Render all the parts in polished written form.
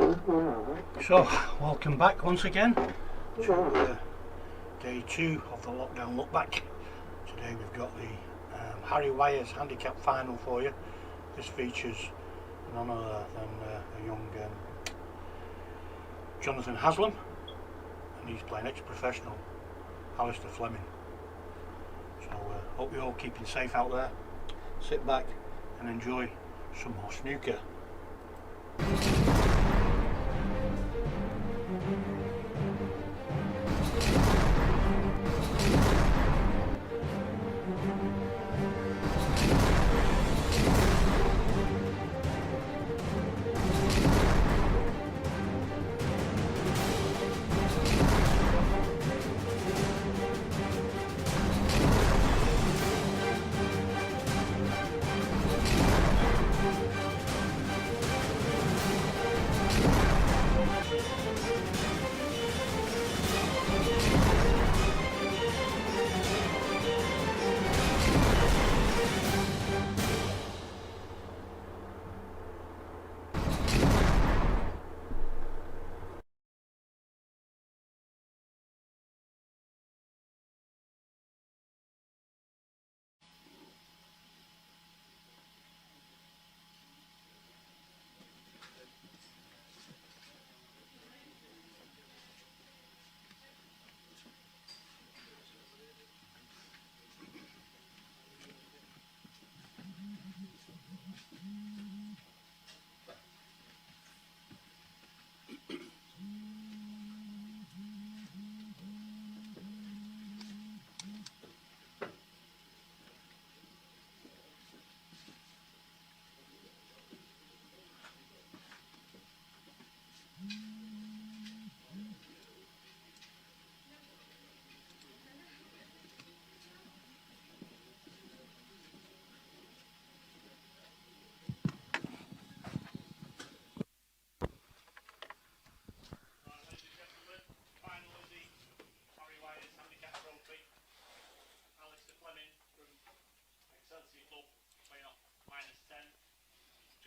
So, welcome back once again to day 2 of the lockdown look back. Today we've got the Harry Wires handicap final for you. This features none other than a young Jonathan Haslam, and he's playing ex-professional Alistair Fleming. So hope you're all keeping safe out there. Sit back and enjoy some more snooker.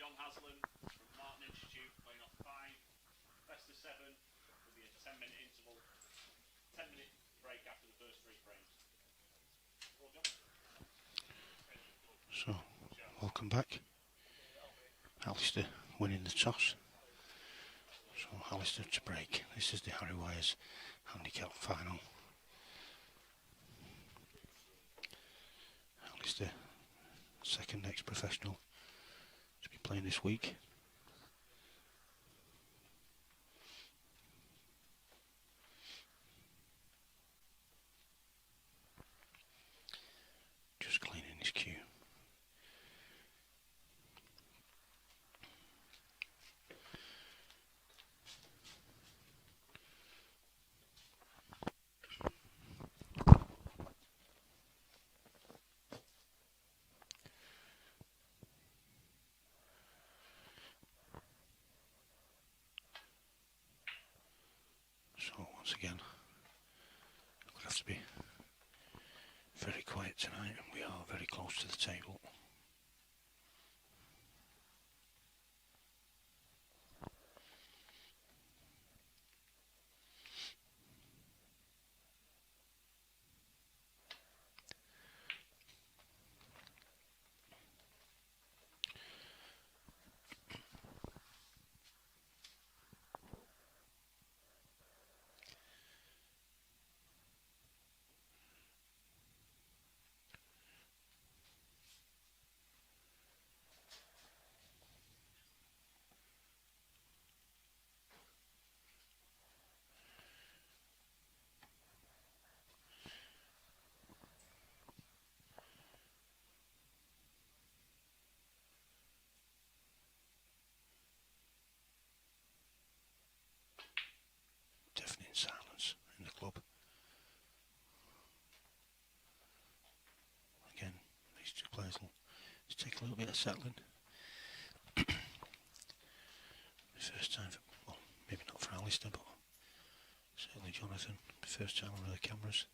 John Haslam from Martin Institute playing off 5. Best of 7 will be a 10-minute interval. 10-minute break after the first 3 frames. So, welcome back. Alistair winning the toss. So, Alistair to break. This is the Harry Wires handicap final. Alistair, second ex-professional to be playing this week. Just cleaning his cue. So once again, I'm going to have to be very quiet tonight. We are very close to the table. Deafening silence in the club. Again, these two players will just take a little bit of settling. First time for, well, maybe not for Alistair, but certainly Jonathan. First time on the cameras.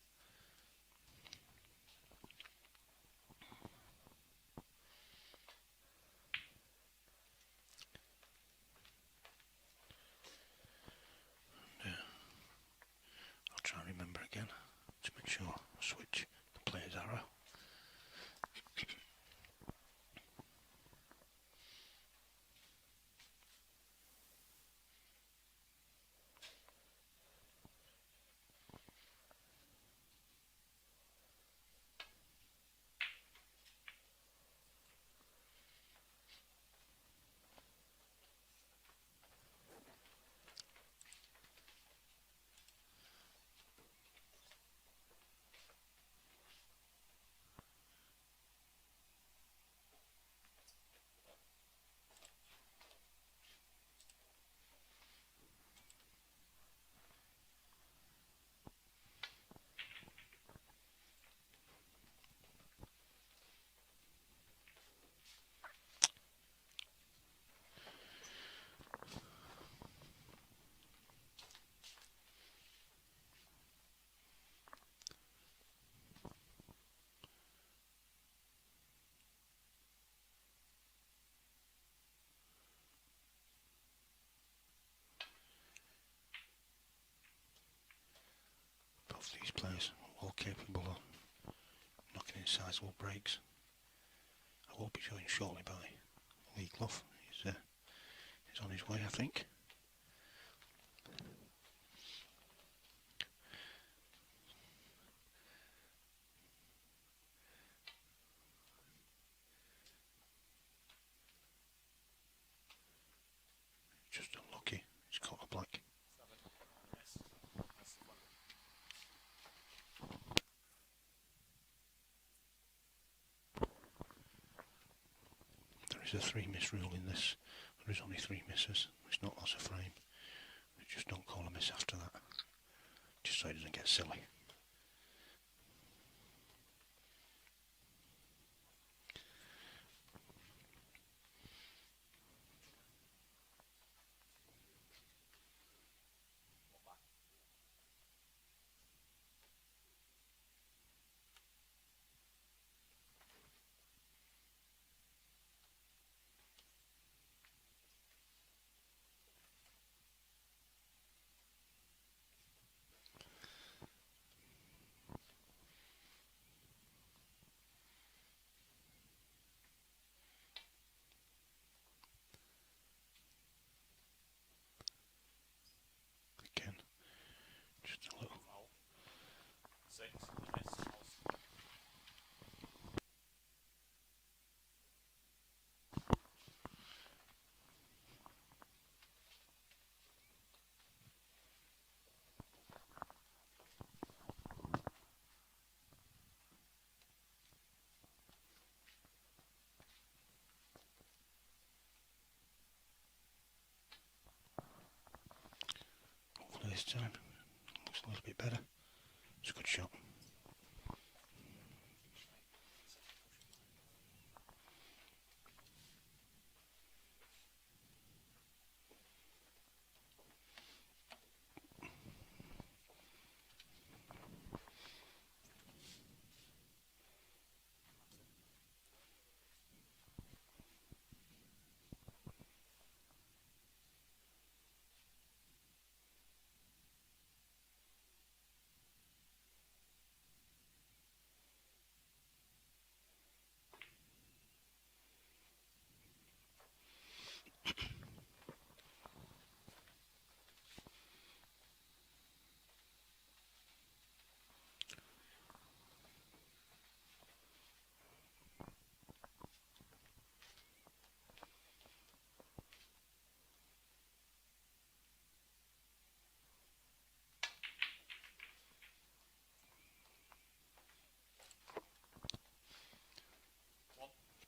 switch the player's arrow. Both these players are all capable of knocking in sizable breaks. I will be joined shortly by Lee Clough. He's on his way, I think. Just unlucky. He's caught a black. There is a 3-miss rule in this. There is only 3 misses. It's not loss of frame. Just don't call a miss after that. Just so it doesn't get silly. Again, just a little. 6, miss. Hopefully this time looks a little bit better. It's a good shot.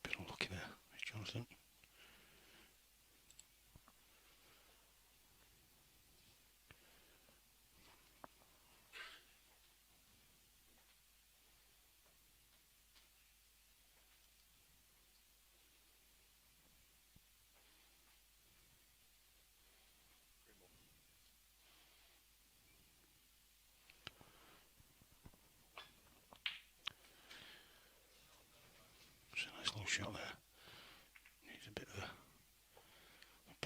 Bit unlucky there, Jonathan. It's a nice little shot there. He's a bit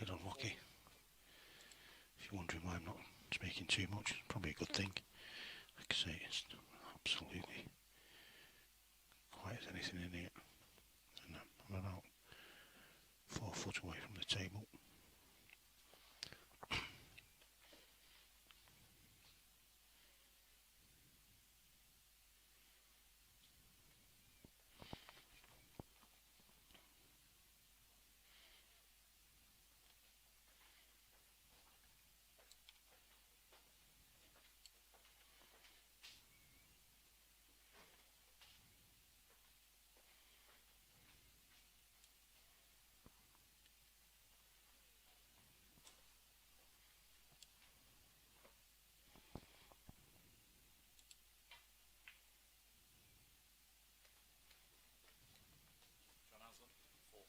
unlucky. If you're wondering why I'm not speaking too much, it's probably a good thing. Like I say, it's absolutely foot away from the table. John Haslam, 4.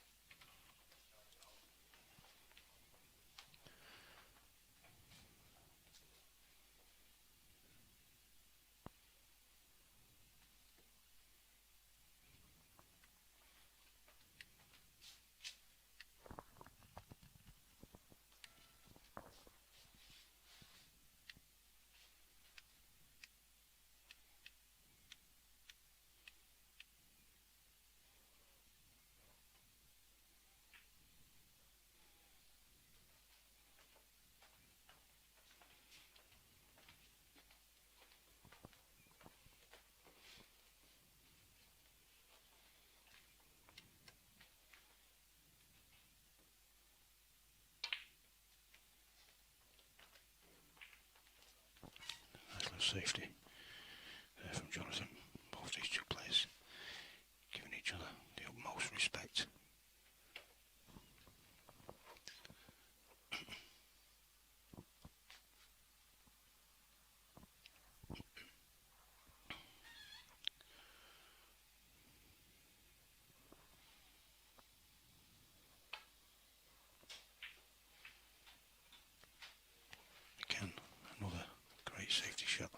Nice little safety there from Jonathan. Both these two players giving each other the utmost respect. Again, another great safety shot.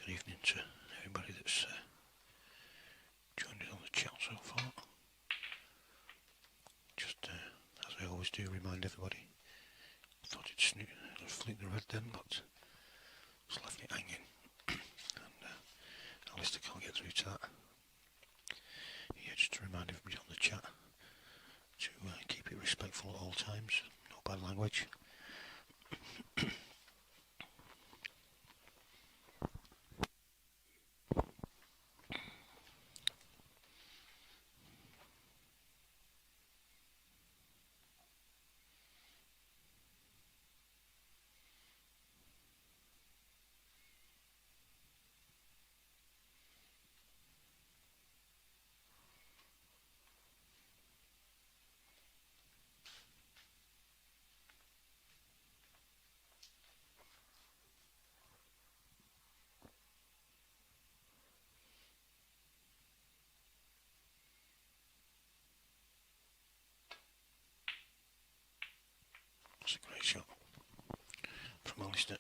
Good evening to everybody that's joined us on the chat so far. Just as I always do, remind everybody. Thought it'd flick the red then, but just left it hanging. And Alistair can't get through to that. Yeah, just to remind everybody on the chat to keep it respectful at all times. No bad language. That's a great shot from Alistair.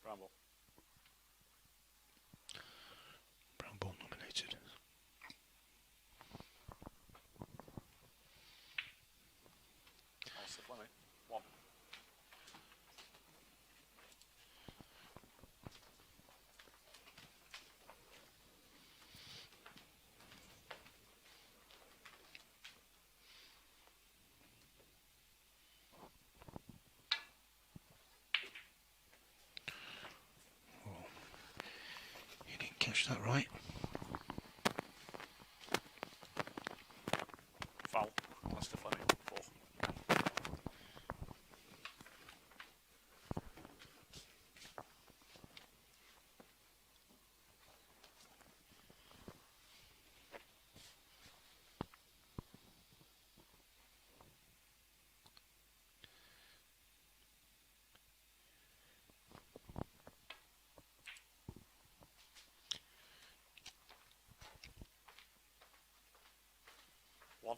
Bramble. Brown ball nominated. Alistair Fleming, 1. catch that right. Foul. Lester Fleming. 4. One.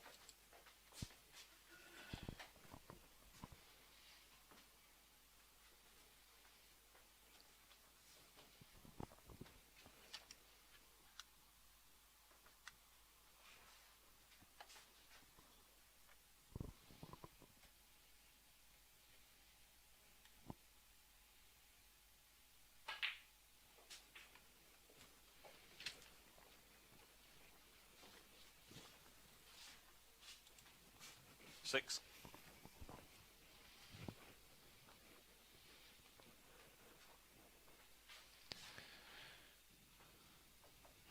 Six.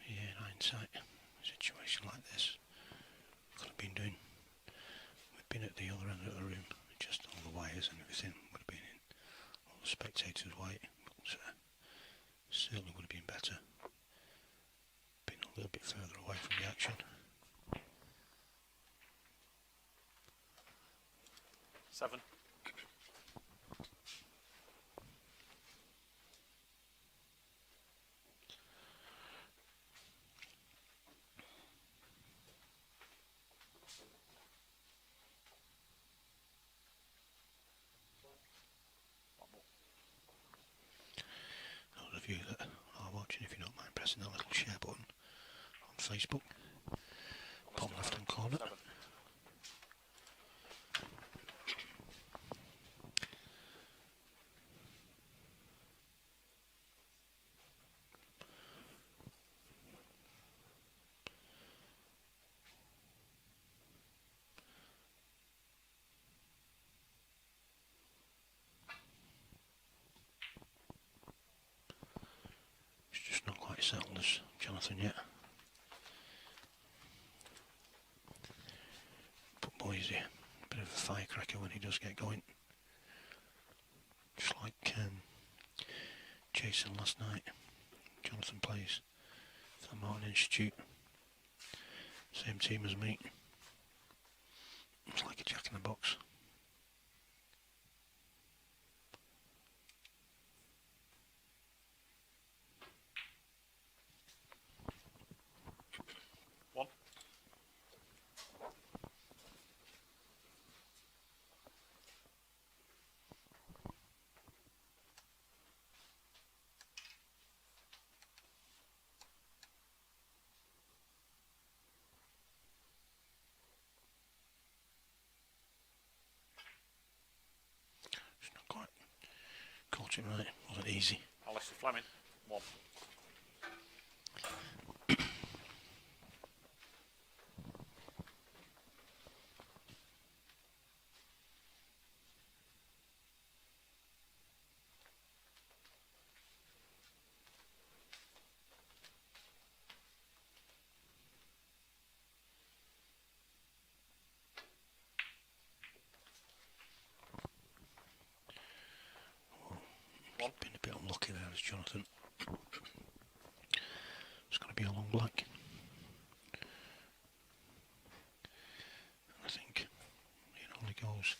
Yeah, in hindsight, a situation like this, could have been doing. We've been at the other end of the room, just all the wires and everything would have been in all the spectators' way, but certainly would have been better. Been a little bit further away from the action. 7. Those of you that are watching, if you don't mind pressing that little share button on Facebook, bottom left hand corner. 7. It's just not quite settled as Jonathan yet. But boy, is he a bit of a firecracker when he does get going. Just like Jason last night. Jonathan plays for the Martin Institute. Same team as me. It's like a jack in the box. One. It's not quite caught it right. Wasn't easy. Lester Fleming. 1. Been a bit unlucky there as Jonathan. It's going to be a long black. I think it only goes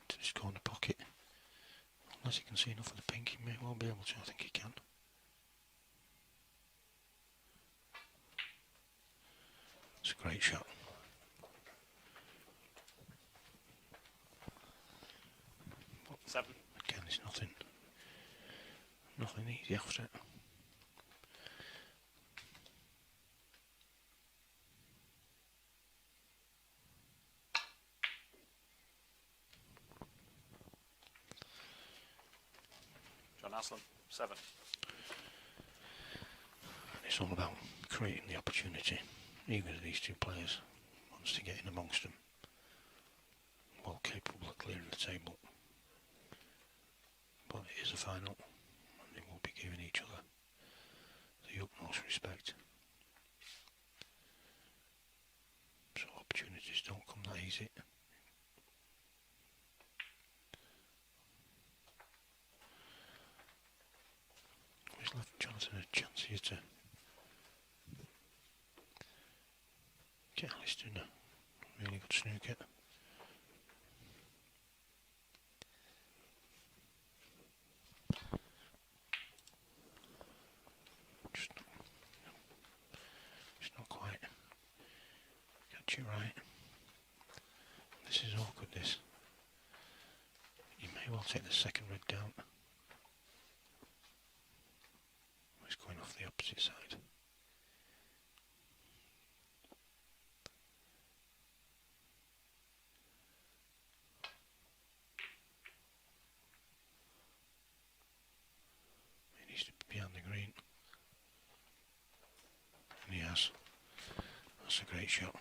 to this corner pocket. Unless he can see enough of the pink, he may well be able to. I think he can. It's a great shot. But 7. again, it's nothing easy after it. John Haslam. 7. It's all about creating the opportunity. Either of these two players wants to get in amongst them. Well capable of clearing the table. But it is a final, and they will be giving each other respect. So opportunities don't come that easy. Always left Johnson a chance here to get Alistair in a really good snooker. Just not quite catch it right. This is awkward, this. You may well take the second red down. It's going off the opposite side. He needs to be behind the green. And he has. That's a great shot.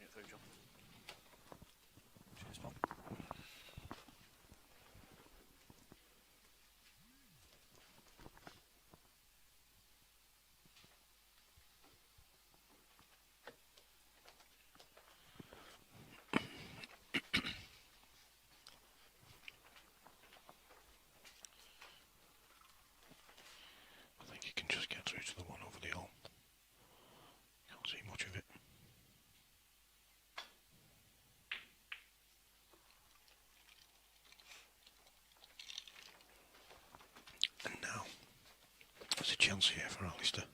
Get through, John. Cheers, Bob. I think he can just get through to the one over the hole. Can't see much of it. And now, there's a chance here for Alistair.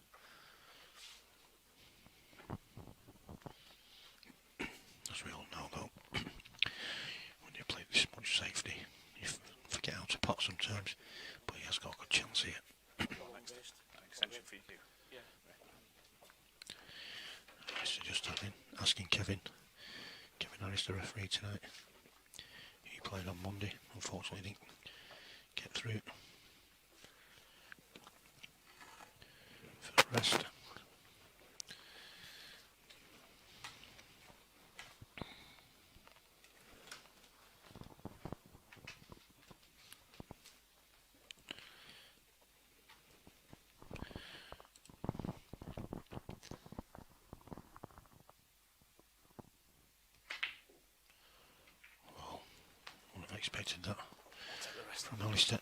As we all know though, when you play this much safety, you forget how to pot sometimes, but he has got a good chance here. Extension for you. Yeah. Alistair just asking Kevin Harris, the referee tonight. He played on Monday, unfortunately didn't get through for the rest. I expected that from Alistair.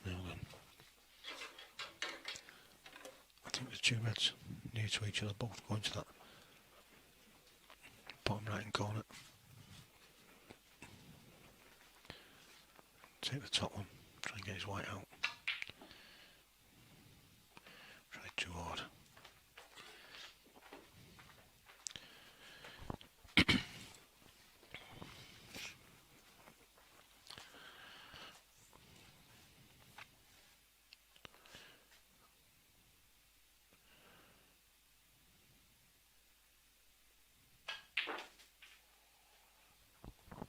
Now then, I think the two reds near to each other, both going to that bottom right hand corner. Take the top one, try and get his white out. Tried too hard.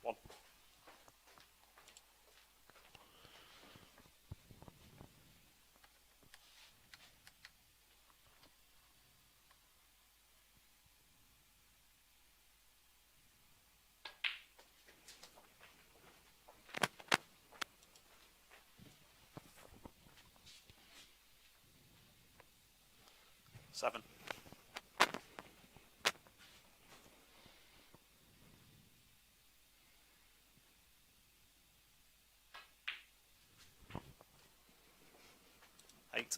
One. Seven. Eight.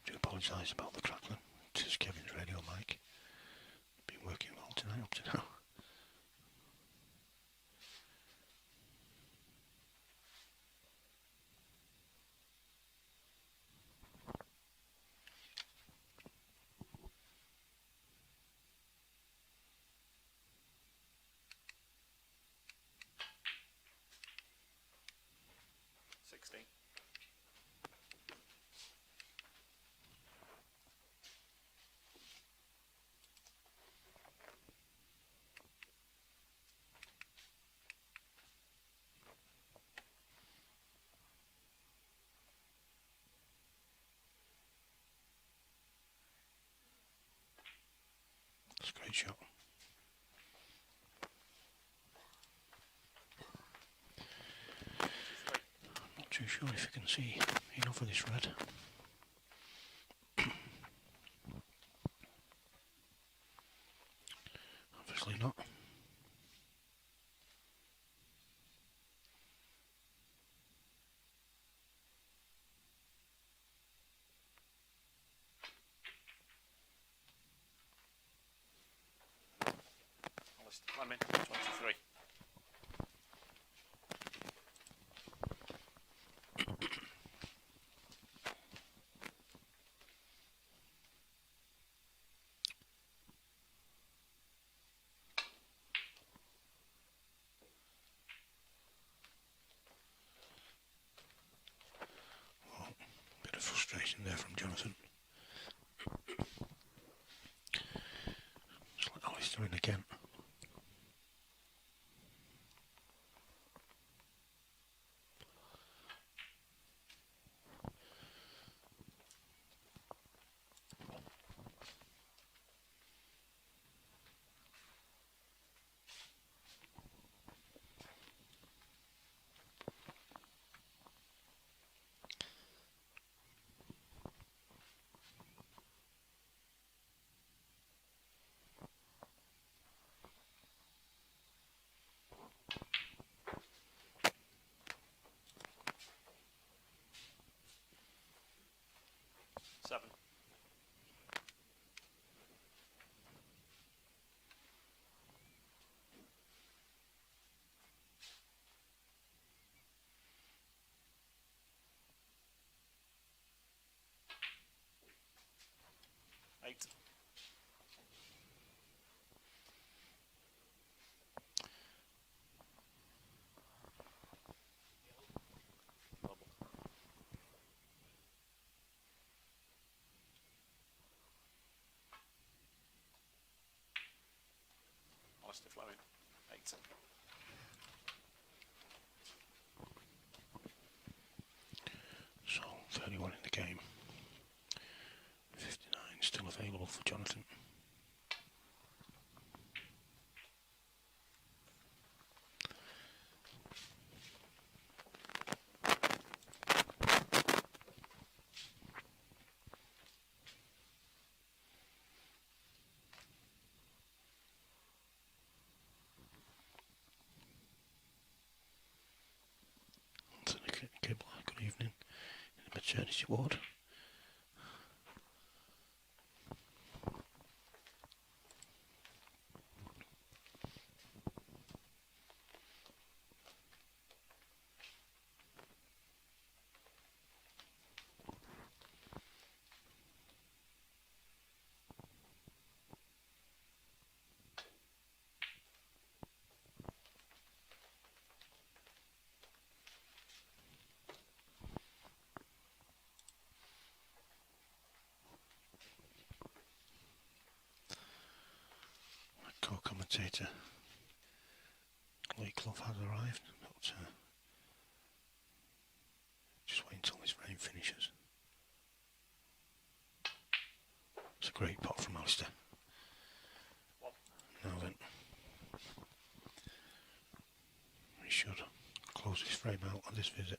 Do apologise about the crackling. This is Kevin's radio mic. Been working well tonight up to now. That's a great shot. Not too sure if you can see enough of this red. Obviously not. Alistair Fleming, 23. Oh, bit of frustration there from Jonathan. Just let Alistair in again. Seven. Eight. Double. Alistair Fleming, 8. So 31 in the game. 59 still available for Jonathan. Anthony Kibble, good evening in the maternity ward. My co-commentator Lee Clough has arrived, but just wait until this rain finishes. It's a great pot from Alistair. Now then, we should close this frame out on this visit.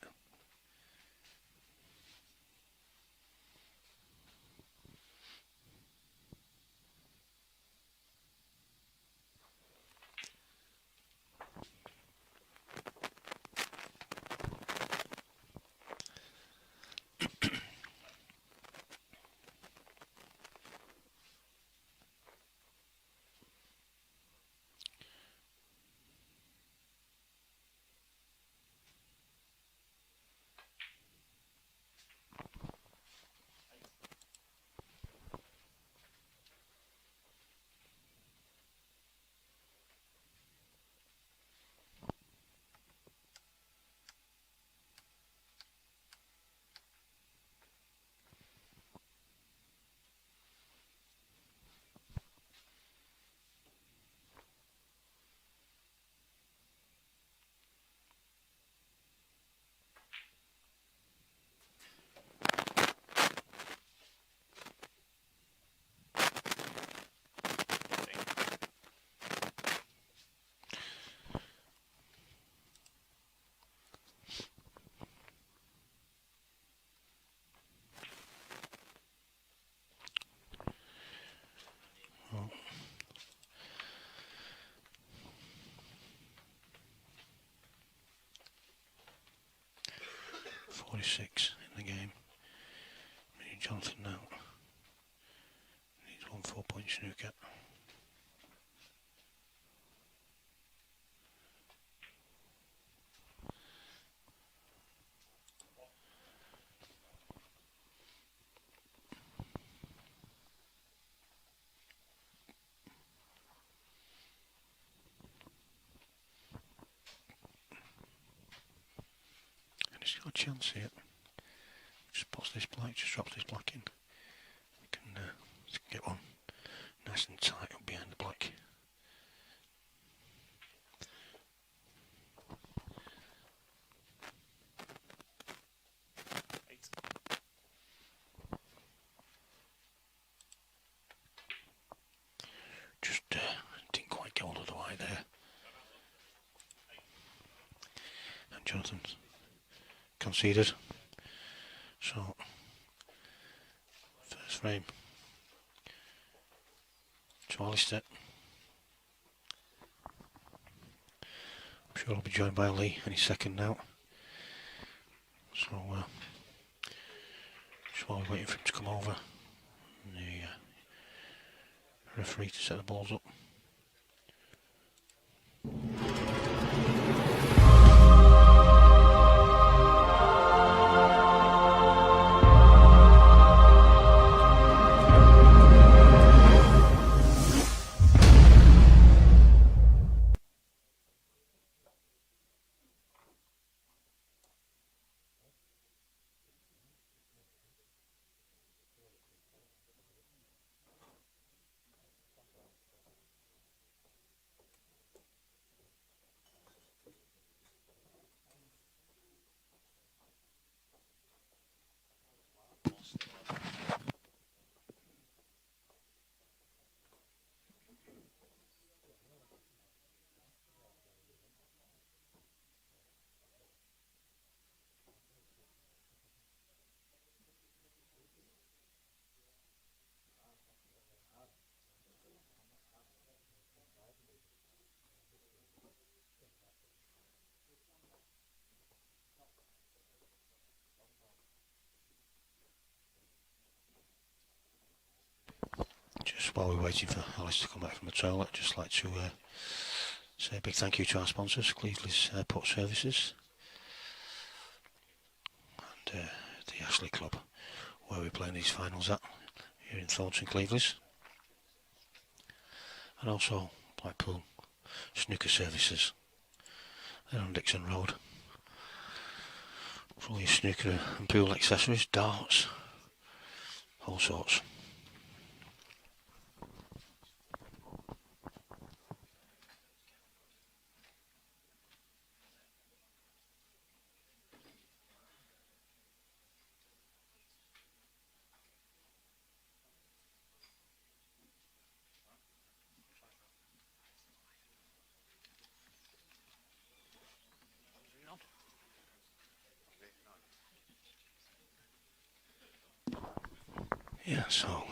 46 in the game. Jonathan now. Needs 1 4-point snooker. And he's got a chance here. Just pops this black, just drops this black in. We can get one nice and tight up behind the black. Just didn't quite get hold of the white there. And Jonathan's conceded. So, first frame to Alistair. I'm sure he'll be joined by Lee any second now. So, just while we're waiting for him to come over, and the referee to set the balls up. Just while we're waiting for Alice to come back from the toilet, I'd just like to say a big thank you to our sponsors, Cleveland's Airport Services and the Ashley Club, where we're playing these finals at, here in Thornton, Cleveland. And also Blackpool Snooker Services, they're on Dixon Road, for all your snooker and pool accessories, darts, all sorts. Yeah, so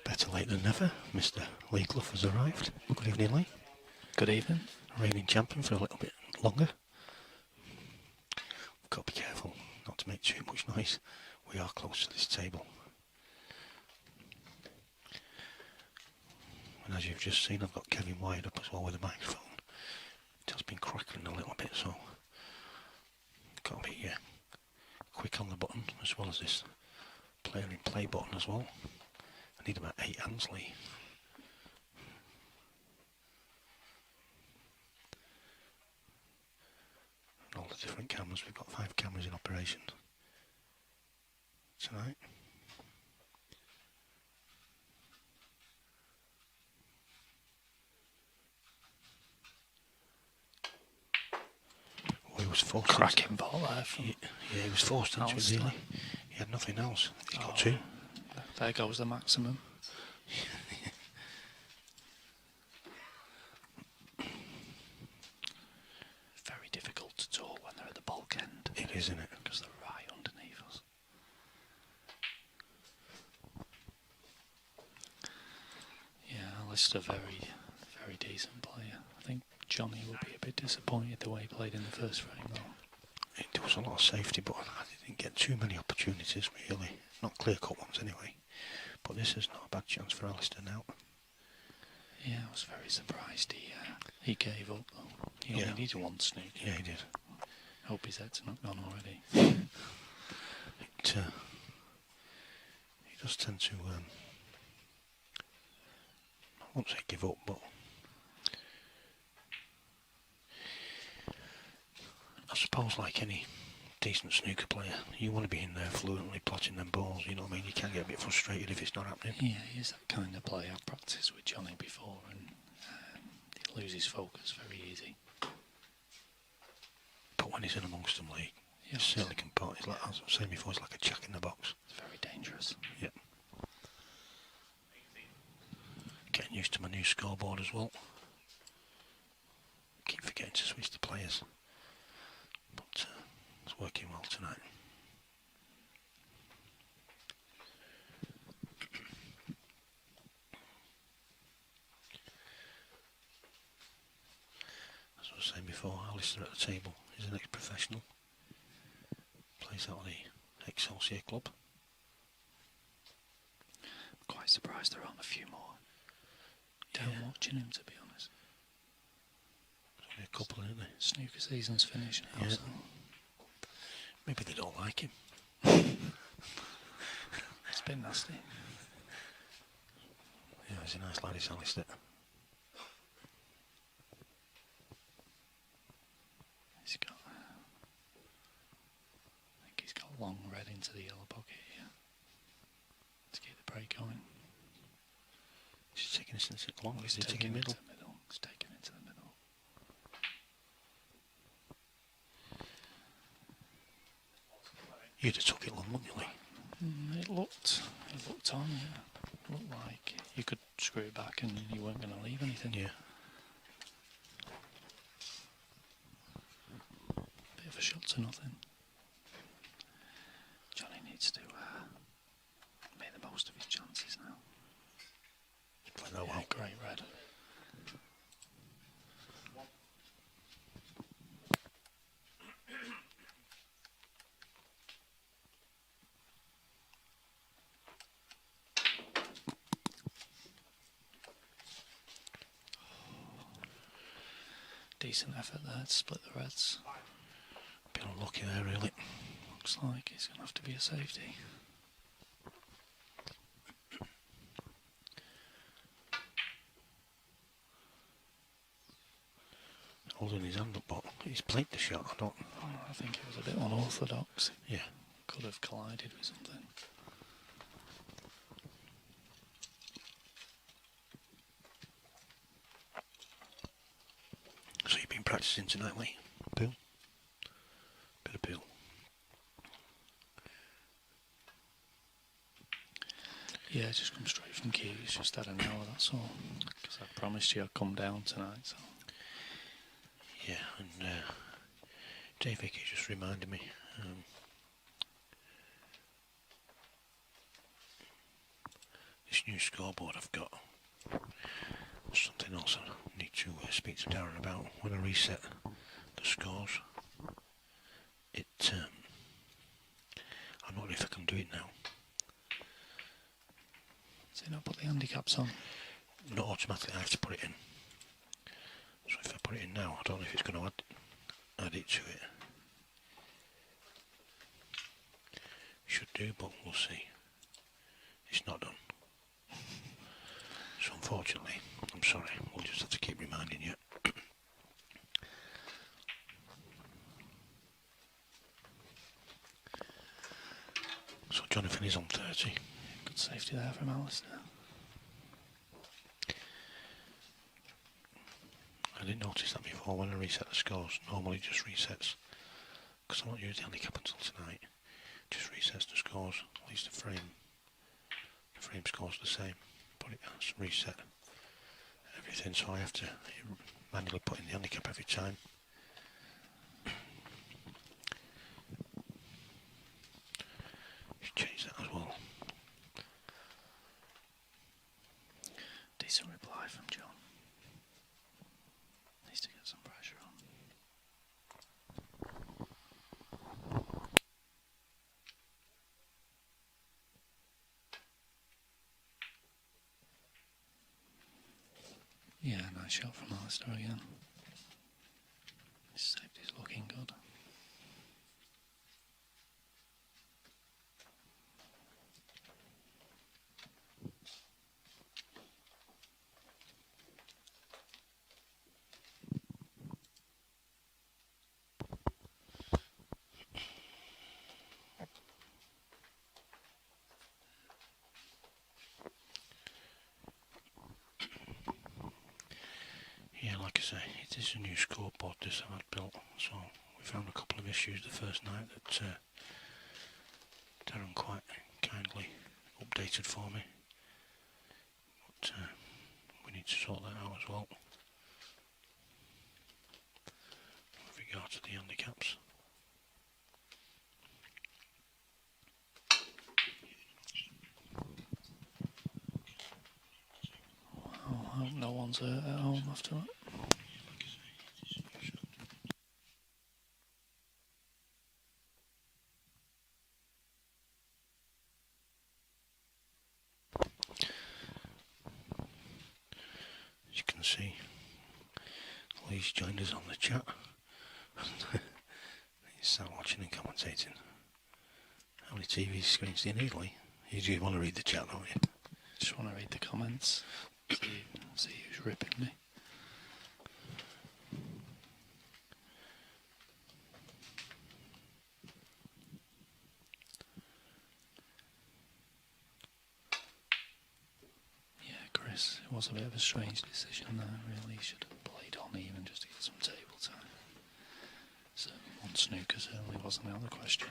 better late than never. Mr. Lee Clough has arrived. Good evening, Lee. Good evening. Reigning champion for a little bit longer. We've got to be careful not to make too much noise. We are close to this table. And as you've just seen, I've got Kevin wired up as well with a microphone. It has been crackling a little bit, so got to be quick on the button, as well as this player in play button as well. I need about 8 hands, Lee. And all the different cameras, we've got 5 cameras in operation tonight. Well, he was forced Cracking ball there. he was forced into it, really. He had nothing else. He's got 2. There goes the maximum. Very difficult to talk when they're at the bulk end. It is, isn't it? Because they're right underneath us. Yeah, Alistair, very decent player. I think Johnny will be a bit disappointed the way he played in the first frame, though. Do There was a lot of safety, but I didn't get too many opportunities really. Not clear-cut ones anyway. But this is not a bad chance for Alistair now. Yeah, I was very surprised he gave up though. He only needed one snooker. Yeah, he did. Hope his head's not gone already. He does tend to, I won't say give up, but I suppose like any decent snooker player, you want to be in there fluently plotting them balls, you know what I mean? You can get a bit frustrated if it's not happening. Yeah, he's that kind of player. I've practiced with Johnny before and he loses focus very easy. But when he's in a monster league, he certainly can pot. It's like, as I was saying before, it's like a jack in the box. It's very dangerous. Yep. Getting used to my new scoreboard as well. Keep forgetting to switch the players. But it's working well tonight. As I was saying before, Alistair at the table is an ex-professional. Plays out of the Excelsior club. Quite surprised there aren't a few more down watching him, to be honest. There's only a couple, isn't there? Snooker season's finished now, so maybe they don't like him. It's been nasty. Yeah, he's a nice lad, is Alistair. He's got, I think he's got long red into the yellow pocket here to keep the break going. He's taking this into long. He's taking it middle. He's taking it to the middle. You'd have took it long, wouldn't you, Lee? It looked on, yeah. It looked like you could screw it back and you weren't going to leave anything. Yeah. Bit of a shot to nothing. Johnny needs to make the most of his chances now. He's playing that well. Great red. Decent effort there to split the reds. Bit unlucky there, really. Looks like it's going to have to be a safety. Holding his hand up, but he's played the shot. I think it was a bit unorthodox. Yeah. Could have collided with something. So you've been practicing tonight, Lee? Pool? Bit of pool. Yeah, just come straight from Keys. Just had an hour, that's all. Because I promised you I'd come down tonight, so. Yeah, and Dave Vicky just reminded me. This new scoreboard I've got. Something else I need to speak to Darren about. When I reset the scores, I'm not sure if I can do it now. So you not put the handicaps on? Not automatically, I have to put it in. So if I put it in now, I don't know if it's going to add it to it. Should do, but we'll see. It's not done. So unfortunately, I'm sorry, we'll just have to keep reminding you. So Jonathan is on 30. Good safety there from Alistair. I didn't notice that before when I reset the scores. Normally it just resets, because I won't use the handicap until tonight. Just resets the scores, at least the frame score's the same, but it has reset everything, so I have to manually put in the handicap every time. Should change that as well. Decent reply from John. Needs to get some pressure on. Yeah, nice shot from Alistair again. His safety's looking good. Yeah, like I say, it is a new scoreboard this I've had built, so we found a couple of issues the first night that Darren quite kindly updated for me, but we need to sort that out as well with regard to the handicaps. Wow, I hope no one's hurt at home after that. As you can see, Lee's joined us on the chat. He's sat watching and commentating. How many TV screens do you need, Lee? You do want to read the chat, don't you? Just want to read the comments. See who's ripping me. Yeah, Chris, it was a bit of a strange decision there, really. He should have played on even just to get some table time. So, on snooker certainly wasn't out of the question.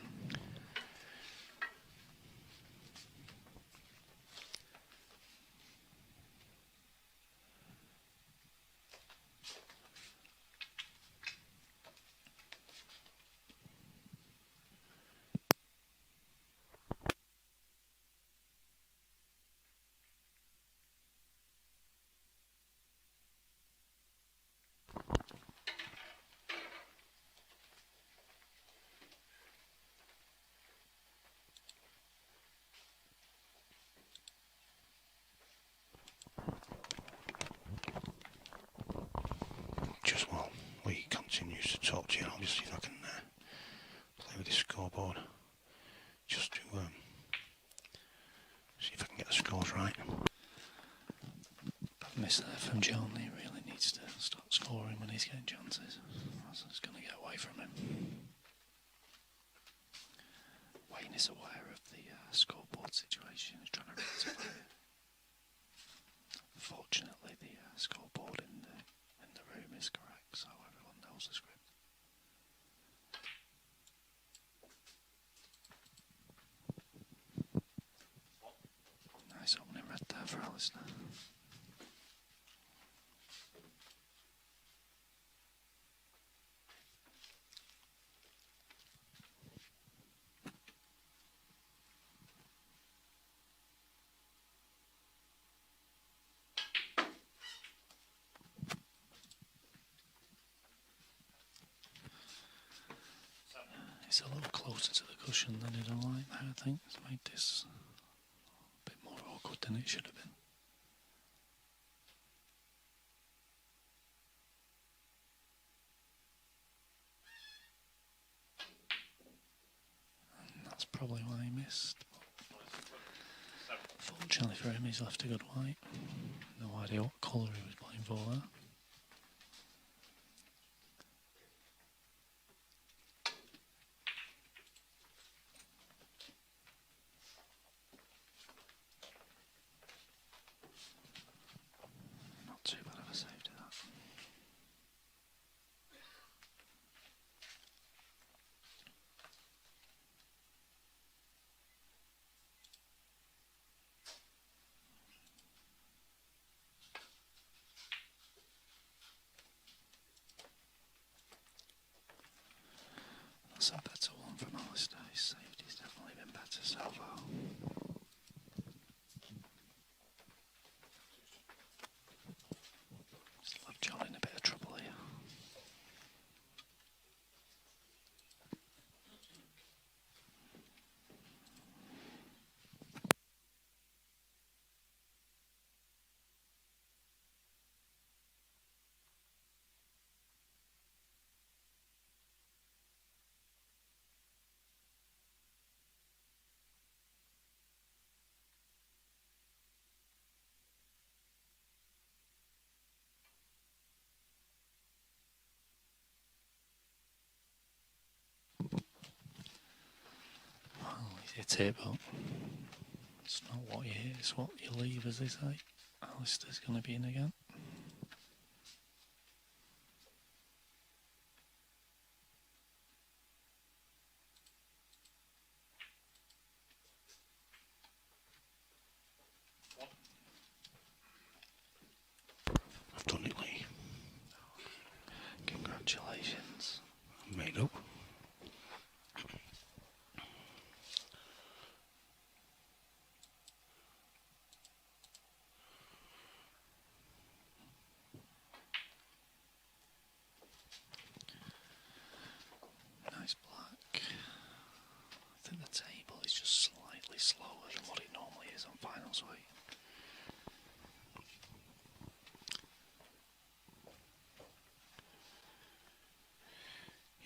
Just while Lee continues to talk to you, I'll just see if I can play with this scoreboard. Just to see if I can get the scores right. I've missed that from John. He really needs to start scoring when he's getting chances. That's what's going to get away from him. Wayne is aware of the scoreboard situation. He's trying to rectify it. Fortunately, the scoreboard in the room is correct, so everyone knows the script. Nice opening red there for Alistair. It's a little closer to the cushion than he'd have liked there, I think. It's made this a bit more awkward than it should have been. And that's probably why he missed. Fortunately for him, he's left a good white. No idea what colour he was playing for there. Not too bad of a save to that. That's a better one from Alistair. His safety's definitely been better so far. Just left John in a bit of trouble here. hit it, but it's not what you hit, it's what you leave, as they say. Alistair's going to be in again. I've done it, Lee. Congratulations. Made up. Nice black. I think the table is just slightly slower than what it normally is on finals weight.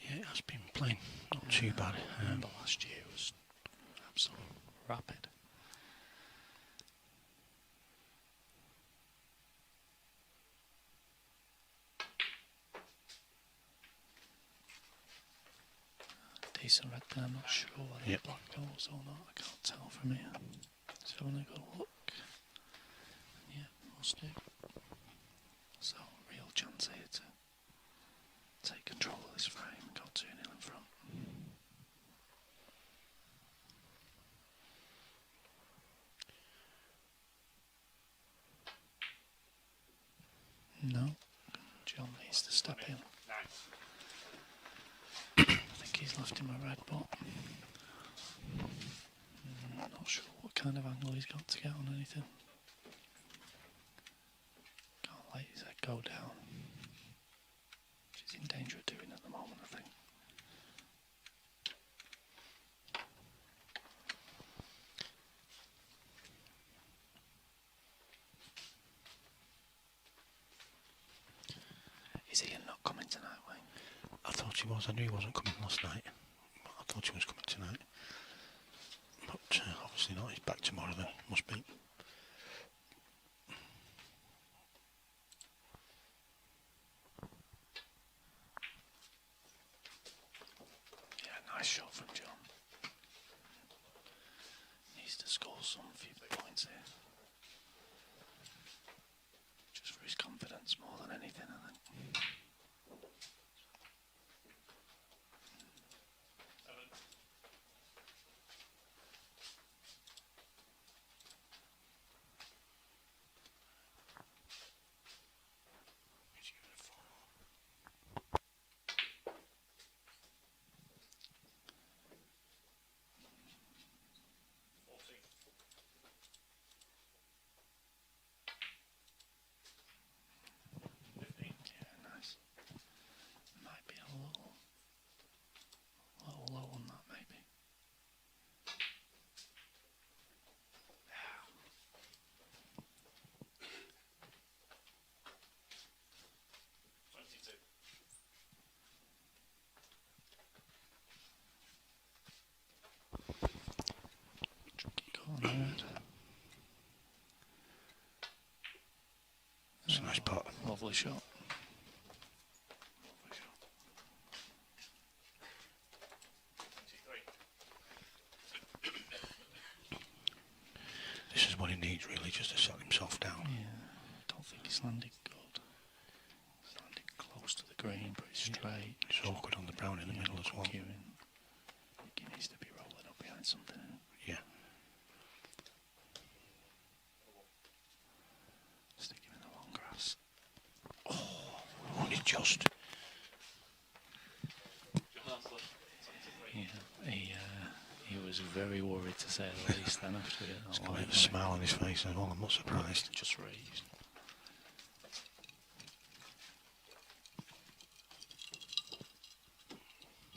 Yeah, it has been playing not too bad. I remember last year was absolutely rapid. Decent red there, I'm not sure whether Yep. black goes or not, I can't tell from here. So having a good look. Yeah, must do. So, real chance here to take control of this frame, got 2-0 in front. No, John needs to step in. I think he's left him a red bot. Not sure what kind of angle he's got to get on anything. Can't let his head go down. Which he's in danger of doing at the moment, I think. Is Ian not coming tonight, Wayne? I thought he was. I knew he wasn't coming last night. But I thought he was coming tonight. But obviously not. He's back tomorrow then. Must be. Yeah, nice shot from John. Needs to score some few points here. Just for his confidence more than anything, I think. 7. He's giving it 4. 14. Yeah, nice. Might be a little low on that, maybe. 22. Tricky call on the red. It's a nice pot. Lovely shot. Lovely shot. This is what he needs really, just to settle himself down. Yeah, I don't think he's landed good. He's landed close to the green, but it's straight. It's awkward on the brown in the middle as well. He needs to be rolling up behind something. Yeah. Stick him in the long grass. Only just. John Haslem, 23. Yeah, he was very worried, to say the least, then after it. He's got a bit of a smile on his face as well. I'm not surprised. Just raised.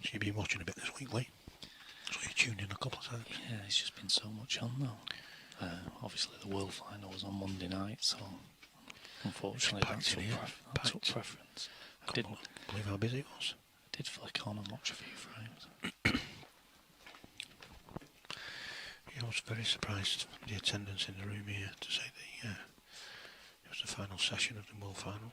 So you've been watching a bit this week, Lee? So you tuned in a couple of times. Yeah, it's just been so much on though. Obviously the World Final was on Monday night, so unfortunately packed that took, in here, that took packed. preference. I did Couldn't believe how busy it was. flick on and watch a few frames. Yeah, I was very surprised with the attendance in the room here to say that it was the final session of the World Final.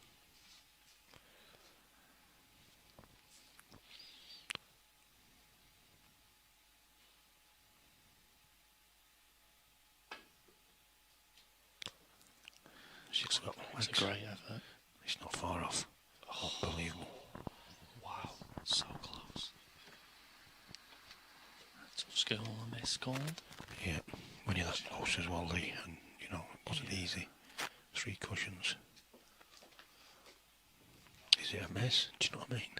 It's got It's a legs. great effort. It's not far off. Unbelievable. Wow, so close. Tough school and miss called. Yeah, when you're that close as well, Lee, and you know, it wasn't easy. 3 cushions. Is it a mess? Do you know what I mean?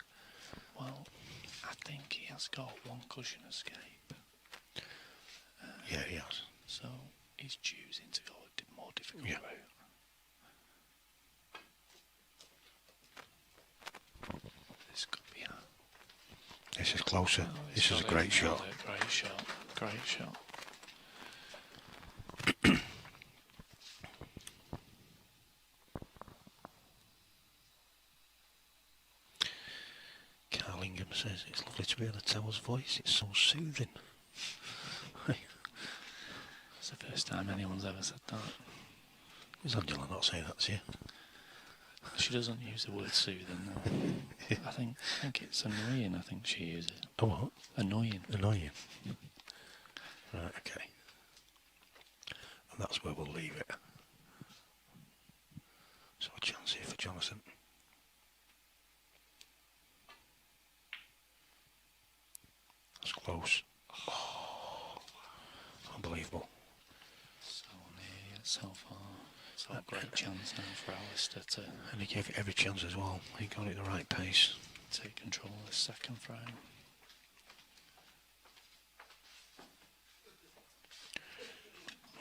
Well, I think he has got 1 cushion escape. Yeah, he has. So he's choosing to go a more difficult Yeah. route. This could be a... This is closer. Oh, This is a got it, great nailed shot. it, Great shot. Great shot. Carlingham says it's lovely to hear the tower's voice. It's so soothing. It's the first time anyone's ever said that. Is Angela not saying that to you? She doesn't use the word soothing though. I think it's annoying. I think she uses it. Oh, what? Annoying. Annoying. Right, okay. And that's where we'll leave it. So a chance here for Jonathan. That's close. Oh, unbelievable. So near yet so far. So a great chance now for Alistair to And he gave it every chance as well. He got it the right pace. take control of the second frame.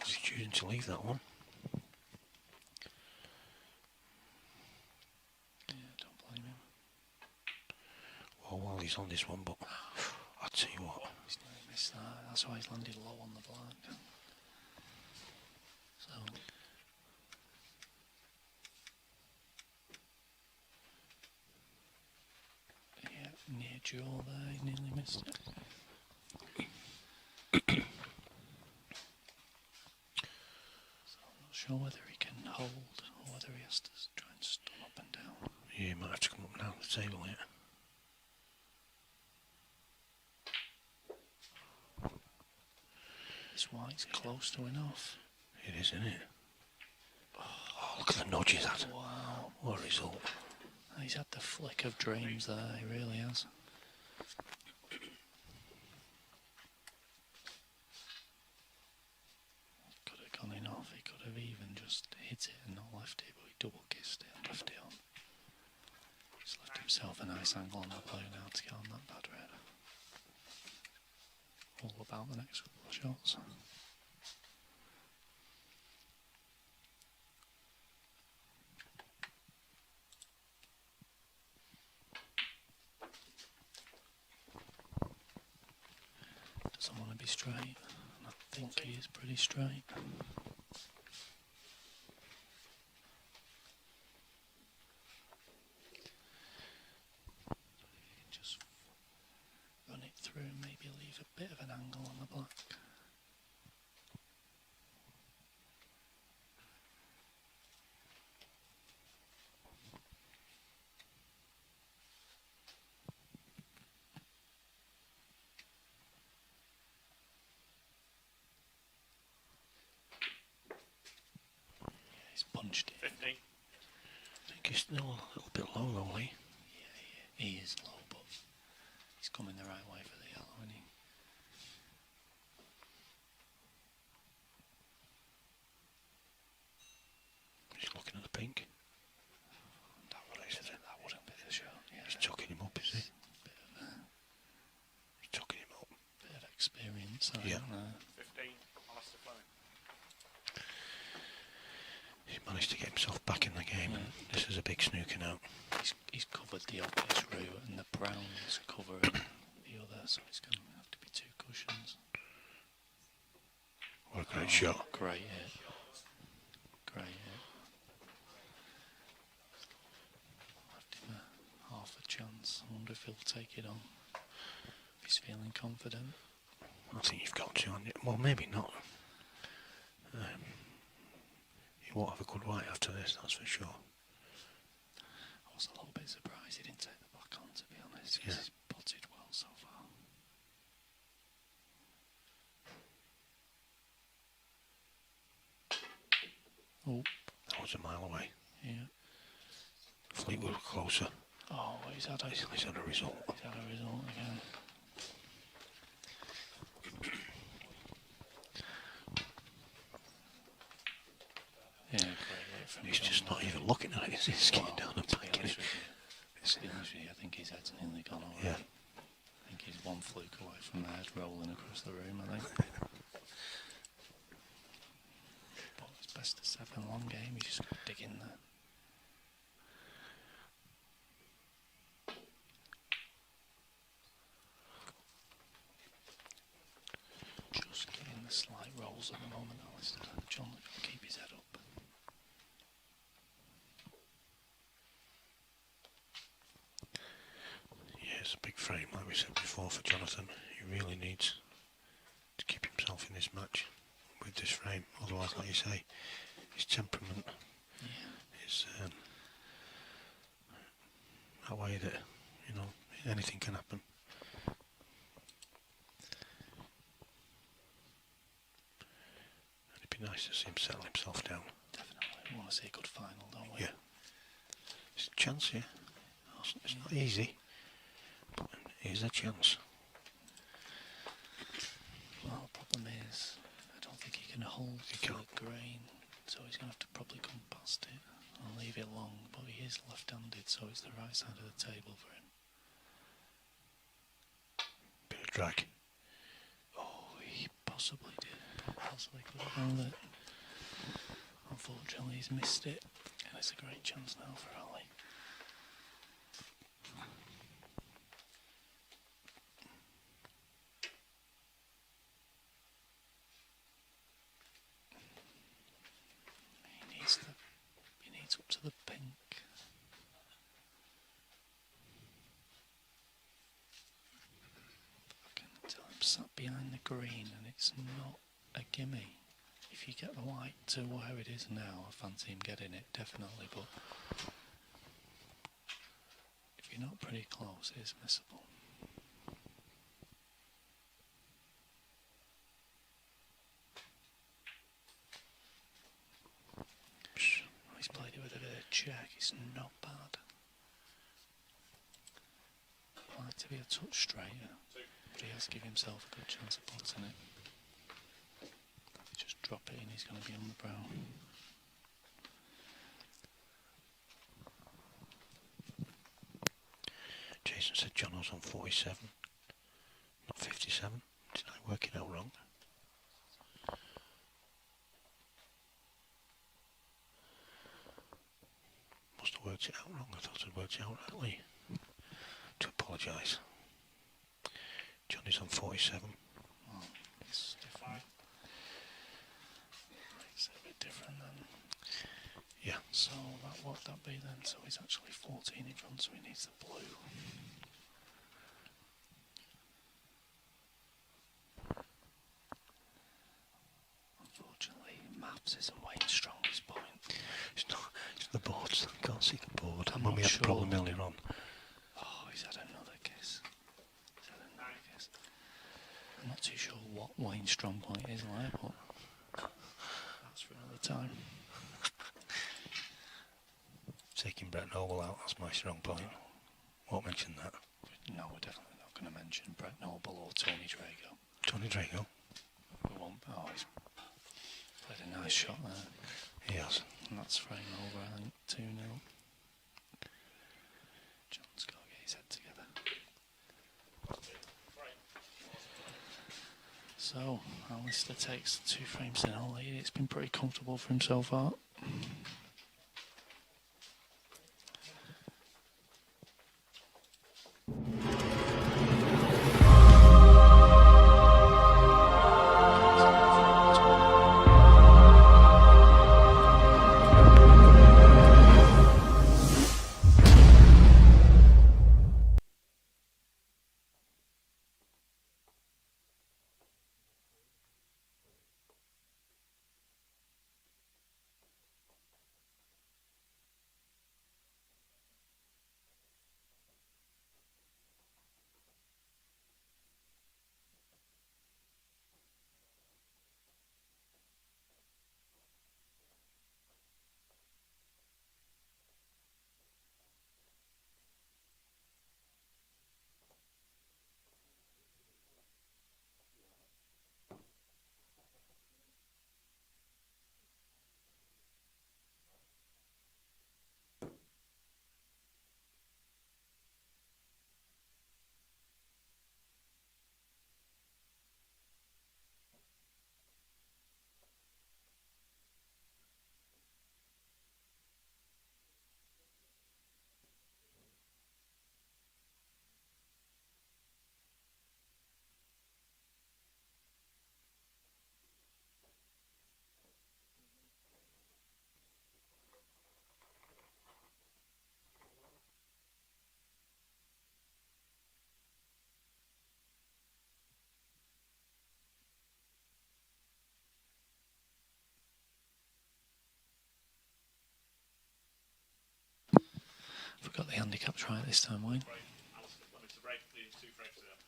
He's choosing to leave that one. Yeah, don't blame him. Well, he's on this one, but I'll tell you what. He's nearly missed that. That's why he's landed low on the black. So yeah, near draw there, he nearly missed it. So I'm not sure whether he can hold or whether he has to try and stun up and down. Yeah, you might have to come up now to the table here. This white's close to enough. It is, isn't it? Oh, look at the nudge he's had. Wow. What a result. He's had the flick of dreams there, he really has. Could have gone enough, he could have even just hit it and not left it, but he double kissed it and left it on. He's left himself a nice angle on the blue now to get on that bad red. All about the next couple of shots. Doesn't want to be straight. I think he is pretty straight. Just run it through and maybe leave a bit of an angle on the black. He's punched it. 15. I think he's still a little bit low though, Lee. Yeah, he is low, but he's coming the right way for the yellow, isn't he? He's looking at the pink. That wouldn't be the shot. Yeah, He's tucking him up, is he? He's tucking him up. bit of experience. I Yeah. don't know. 15. Alistair Fleming. He's managed to get himself back in the game. Yeah. And this is a big snooker now. He's covered the obvious route, and the brown's covering the other, so it's going to have to be 2 cushions. What a great shot. Great hit. Great hit. Left him a half a chance. I wonder if he'll take it on. He's feeling confident. I think you've got to. Well, maybe not. He won't have a good white after this, that's for sure. I was a little bit surprised he didn't take the black on, to be honest, because Yeah. he's potted well so far. Oh, That was a mile away. Yeah. Fleetwood were closer. Oh, he's had a result. He's had a result again. Yeah, great hit from He's John. just not even looking at it, is he? He's getting down and backing it. To be honest with you, I think his head's nearly gone away. Yeah. I think he's one fluke away from the head rolling across the room, I think. But it's best of 7 long game, he's just got to dig in there. Just getting the slight rolls at the moment, Alistair. John will keep his head up. Yeah, it's a big frame, like we said before, for Jonathan. He really needs to keep himself in this match with this frame. Otherwise, like you say, his temperament is that way that, you know, anything can happen. It'd be nice to see him settle himself down. Definitely. We want to see a good final, don't we? Yeah. It's a chance here. It's not easy, but here's a chance. Well, the problem is, I don't think he can hold the grain, so he's going to have to probably come past it and leave it long, but he is left-handed, so it's the right side of the table for him. Bit of drag. Oh, he possibly did. Possibly could have held it. Unfortunately, he's missed it, and it's a great chance now for Ali. He needs up to the pink. I can tell him sat behind the green, and it's not a gimme. If you get the white to where it is now, I fancy him getting it, definitely, but if you're not pretty close, it is missable. He's played it with a bit of check, it's not bad. I'd like to be a touch straighter, but he has to give himself a good chance of putting it. If you just drop it in, he's going to be on the brown. Jason said John was on 47, not 57. Did I work it out wrong? Must have worked it out wrong. I thought I'd worked it out rightly. To apologise. John is on 47. Oh, it's different. Makes it a bit different then. Yeah. So what would that be then? So he's actually 14 in front, so he needs the blue. Unfortunately, maths isn't Wayne's strongest point. It's not. It's the boards. I can't see the board. I'm When not we had sure. the problem earlier on. Oh, he's had another kiss. I'm not too sure what Wayne's strong point is like, but that's for another time. Taking Brett Noble out, that's my strong point. Won't mention that. No, we're definitely not going to mention Brett Noble or Tony Drago. Tony Drago. We won't. Oh, he's played a nice shot there. He has. And that's frame over, I think, 2-0. John's got to get his head together. So, Alistair takes 2 frames in all lead. It's been pretty comfortable for him so far. Forgot the handicaps right this time, Wayne. Break. Alistair Fleming to break the 2 frames to them.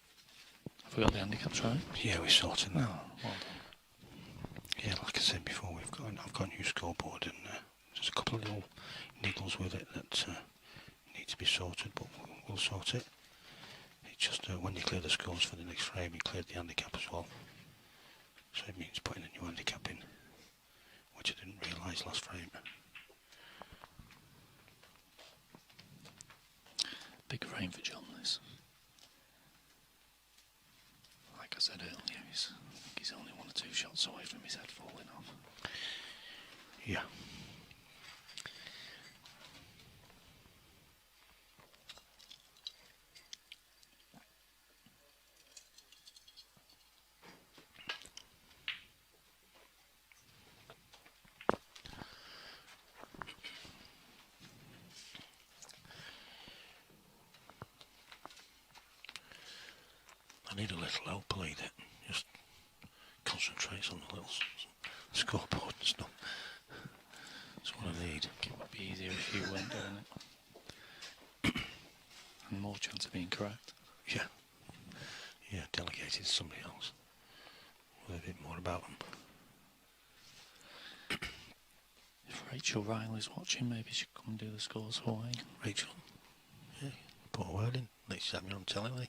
I forgot the handicaps right. Yeah, we're sorting that. Oh, well done. Yeah, like I said before, I've got a new scoreboard and there's a couple of little niggles with it that need to be sorted, but we'll sort it. It's just when you clear the scores for the next frame, you cleared the handicap as well. So it means putting a new handicap in, which I didn't realise last frame. Big frame for John, this. Like I said earlier, I think he's only 1 or 2 shots away from his head falling off. Yeah. I need a little help, Lee, that just concentrates on the little scoreboard and stuff. That's what I need. It would be easier if you weren't doing it. And more chance of being correct. Yeah. Yeah, delegated to somebody else with a bit more about them. If Rachel Riley's watching, maybe she could come and do the scores for Wayne. Rachel, yeah, put a word in. Let you have me on telly, Lee.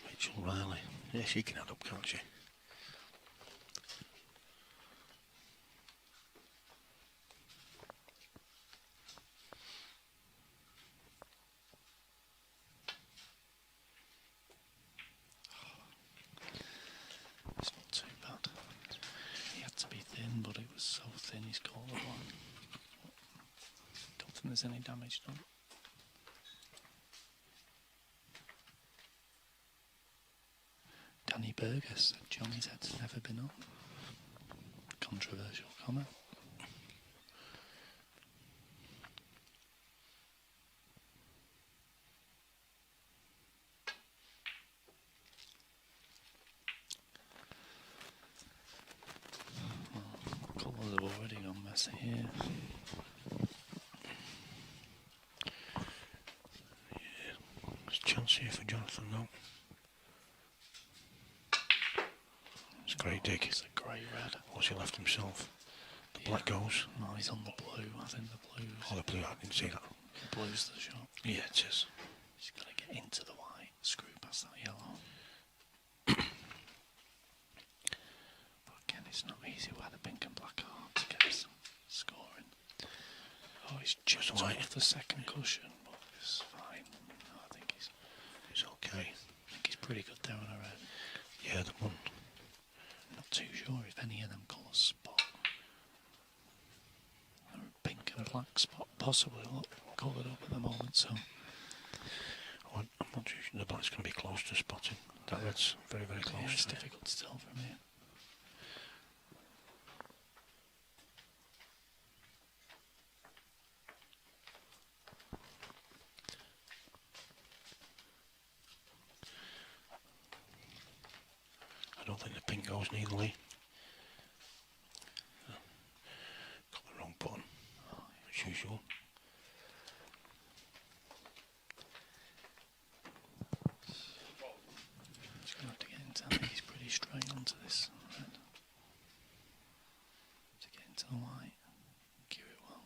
Rachel Riley. Yeah, she can add up, can't she? It's not too bad. He had to be thin, but it was so thin he's caught the line. Don't think there's any damage done. Danny Berger said Johnny's head's never been up. Controversial comment. Well, colours have already gone messy here. There's a chance here for Jonathan, though. It's a great dig. It's a grey red. What's he left himself? The black goes. No, he's on the blue. I think the blue. Oh, the blue, I didn't see that. The blue's the shot. Yeah, it is. He's got to get into the white. Screw past that yellow. But again, it's not easy where the pink and black are hard to get his scoring. Oh, he's just white. off the second cushion, but it's fine. No, I think he's Okay. pretty good there on a red. Yeah, the one. Not too sure if any of them colours spot. Or a pink and black spot possibly look covered up at the moment, so I'm not too sure the black's going to be close to spotting. That red's very, very close. yeah, it's to it. difficult to tell from here. I don't think the pink goes neither, Lee. Got the wrong button, as usual. He's going to have to get into, I think he's pretty straight onto this red. To get into the white. Cue it well.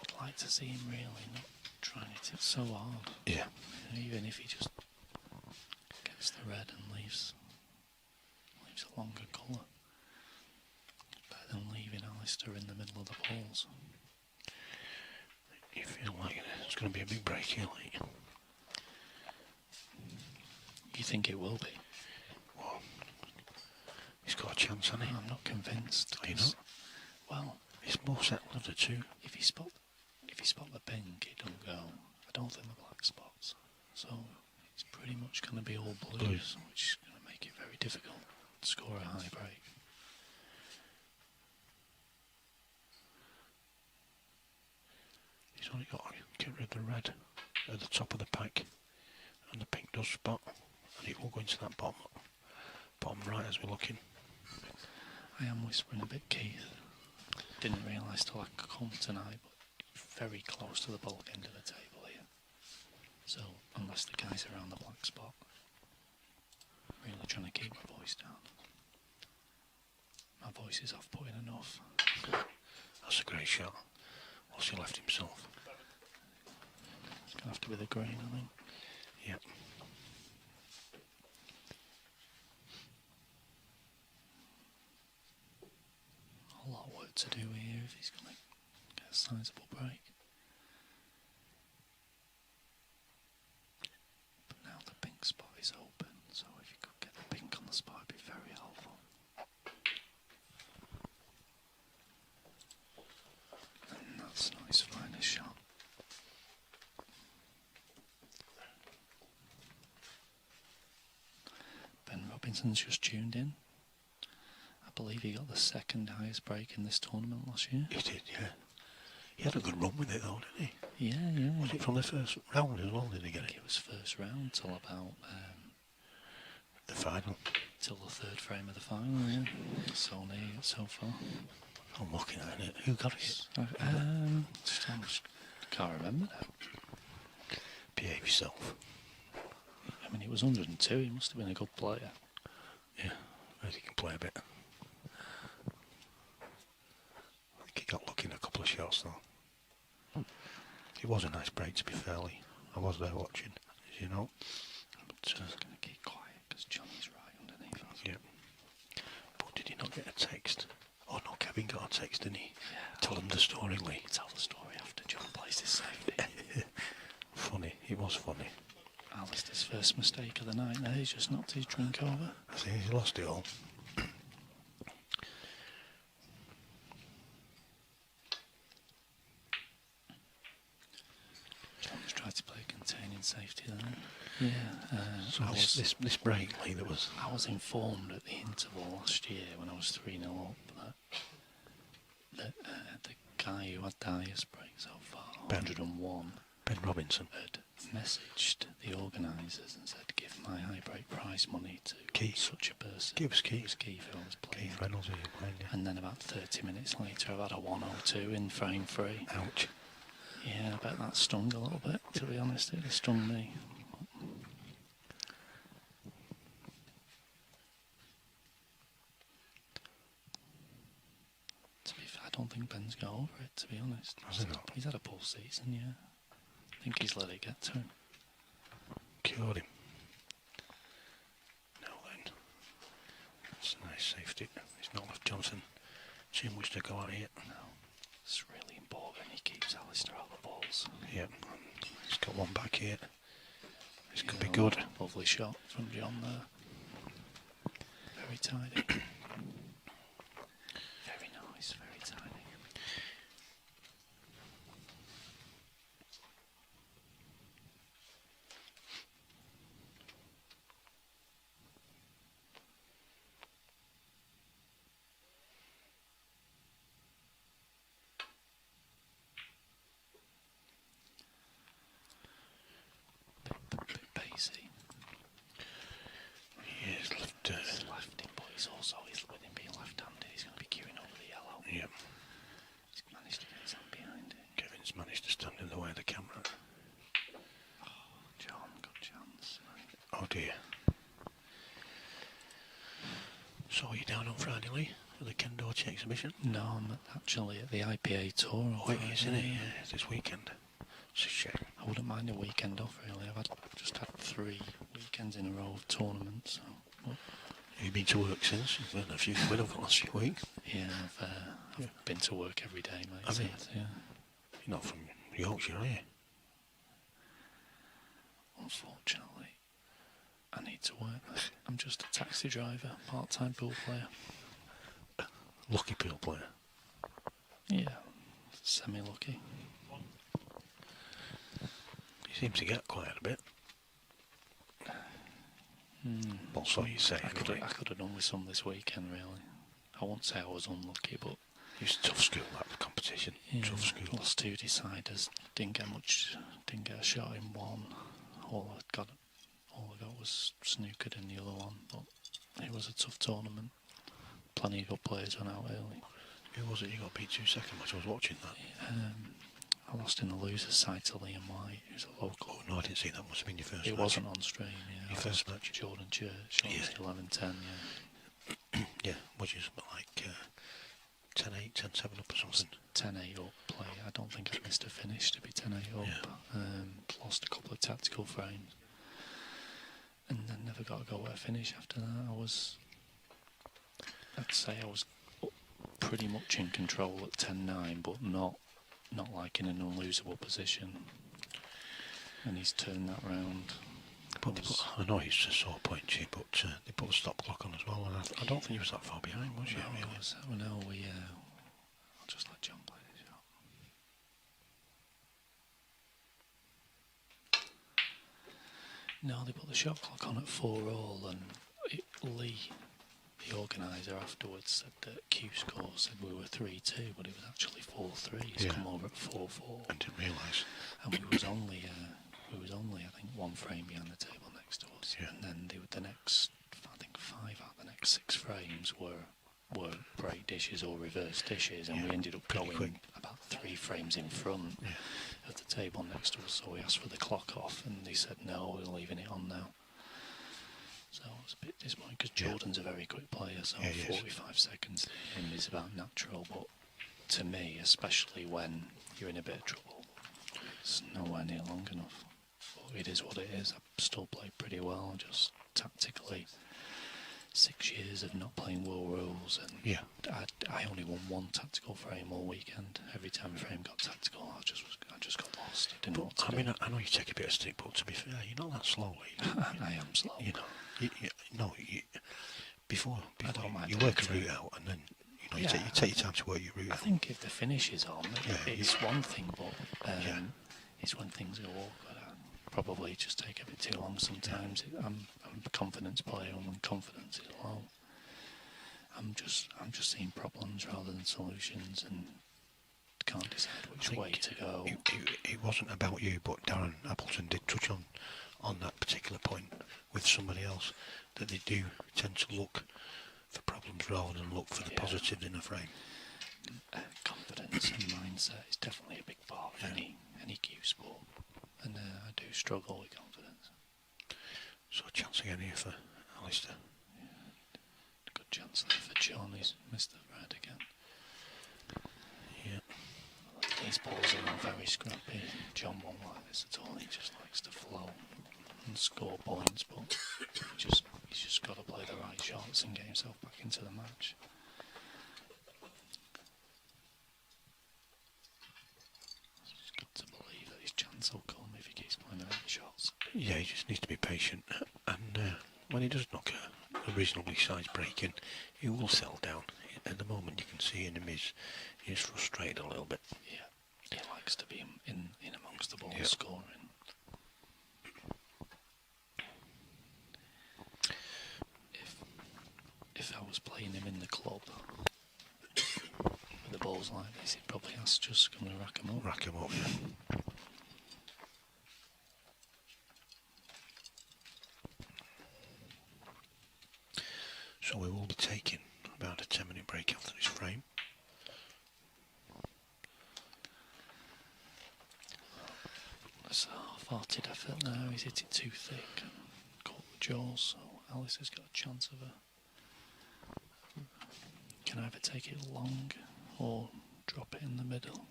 I'd like to see him really not trying it so hard. Yeah. Even if he just gets the red and leaves a longer colour. Better than leaving Alistair in the middle of the balls. You feel like it's going to be a big break here, Lee. You think it will be? Well, he's got a chance, hasn't he? I'm not convinced. Are you 'cause- not? Well, He's more settled of the two. if he spot the pink, it don't go. I don't think the black spots. So it's pretty much going to be all blues, which is going to make it very difficult to score a high break. He's only got to get rid of the red at the top of the pack, and the pink does spot, and It will go into that bottom right as we're looking. I am whispering a bit, Keith. Didn't realise till I come tonight, but very close to the bulk end of the table here. So, unless the guy's around the black spot, really trying to keep my voice down. My voice is off-putting enough. That's a great shot. What's he left himself? It's going to have to be the green, I think. Yep. A lot of work to do here if he's going to get a sizable break. But now the pink spot is open, so if you could get the pink on the spot, it'd be very helpful. And that's not his finest shot. Ben Robinson's just tuned in. I believe he got the second highest break in this tournament last year. He did, yeah. He had a good run with it though, didn't he? Yeah, yeah. Was it from the first round as well, did he get I think it? it was first round till about The final. till the third frame of the final, yeah. So near so far. I'm looking at it. Who got it? I can't remember now. Behave yourself. I mean, it was 102. He must have been a good player. Yeah, I think he can play a bit. I think he got lucky in a couple of shots though. It was a nice break, to be fairly. I was there watching, as you know. But, Just going to keep quiet because Johnny's right underneath us. yeah. But did he not get a text? Oh no, Kevin got a text, didn't he? Yeah. Tell him the story, Lee. Tell the story after John plays his safety. Funny, it was funny. Alistair's first mistake of the night there. He's just knocked his drink over. I think he lost it all. John's tried to play containing safety there. Yeah. So this break, Lee, there was... I was informed at the interval last year when I was 3-0 up that the guy who had the highest break so far, Ben. 101, Ben Robinson. had messaged the organisers and said, give my high break prize money to Keith. such a person. Give us It was Keith. Keith who was playing. Keith Reynolds, who you playing, yeah. And then about 30 minutes later, I've had a 102 in frame 3. Ouch. Yeah, I bet that stung a little bit, to be honest. It stung me. To be fair, I don't think Ben's got over it, to be honest. Has he not? He's had a poor season, yeah. I think he's let it get to him. Cured him. Now then. That's a nice safety. He's not left Johnson too much to go at here. No, it's really important. He keeps Alistair out of the balls. Yep. He's got one back here. This could be Yeah, good. Lovely shot from John there. Very tidy. Very nice, very tidy. Bit pacey. He is left. He's lefty, but he's also, with him being left-handed, he's going to be queuing over the yellow. Yep. He's managed to get his hand behind it. Kevin's managed to stand in the way of the camera. Oh, John, good chance. Oh dear. So are you down on Friday, Lee, for the Ken Dorsey exhibition? No, I'm actually at the IPA tour. on Oh, it is, isn't it? Friday. Yeah, it's this weekend. It's a shame. I wouldn't mind a weekend off, really. Just had 3 weekends in a row of tournaments. So, well, Have you been to work since? You've earned a few quid over the last few weeks. yeah, I've been to work every day, mate. Have you? since, yeah. You're not from Yorkshire, are you? Unfortunately, I need to work. I'm just a taxi driver, part-time pool player. Lucky pool player. Yeah, semi-lucky. You seem to get quite a bit. Well, so you say, I anyway. could have done with some this weekend, really. I won't say I was unlucky, but It's a tough school, that competition. yeah, Tough school. lost 2 deciders. Didn't get a shot in one. All I got was snookered in the other one, but it was a tough tournament. Plenty of good players went out early. Who was it you got beat 2-2 match? I was watching that. I lost in the losers side to Liam White, who's a local. Oh no, I didn't see that. Must have been your first match. It wasn't on stream, yeah. Your first match? Jordan Church, Yeah. 11-10, yeah. Yeah, which is like 10-8, 10-7 up or something. 10-8 up play. I don't think I missed a finish to be 10-8 up. Yeah. Lost a couple of tactical frames. And then never got a go at a finish after that. I'd say I was pretty much in control at 10-9, but not like in an unlosable position. And he's turned that round. But I know it's a sore point to you, but they put a stop clock on as well, and I don't think you was that far behind, was you? Really? I'll just let John play the shot. No, they put the shot clock on at 4-all, and Lee, the organiser, afterwards said that Q score said we were 3-2, but it was actually 4-3. He's come over at 4-4. I didn't realise. And we was only I think one frame behind the table next to us. Yeah. And then the next, I think 5 out of the next 6 frames were break dishes or reverse dishes, and we ended up going quick. about 3 frames in front of the table next to us. So we asked for the clock off, and they said no, we're leaving it on now. So I was a bit disappointed because Jordan's a very quick player, so 45 seconds to him is about natural, but to me, especially when you're in a bit of trouble, it's nowhere near long enough. But it is what it is. I've still played pretty well, just tactically. 6 years of not playing world rules, and I only won 1 tactical frame all weekend. Every time a frame got tactical, I just got lost. I didn't know what to do. I know you take a bit of stick, but to be fair, you're not that slow. I am slow. You know, before I don't mind you work a route out, and then you take your time to work your route out. I think if the finish is on, it's one thing, but it's when things go awkward. I probably just take a bit too long sometimes. I'm a confidence player, and when confidence is low, I'm just seeing problems rather than solutions, and can't decide which way to go. It wasn't about you, but Darren Appleton did touch on that particular point with somebody else, that they do tend to look for problems rather than look for the positives in a frame. Confidence and mindset is definitely a big part of any cue sport, and I do struggle with confidence. So a chance again here for Alistair. Yeah, good chance there for John. He's missed the red again. Yeah. These balls are very scrappy. John won't like this at all. He just likes to flow and score points, but he's just got to play the right shots and get himself back into the match. He's got to believe that his chance will come if he keeps playing the right shots. Yeah, he just needs to be patient, and when he does knock a reasonably sized break in, he will settle down. At the moment, you can see in him he's frustrated a little bit. Yeah, he likes to be in amongst the ball scoring. If I was playing him in the club with the balls like this, he'd probably ask just come and rack him up. Rack him up. So we will be taking about a 10-minute break after this frame. That's a half-hearted effort now. He's hit it too thick and caught the jaws, so Alice has got a chance of can either take it long or drop it in the middle.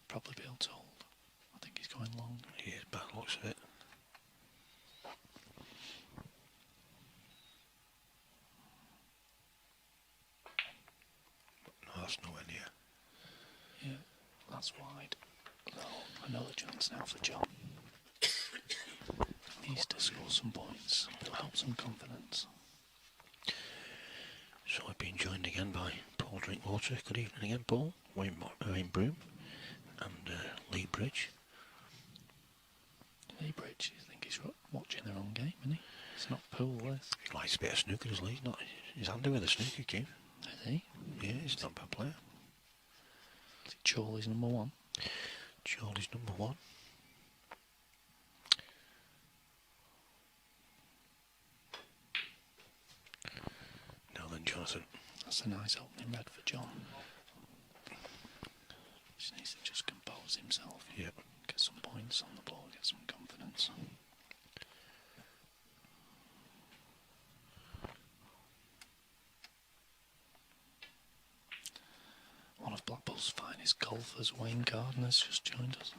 Probably be able to hold. I think he's going long. He is, by the looks of it. No, that's nowhere near. Yeah, that's wide. So another chance now for John. He needs to score some points, build up some confidence. So I've been joined again by Paul Drinkwater. Good evening again, Paul. Wayne Broom and Lee Bridge. Lee Bridge, I think he's watching the wrong game, isn't he? It's not pool, this. He likes a bit of snooker, doesn't he? He's handy with a snooker cue. Is he? Yeah, he's not a bad player. Is it Charlie's number 1? Charlie's number 1. Jonathan. That's a nice opening red for John. Just needs to just compose himself. Yep. Get some points on the board, get some confidence. One of Blackpool's finest golfers, Wayne Gardner's just joined us.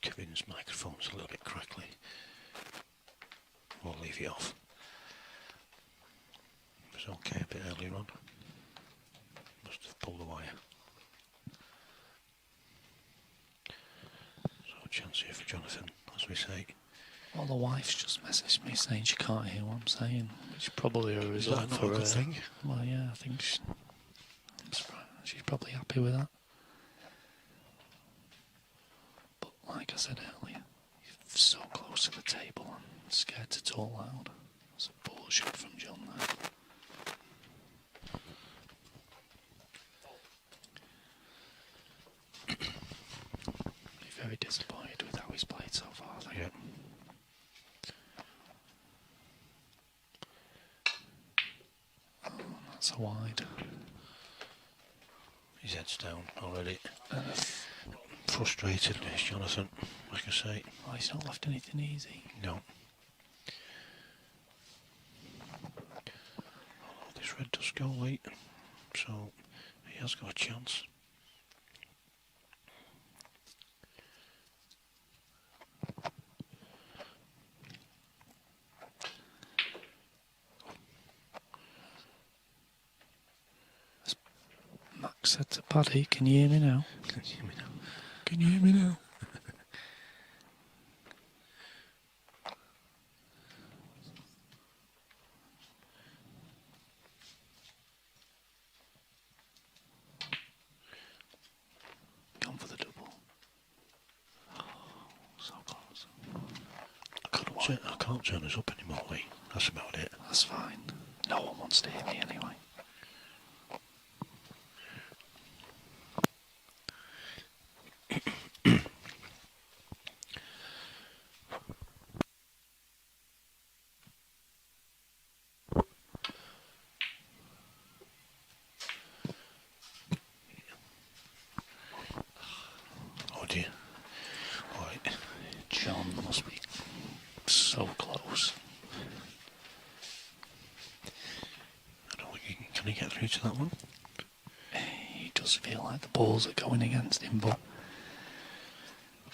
Kevin's microphone's a little bit crackly. We'll leave it off. It was okay a bit earlier on. Must have pulled the wire. So a chance here for Jonathan, as we say. Well, the wife's just messaged me saying she can't hear what I'm saying, which is probably a Is result that not for a good her. thing? Well, yeah, I think I'm surprised. She's probably happy with that. But like I said earlier, you're so close to the table, I'm scared to talk loud. That's a bullshit from John there. You're very disappointed with how he's played so far, I think. Yeah. That's a wide. His head's down already. Frustrated, is Jonathan, like I say. Oh, he's not left anything easy. No. This red does go late, so he has got a chance. Max said to Paddy, can you hear me now? Can you hear me now? Can you hear me now? Gone for the double. Oh, so close. I can't turn us up anymore, Lee. That's about it. That's fine. No one wants to hear me anyway. Oh dear. Right. John must be so close. I don't think can he get through to that one? He does feel like the balls are going against him, but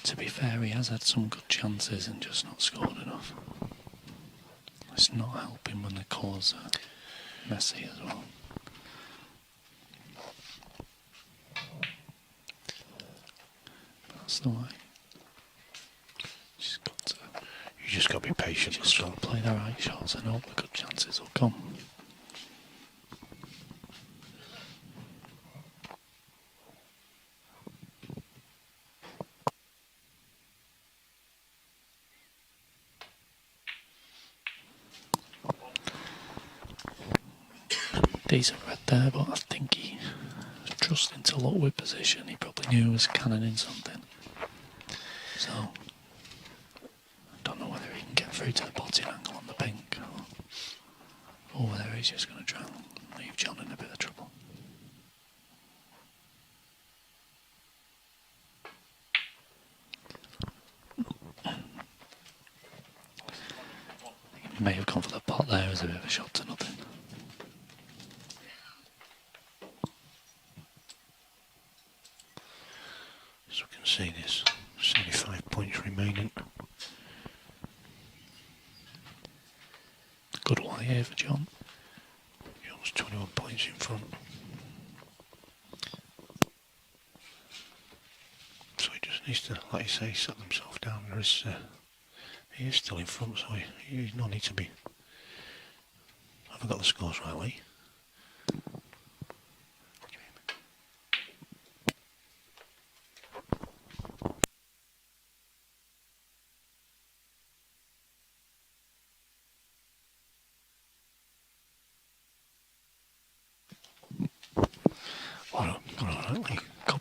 to be fair, he has had some good chances and just not scored enough. It's not helping when the colours are messy as well. But that's the way. You just got to be patient. Just got to play the right shots and hope the good chances will come. Decent red there, but I think he was trusting to luck with position. He probably knew he was cannoning something. So, I don't know whether he can get through to the potting angle on the pink or whether he's just going to try and leave John in a bit of trouble. He may have gone for the pot there as a bit of a shot to nothing. So we can see this. 75 points remaining. Good one here for John. John's 21 points in front. So he just needs to, like you say, settle himself down. He is still in front, so he's no need to be. Have I got the scores right, Lee?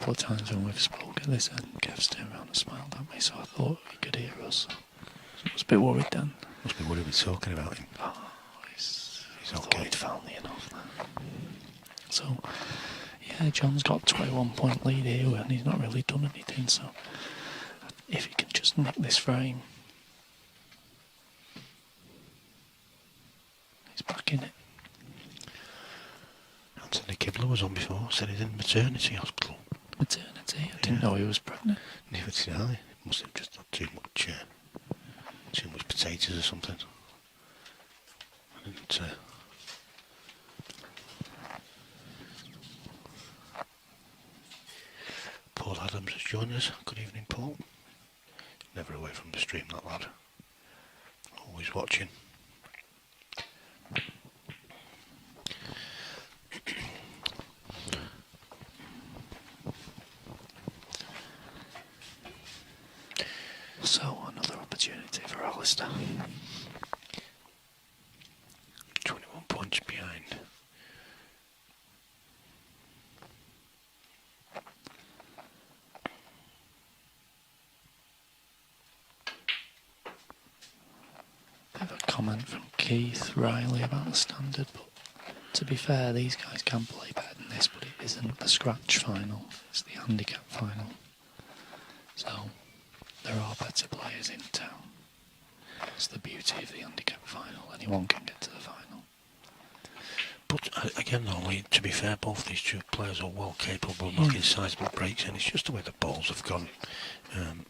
couple of times when we've spoken this end, Kev's turned around and smiled at me, so I thought he could hear us. So I was a bit worried then. Must be worried we're talking about him. Oh, He's I thought okay. he'd found the enough then. So, yeah, John's got 21 point lead here and he's not really done anything, so if he can just nick this frame, he's back in it. Anthony Kibler was on before, said he's in maternity hospital. Maternity? I didn't know he was pregnant. Neither did I. Must have just had too much potatoes or something. I didn't, Paul Adams has joined us. Good evening, Paul. Never away from the stream, that lad. Always watching. So, another opportunity for Alistair. 21 points behind. Bit of a comment from Keith Riley about the standard, but to be fair, these guys can play better than this, but it isn't the scratch final, it's the handicap final. So, there are better players in town. It's the beauty of the handicap final, anyone can get to the final. But again, though, to be fair, both these two players are well capable of knocking sizable breaks, and it's just the way the balls have gone. And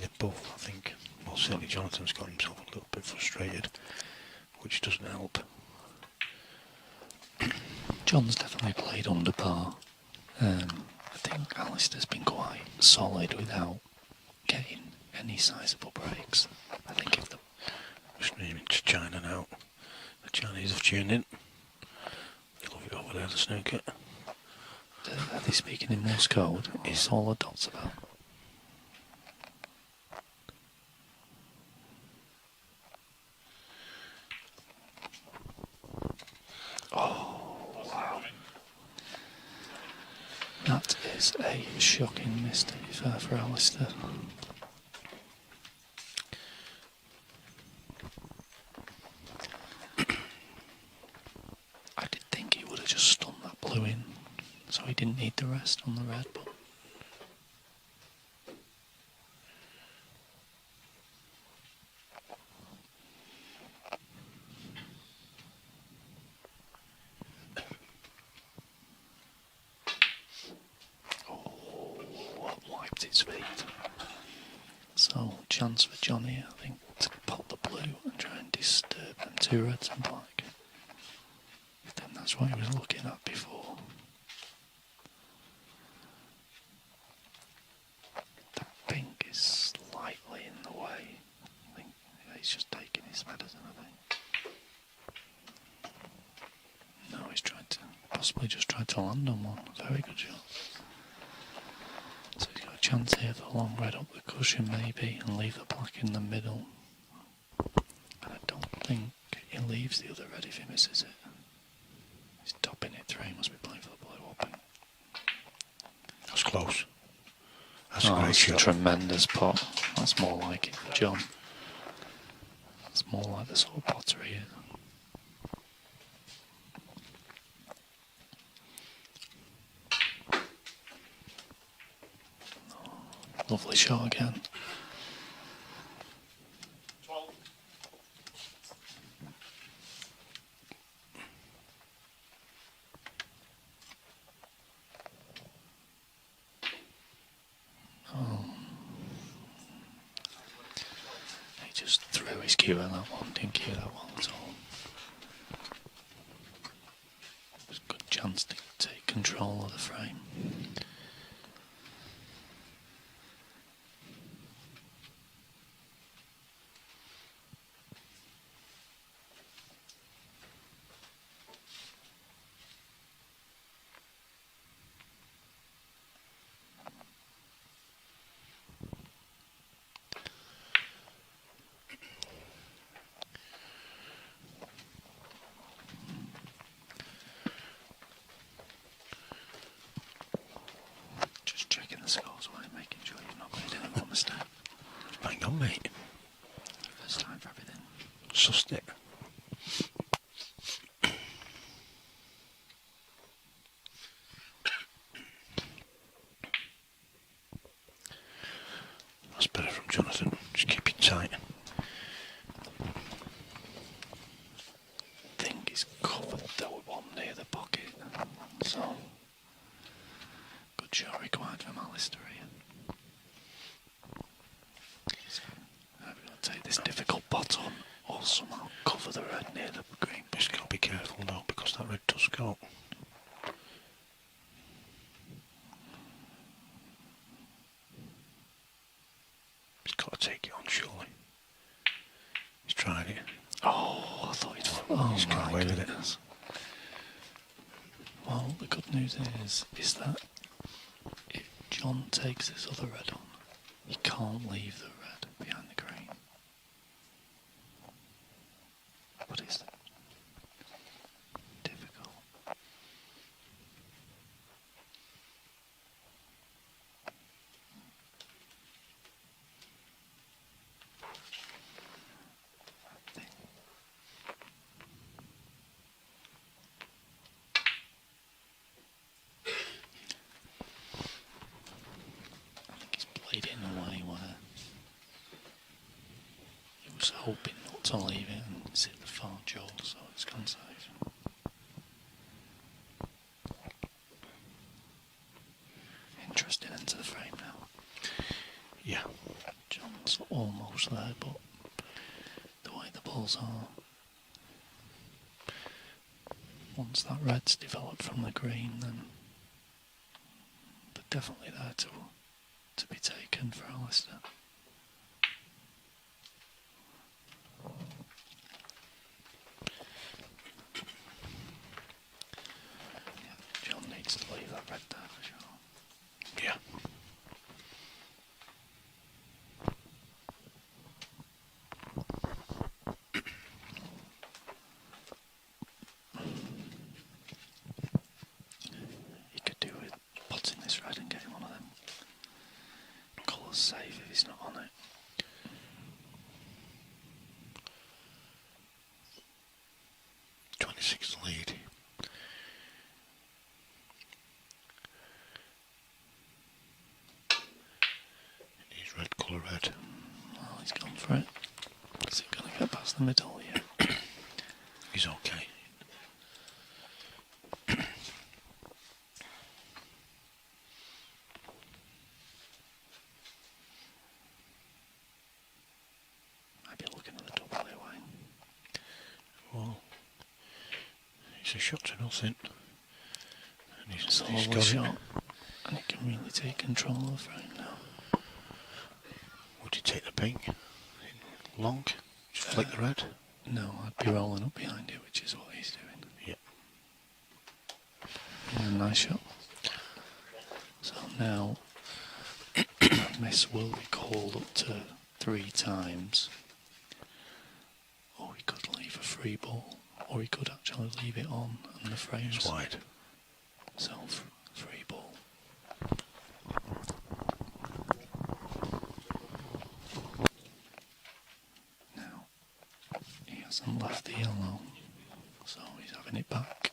they both, I think, well, certainly Jonathan's got himself a little bit frustrated, which doesn't help. John's definitely played under par. I think Alistair's been quite solid without getting any sizable breaks. I think if the Streaming to China now. The Chinese have tuned in. They love it over there, the snooker. are they speaking in Morse code? It's all the dots about. Oh, wow. That is a shocking miss, to be fair, for Alistair. I did think he would have just stunned that blue in, so he didn't need the rest on the red, but wiped its feet. So, chance for Johnny, I think, to pot the blue and try and disturb them two reds and black. I think that's what he was looking at before. That pink is slightly in the way. I think he's just taking his medicine, I think. No, he's tried to, possibly just tried to land on one. Very good shot. So he's got a chance here for long red up the cushion maybe and leave the black in the middle. And I don't think he leaves the other red if he misses it. He's topping it through, he must be playing for the blue open. That's close. That's a Oh, great that's a shot. tremendous pot. That's more like it for John. It's more like the sort of pottery here. Lovely shot again. 12. He just threw his cue at that one, didn't cue that one at all. It was a good chance to take control of the frame. sussed it. That's better from Jonathan. Just keep it tight. I think he's covered the one near the pocket. So, good shot required from Alistair here. So, I'm going to take this difficult pot on or somehow cover the red near the green pocket. Just got to be careful though, because that red does go. He's got to take it on, surely. He's tried it. Oh, I thought he'd... He's got away with it. Well, the good news is that if John takes this other red on, he can't leave the red behind the green. But it's difficult. Played it in a way where he was hoping not to leave it and it's hit the far jaw, so it's gone safe. Interesting into the frame now. Yeah. John's almost there, but the way the balls are, once that red's developed from the green, then they're definitely there to be taken for Alistair. Yeah, John needs to leave that red there for sure. Yeah. He could do with potting this red and getting one of them colours safe if he's not on it. '26 lead. It is red, colour red. Well, he's gone for it. Is it going to get past the middle? Yeah. He's okay. Maybe looking at the double away. Well, it's a shot to nothing. And It's a he's lovely got shot. it. And he can really take control of the frame now. Would you take the pink? Long? Just flick the red? No, I'd be rolling up behind it, which is what he's doing. Yep. Yeah, nice shot. So now that miss will be called up to 3 times. Or he could leave a free ball, or he could actually leave it on and the frame's It's wide. so free ball. Now he hasn't left the yellow, so he's having it back.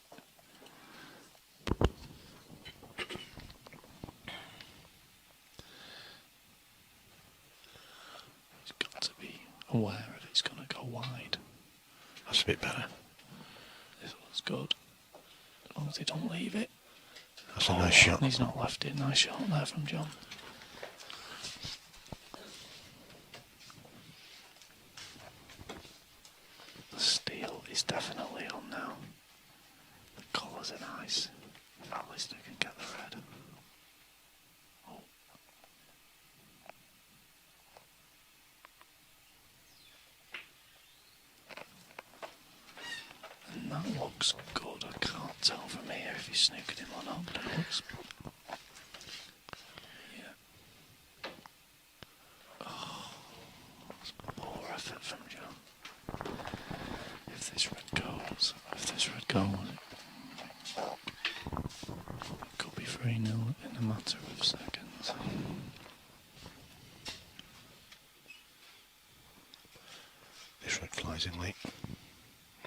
He's got to be aware if it's going to go wide. That's a bit better. This was good. As long as they don't leave it. That's a nice shot. He's not left it. Nice shot there from John. The steel is definitely on now. The colours are nice. If Alistair can get the red. Oh. And that looks good. I can't tell from here if he's snookered him or not, but it looks... Yeah. Oh, that's poor effort from John. If this red goes, it could be 3-0 in a matter of seconds. This red flies surprisingly,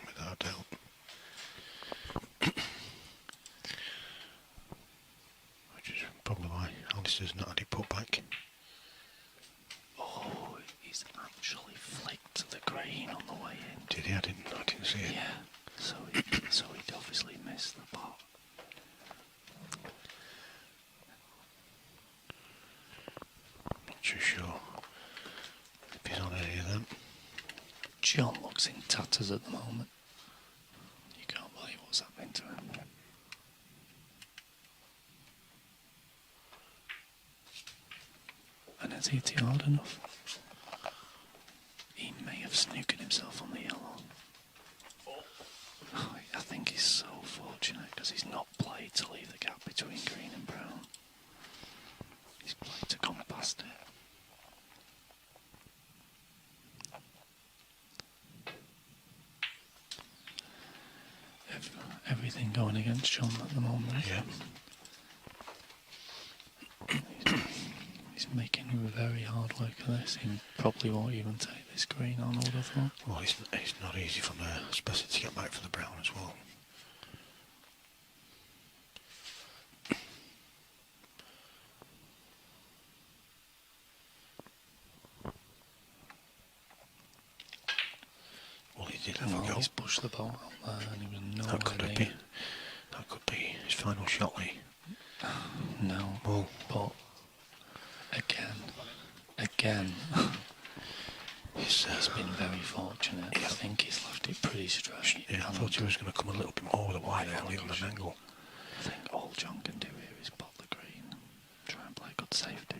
without doubt. Which is probably why Alistair's not had it put back. Oh, he's actually flicked the green on the way in. Did he? I didn't see it. Yeah, so he'd obviously missed the pot. Not too sure if he's on any of them. John looks in tatters at the moment. You can't believe what's happening to him. And has he hit it hard enough? He may have snookered himself on the yellow. Oh, I think he's so fortunate because he's not played to leave the gap between green and brown. He's played to come past it. Everything going against John at the moment. Yeah. He's making very hard work of this. He probably won't even take this green on, I would have thought. Well, it's not easy from there, especially to get back for the brown as well. Well, he did have a go. He's pushed the ball out there and he was nowhere That could be his final shot, Lee. No, Well, but again, he's been very fortunate. Yeah. I think he's left it pretty straight. yeah, I thought he was going to come a little bit more with a wide there, leaving an angle. I think all John can do here is pot the green, try and play good safety.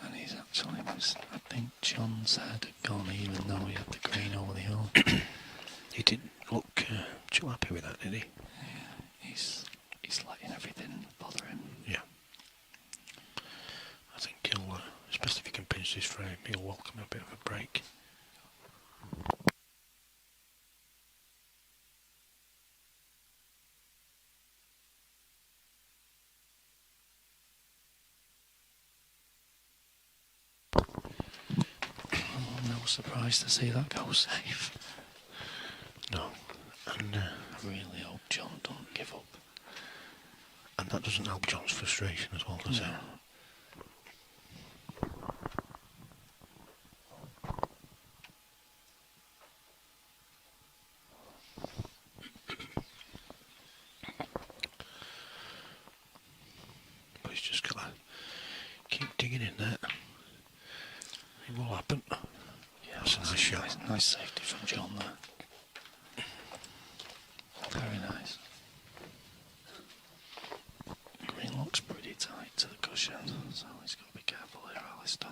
And he's actually missed. I think John's head had gone even though he had the green over the hill. He didn't look too happy with that, did he? Yeah, he's letting everything bother him. Yeah. I think he'll, especially if he can pinch this frame, he'll welcome a bit of a break. I'm no surprise to see that go safe. No. And I really hope John don't give up. and that doesn't help John's frustration as well, does it? But he's just got to keep digging in there. It will happen. Yeah, That's a nice shot. Nice safety from John there. Very nice. Green looks pretty tight to the cushion, so he's got to be careful here, Alistair.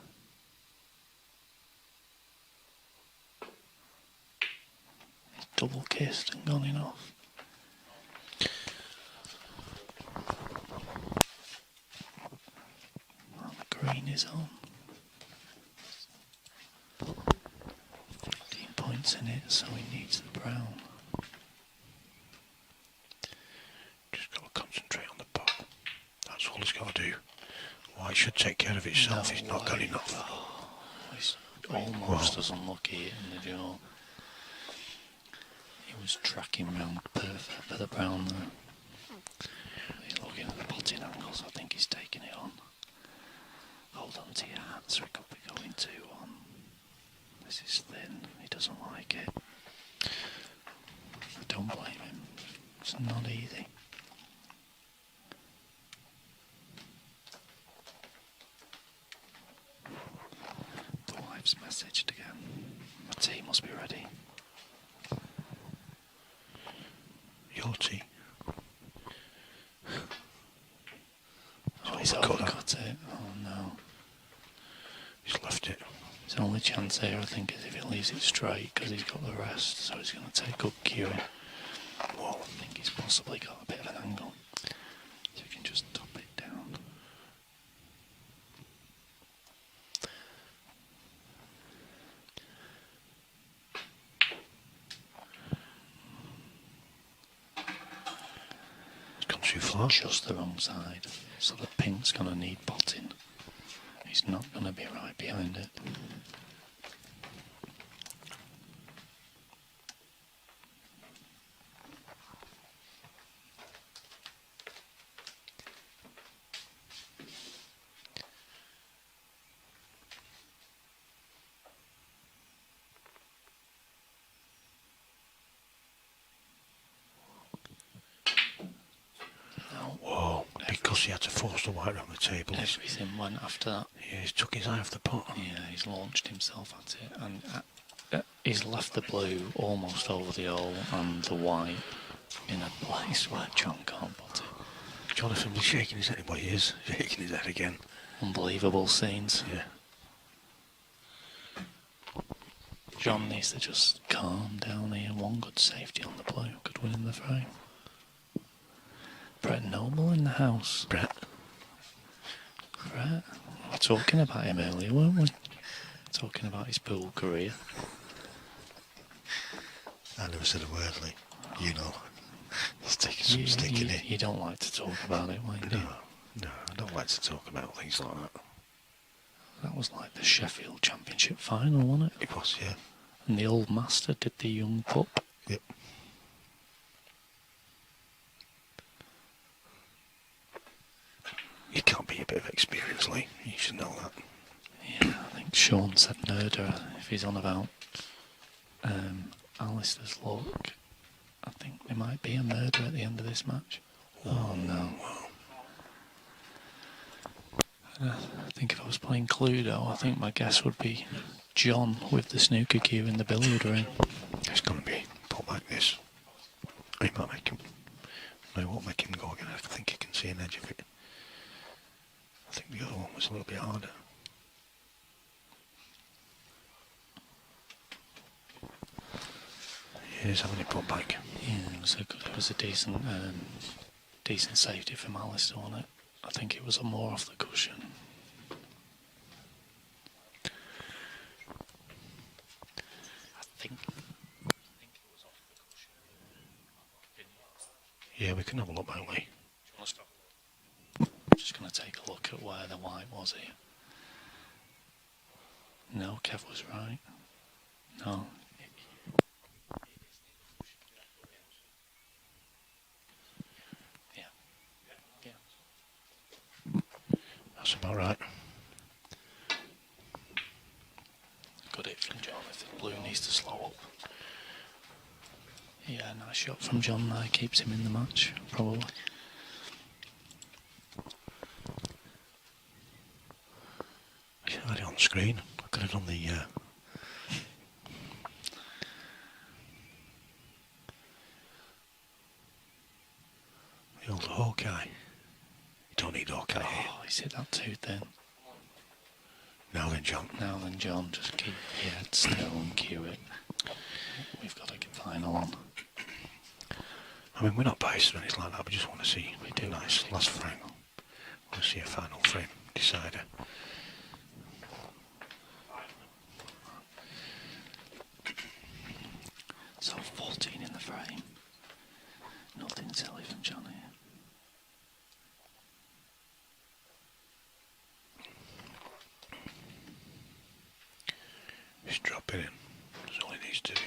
He's double kissed and gone enough. Well, the green is on. 15 points in it, so he needs the brown. Just got to concentrate on the pot. That's all he's got to do. White should take care of itself. No He's not got way. enough. Oh, he's almost as unlucky in the jaw. He was tracking round perfect for the brown there. He's looking at the potting angles. I think he's taking it on. Hold on to your hat, so it could be going 2-1. This is thin. He doesn't like it. I don't blame him. It's not easy. The wife's messaged again. My tea must be ready. Your tea. Oh, he's overcut it. Oh no. He's left it. His only chance here, I think, is if he leaves it straight because he's got the rest, so he's going to take good cueing. Whoa, I think he's possibly got a bit of an angle. So he can just top it down. gone too far. Just the wrong side. So the pink's going to need potting. He's not going to be right behind it. Whoa, because he had to force the white around the table. Everything went after that. Yeah, he took his eye off the pot. Yeah, he's launched himself at it, and he's left the blue almost over the hole and the white in a place where John can't put it. Jonathan was shaking his head, well, he is shaking his head again. Unbelievable scenes. Yeah. John needs to just calm down here. One good safety on the blue could win in the frame. Brett Noble in the house. Brett. We were talking about him earlier, weren't we? Talking about his pool career. I never said a word, Lee. You know. He's taking some stick in it. You don't like to talk about it, Wayne, do you? No, I don't like to talk about things like that. That was like the Sheffield Championship final, wasn't it? It was, yeah. And the old master did the young pup. Yep. You can't be a bit of experience, Lee. You should know that. Yeah, I think Sean said murderer. If he's on about Alistair's luck, I think there might be a murder at the end of this match. Oh no. I think if I was playing Cluedo, I think my guess would be John with the snooker cue in the billiard ring. It's going to be put like this. He might make him. No, he won't make him go again. I think he can see an edge of it. I think the other one was a little bit harder. Here's having it put back. Yeah, it was a decent safety from Alistair on it. I think it was a more off the cushion. I think it was off the cushion. Yeah, we can have a look, won't we? I'm just going to take a look at where the white was here. No, Kev was right. No. That's about right. Good hit from John if the blue needs to slow up. Yeah, nice shot from John there. Keeps him in the match, probably. I should have had it on the screen. I could have done the old Hawkeye. You don't need Hawkeye here. Oh, he's hit that too thin. Now then, John. Now then, John, just keep your head still and cue it. We've got to get final on. I mean, we're not biased or anything like that. We just want to see a nice last frame. We want to see a final frame decider. So 14 in the frame. Nothing silly from John here. Just drop it in. That's all he needs to do.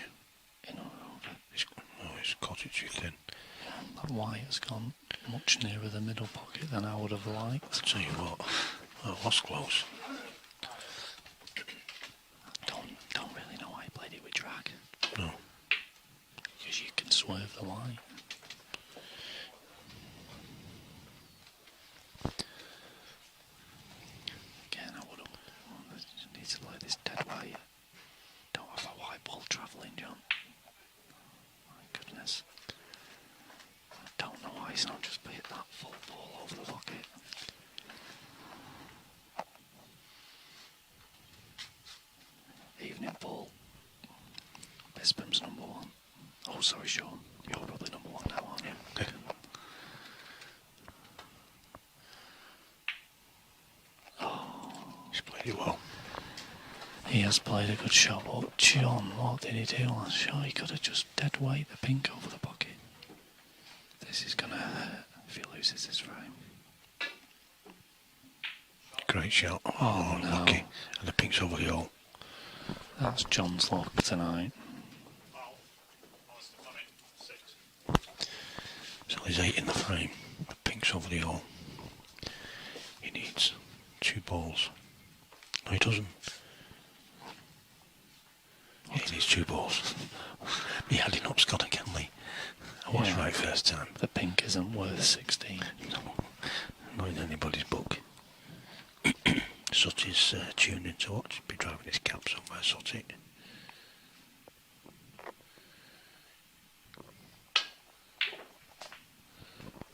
In or out. He's caught it too thin. That white has gone much nearer the middle pocket than I would have liked. I'll tell you what, that was close. I don't really know why he played it with drag. No. Because you can swerve the white. Again, I would have. I need to play this dead white. Don't have a white ball travelling, John. My goodness. I don't know why he's not just hit that full ball over the pocket. Evening ball. Bispham's number one. Oh, sorry, Sean. You're probably number one now, aren't you? Okay. He's played it well. He has played a good shot, but John, what did he do last shot? He could have just dead weight the pink over the pocket. This is going to hurt. if he loses his frame. Great shot. Oh, no. Lucky. And the pink's over the hole. That's John's luck tonight. Foul. Alistair Fleming, 6. So there's 8 in the frame. The pink's over the hole. He needs 2 balls. No, he doesn't. Yeah, he needs 2 balls. He adding up Scott Kenley. I was right first time. The pink isn't worth 16. No, not in anybody's book. Sutty's tuned into watch. Be driving his cab somewhere, Sutty.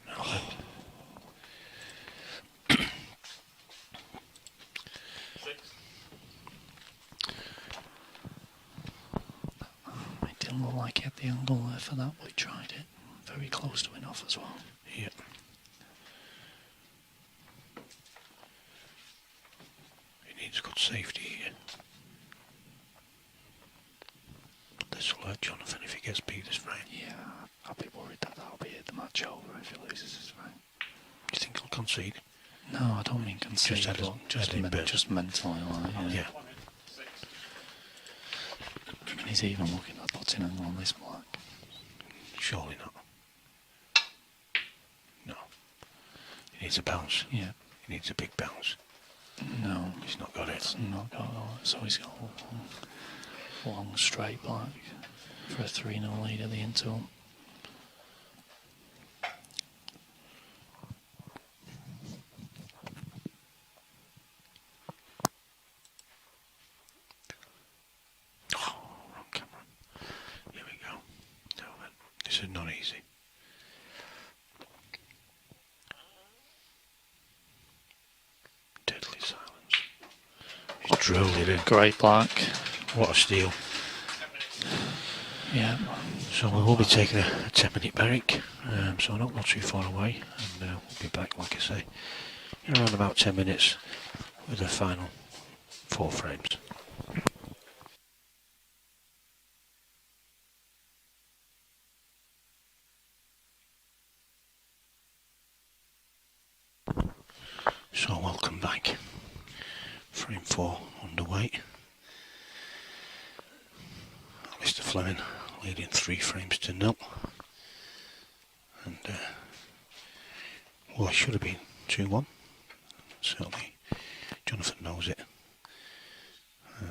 No, 6. It didn't look like he had the angle there for that, but he tried it. Very close to an off as well. Yep. He needs good safety here. This will hurt Jonathan if he gets beat this frame. Yeah, I'll be worried that that'll be the match over if he loses his frame. Do you think he'll concede? No, I don't mean concede, Just had his- but just, had his bit. just mentally, like, Yeah. Fleming, 6. I mean, he's even looking at putting angle on this black. Surely not. No. He needs a bounce. Yeah. He needs a big bounce. No, He's not got it. it's not got it. So he's got a long straight black for a 3-0 lead at the interval. Oh, wrong camera. Here we go. No, then. This is not easy. Deadly silence. He's drilled it in. Great black. What a steal. 10 minutes. Yeah. So we will be taking a 10-minute break, so not too far away, and we'll be back, like I say, in around about 10 minutes with the final 4 frames. So welcome back. Frame 4 underway. Mr. Fleming leading 3 frames to 0. And well, it should have been 2-1. Certainly Jonathan knows it. I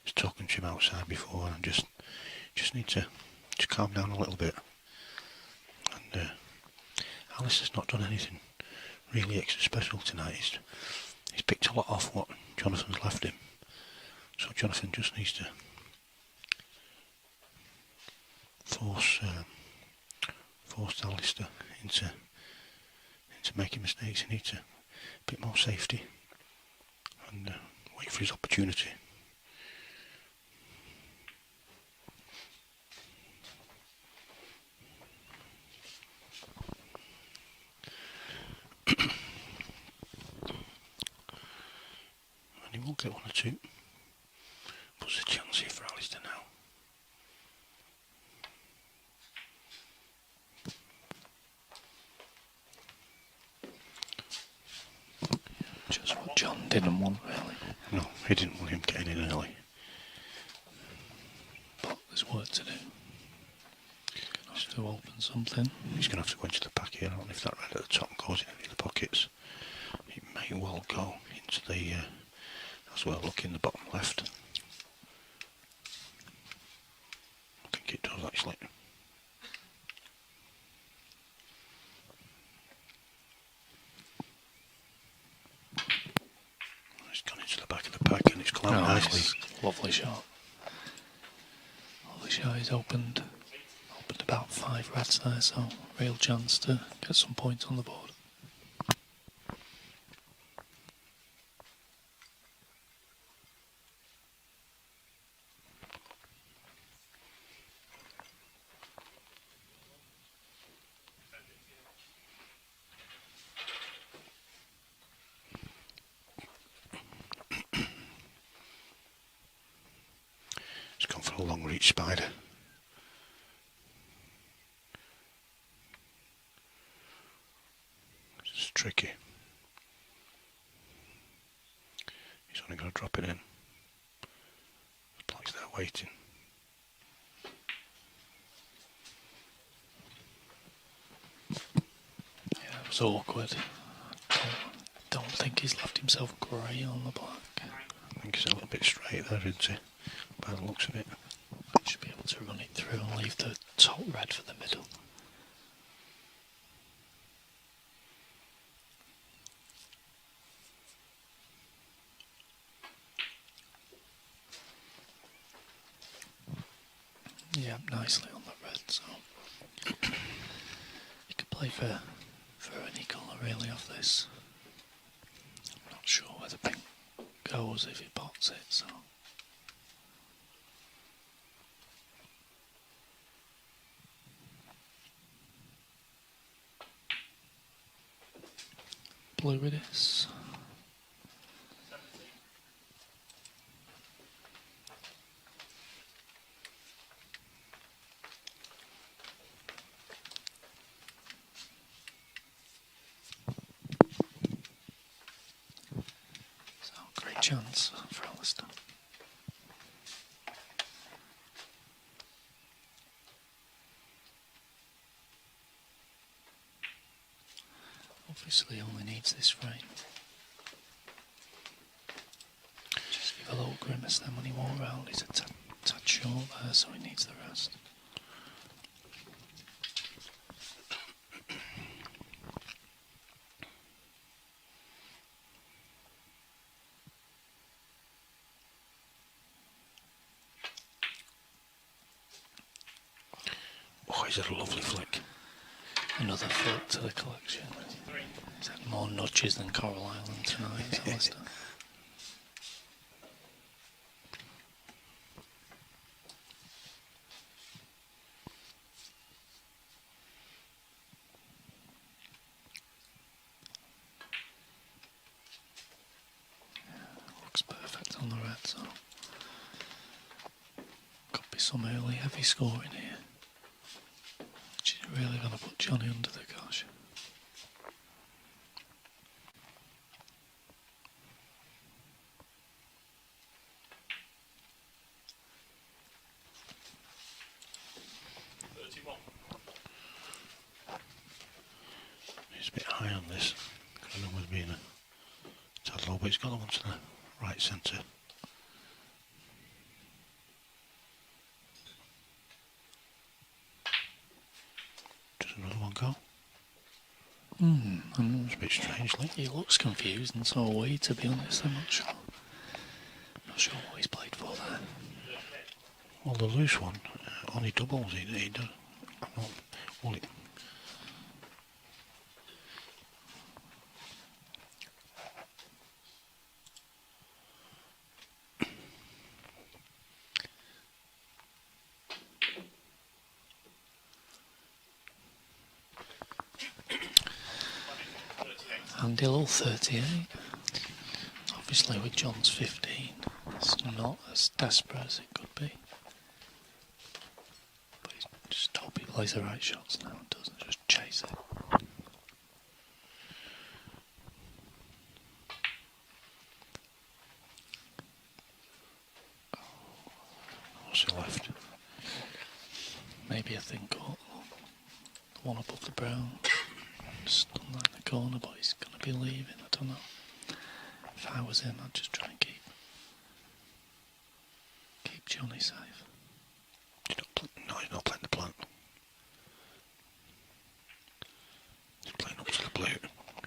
was talking to him outside before, and I just need to calm down a little bit. And Alistair's not done anything really extra special tonight. He's picked a lot off what Jonathan's left him. So Jonathan just needs to force Alistair into making mistakes. He needs a bit more safety and wait for his opportunity. And he will get 1 or 2. Puts a chance here for Alistair now. Just what John didn't want, really. No, he didn't want him getting in early. But there's work to do. Gonna have to open something. He's going to have to go into the pack here. I don't know if that red at the top goes in any of the pockets. It may well go into the, as well, look in the bottom left. I think it does actually. It's gone into the back of the pack and it's come out nicely. Lovely shot. Lovely shot. He's opened about 5 reds there, so real chance to get some points on the board. It's gone for a long reach spider. tricky. He's only going to drop it in. Black's there waiting. Yeah, it was awkward. Don't think he's left himself grey on the black. I think he's a little bit straight there, isn't he? By the looks of it. Should be able to run it through and leave the top red for the middle. Yeah, nicely on the red, so you could play for any colour really off this. I'm not sure where the pink goes if he pots it, so. Blue it is. So, great chance for Alistair. Obviously only needs this frame. Just give a little grimace then when he walked round. He's a tad short there, so he needs the rest. Oh, he's had a lovely flick. Another foot to the collection. He's had more nudges than Coral Island tonight, Alistair. Looks perfect on the red, so could be some early heavy scoring here. Which is really going to put Johnny under the cosh. He's a bit high on this. Could have done with being a tad low, but he's got the one to the right centre. Does another one go? It's a bit strangely. He looks confused, and so are we, to be honest. I'm not sure. Not sure what he's played for there. Well, the loose one only doubles. He does. Well, Andy Hill 38. Obviously with John's 15, it's not as desperate as it could be. But he's just hope he plays the right shots now and doesn't just chase it. what's he left? Maybe a thin court, the one above the brown. Just done that in the corner, but he's going to be leaving, I don't know. If I was him, I'd just try and keep Johnny safe. No, he's not playing the plant. He's playing up to the blue.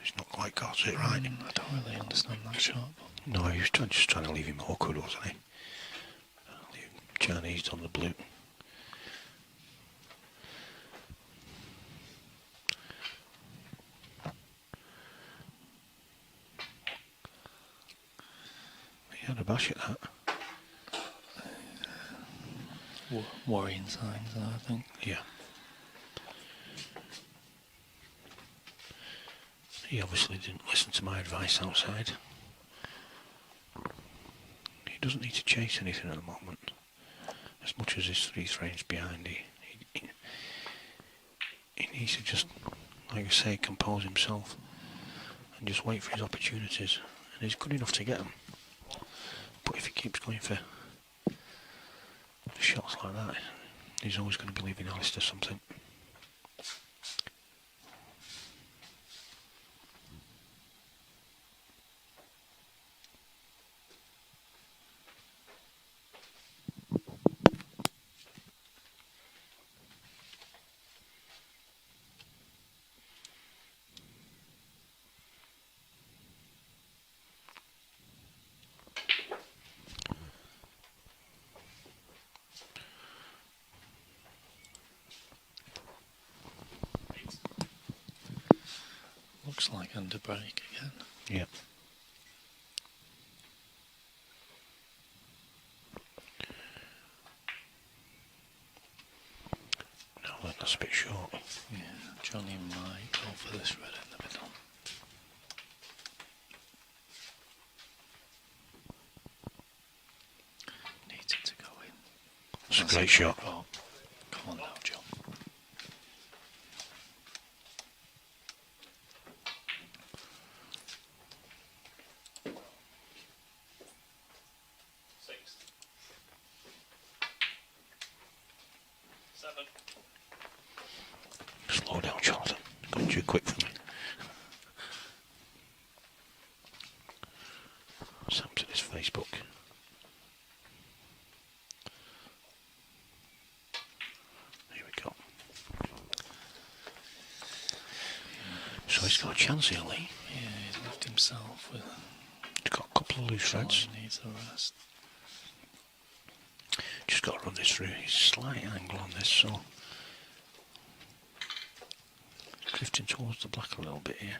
He's not quite got it right. I don't really understand that shot. But No, he was just trying to leave him awkward, wasn't he? Leave Chinese on the blue. He had a bash at that. worrying signs there, I think. Yeah. He obviously didn't listen to my advice outside. He doesn't need to chase anything at the moment. As much as his 3 frames behind, he needs to just, like I say, compose himself. and just wait for his opportunities, and he's good enough to get them. But if he keeps going for shots like that, he's always going to be leaving Alistair something. Looks like under break again. Yeah. No, that's a bit short. Yeah, Johnny might go for this red in the middle. Needs it to go in. It's a great shot. Oh, come on now, John. Slow down, Jonathan. Going too quick for me. Sam's at his Facebook. Here we go. So he's got a chance here, Lee. Yeah, he's left himself with He's got a couple of loose threads. Needs a rest. Just got to run this through. He's slight angle on this, so drifting towards the black a little bit here.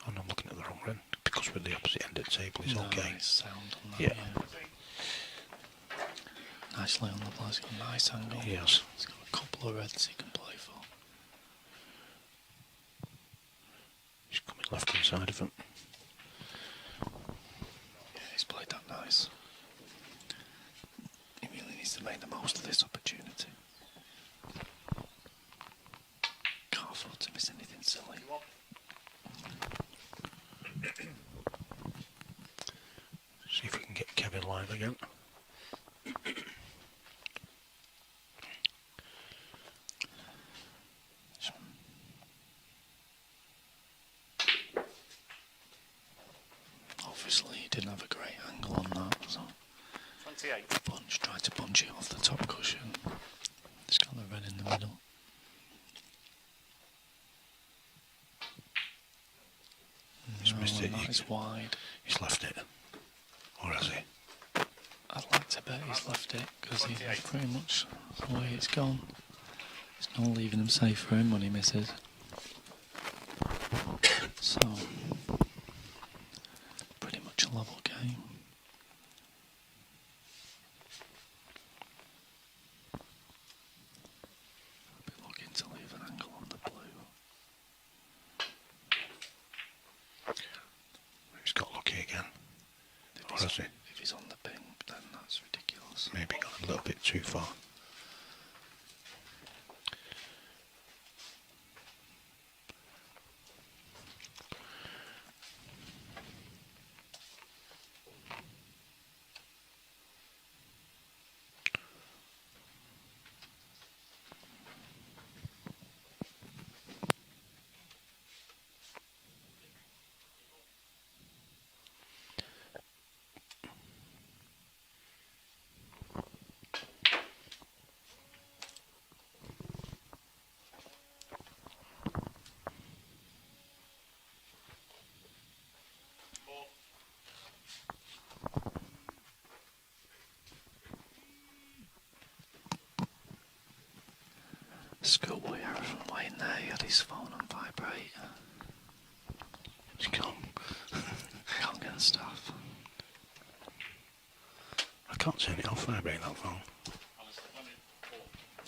Oh no, I'm looking at the wrong end because we're the opposite end of the table. It's okay. Nice sound on that. Yeah. Nicely on the black. He's got a nice angle. Yes. He's got a couple of reds he can play for. He's coming left hand side of him. Yeah, he's played that nice. He really needs to make the most of this opportunity. Can't afford to miss anything silly. See if we can get Kevin live again. Obviously, he didn't have a great angle on that, so 28. tried to punch it off the top cushion. He's got the red in the middle. He's missed it. That is wide. He's left it. Or has he? I'd like to bet he's left it because he's pretty much the way it's gone. It's not leaving him safe for him when he misses. So, pretty much a level game. I'll be looking to leave an angle on the blue. He's got lucky again. Or has he? If he's on the pink, then that's ridiculous. Maybe gone a little bit too far. Schoolboy Aaron Wayne there, he had his phone on vibrate. He's gone. Can't get the stuff. I can't turn it off vibrate that phone.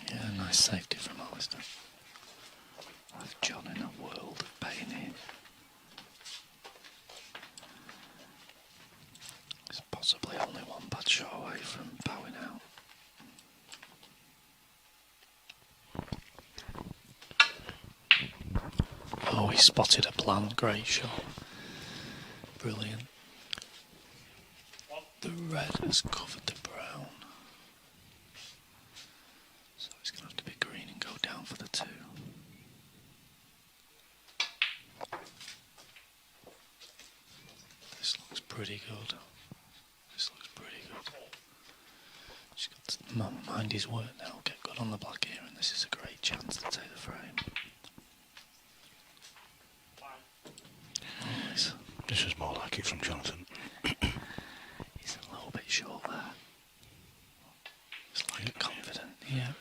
Yeah, nice safety from Alistair. Left John in a world of pain here. He's possibly only one bad shot away from bowing out. Oh, he spotted a plant. Great shot. Brilliant. The red has covered the brown. So he's going to have to be green and go down for the 2. This looks pretty good. This looks pretty good. He's got to mind his work now, get good on the black here, and this is a great chance to take the frame. Oh, this is more like it from Jonathan. He's a little bit short there. He's like confident, yeah.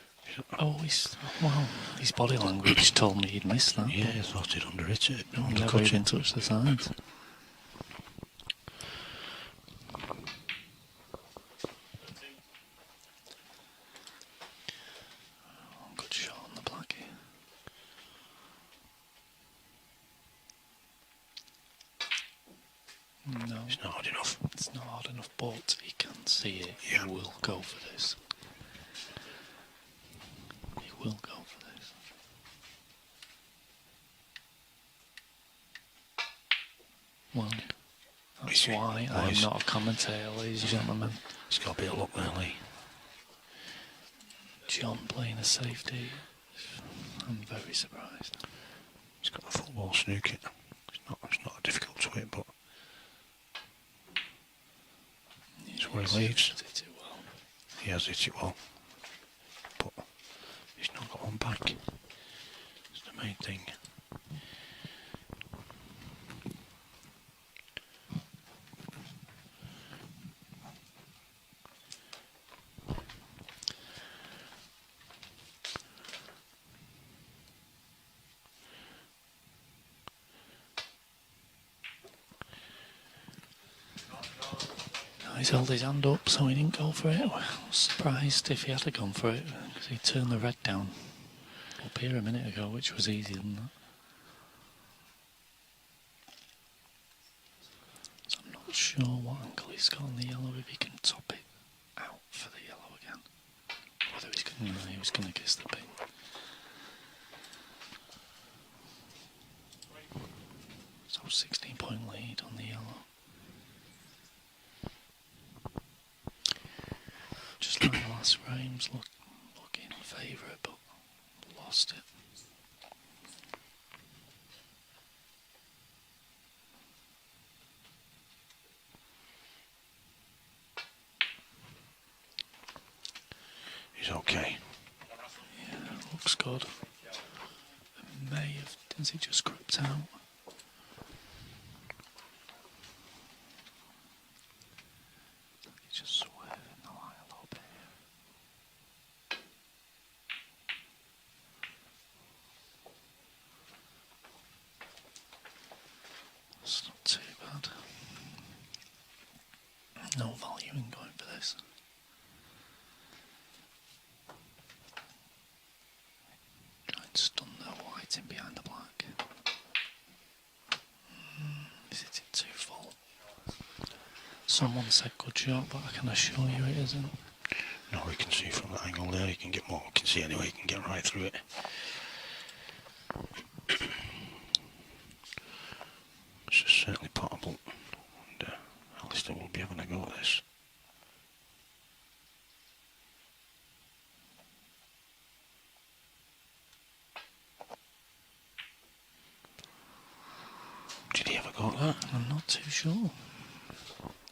Oh, his body language told me he'd missed that. Yeah, I thought he'd underhit it. No, never even touched the sides. Good shot on the black here. No, it's not hard enough. It's not hard enough, but he can see it. Yeah. He will go for this. He will go for this. Well, that's why I'm not a commentator, ladies and gentlemen. It's got a bit of luck there, Lee. John playing a safety. I'm very surprised. He's got a football snooker. It's not a difficult to hit, but it's where he leaves. He has hit it well, but he's not got one back. It's the main thing. He's held his hand up, so he didn't go for it. Well, I was surprised if he had gone for it, because he turned the red down up here a minute ago, which was easier than that. So I'm not sure what angle he's got on the yellow, if he can top it out for the yellow again. Whether he's going to, he was going to kiss the pink. So 16-point lead on the yellow. Just like the last frames, looking favourite, but lost it. He's okay. Yeah, looks good. It may have, has he just crept out? He's just swerving the line a little bit here. It's not too bad. No volume in going for this. Try and stun the white in behind the black. Is it too full? Someone said good shot, but I can assure you it isn't. No, we can see from that angle there. You can get more. We can see anyway. You can get right through it. This is certainly potable, and Alistair will be having a go at this. Did he ever go at that? I'm not too sure.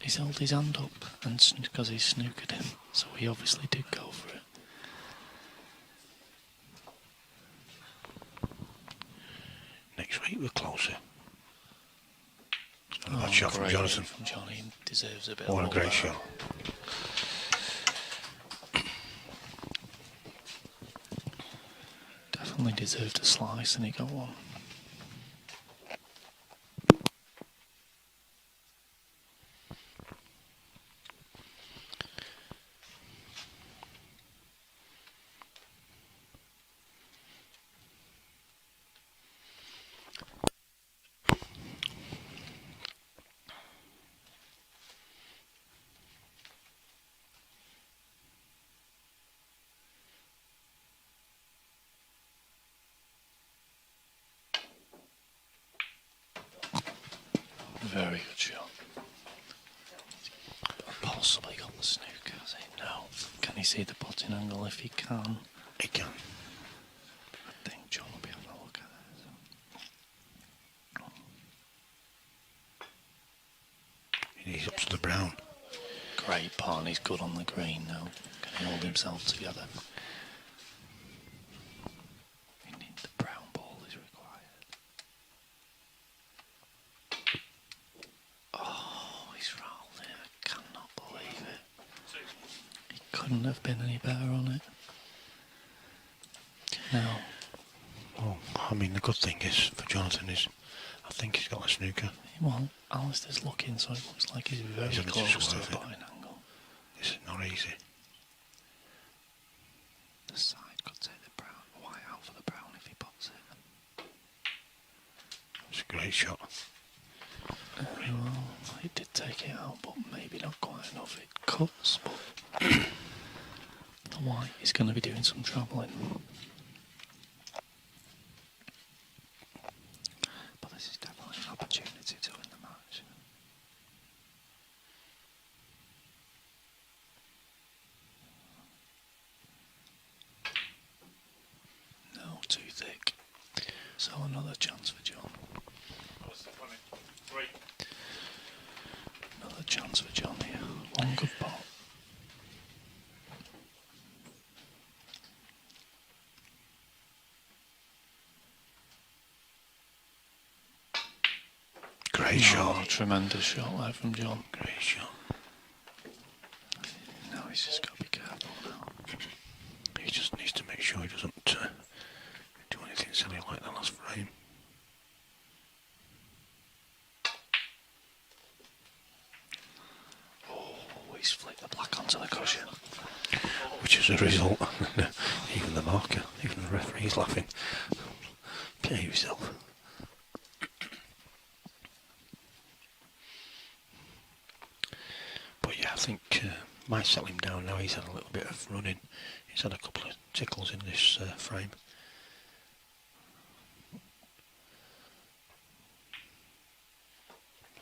He's held his hand up, and because he snookered him, so he obviously did go for it. Next week we're closer. It's not a bad shot from Jonathan. From Johnny, deserves a bit. What of a great love. shot. Definitely deserved a slice, and he got one. Very good shot. Possibly got the snooker, has he? No. Can he see the potting angle? If he can, He can. I think John will be having a look at it. He's up to the brown. Great part, he's good on the green now. Can he hold himself together? He needs the brown ball is required. Oh, he's rolled it. I cannot believe it. He couldn't have been any better on it. Now, Well, I mean, the good thing is for Jonathan is, I think he's got a snooker. well, Alistair's looking, so it looks like he's very He's only close just to worth the it. potting angle. This is not easy. The side could take the brown, white out for the brown if he pots it. It's a great shot. Well, it did take it out, but maybe not quite enough. It cuts, but the white is going to be doing some travelling. But this is definitely an opportunity to win the match. No, too thick. So another chance for John. What's the funny? 3. Another chance for John here. One good pot. Great shot. Tremendous shot there from John. Great shot. Now he's just got to be careful now. He just needs to make sure he doesn't do anything silly like the last frame. Oh, he's flicked the black onto the cushion. Which is a result. Even the marker, even the referee's laughing. Behave yourself. But yeah, I think might settle him down now. He's had a little bit of running. He's had a couple of tickles in this frame.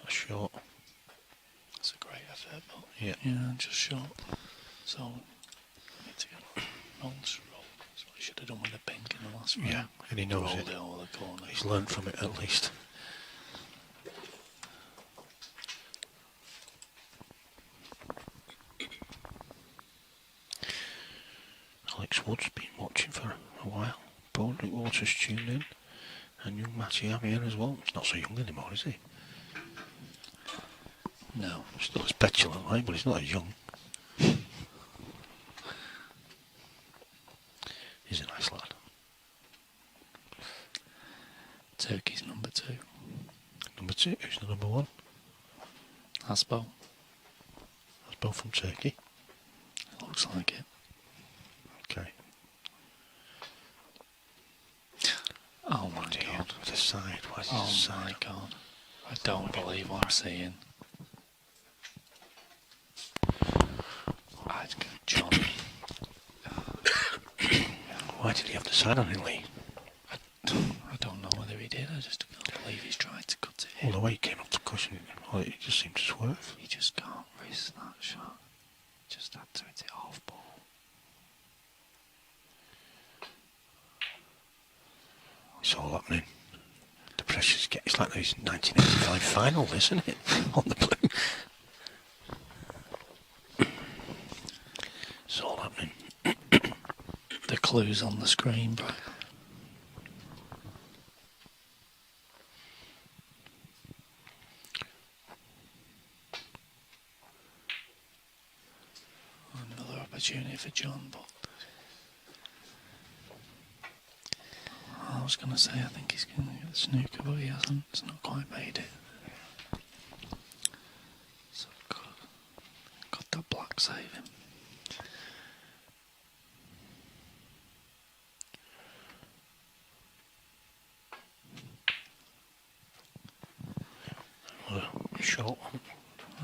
That's short. That's a great effort, but Yeah. just short. So, need to get monster roll. That's what he should have done with the pink in the last round. Yeah, and he knows Rolled it. over the corner. He's learned from it at least. Alex Wood's been watching for a while. Broderick Waters tuned in. And young Matty Am here as well. He's not so young anymore, is he? No. Still as petulant, like, but he's not as young. He's a nice lad. Turkey's number 2. Number 2, who's the number 1? Hasbo. That's both from Turkey. Looks like it. Okay. Oh my Dear, god. the side. Why is Oh his side? my god. I don't believe what I'm seeing. John. Why did he have the side on it, Lee? I don't know whether he did. I just can't believe he's tried to cut it All in. the way he came up the cushion, well, it just seemed to swerve. He just can't risk that shot. Just had to hit it off ball. It's all happening. The pressure's getting. It's like this 1985 final, isn't it? On the blue. It's all happening. The clues on the screen, Brian. Another opportunity for John, but I was going to say I think he's going to get the snooker, but he hasn't. It's not quite made it. So got that black save him. Short one.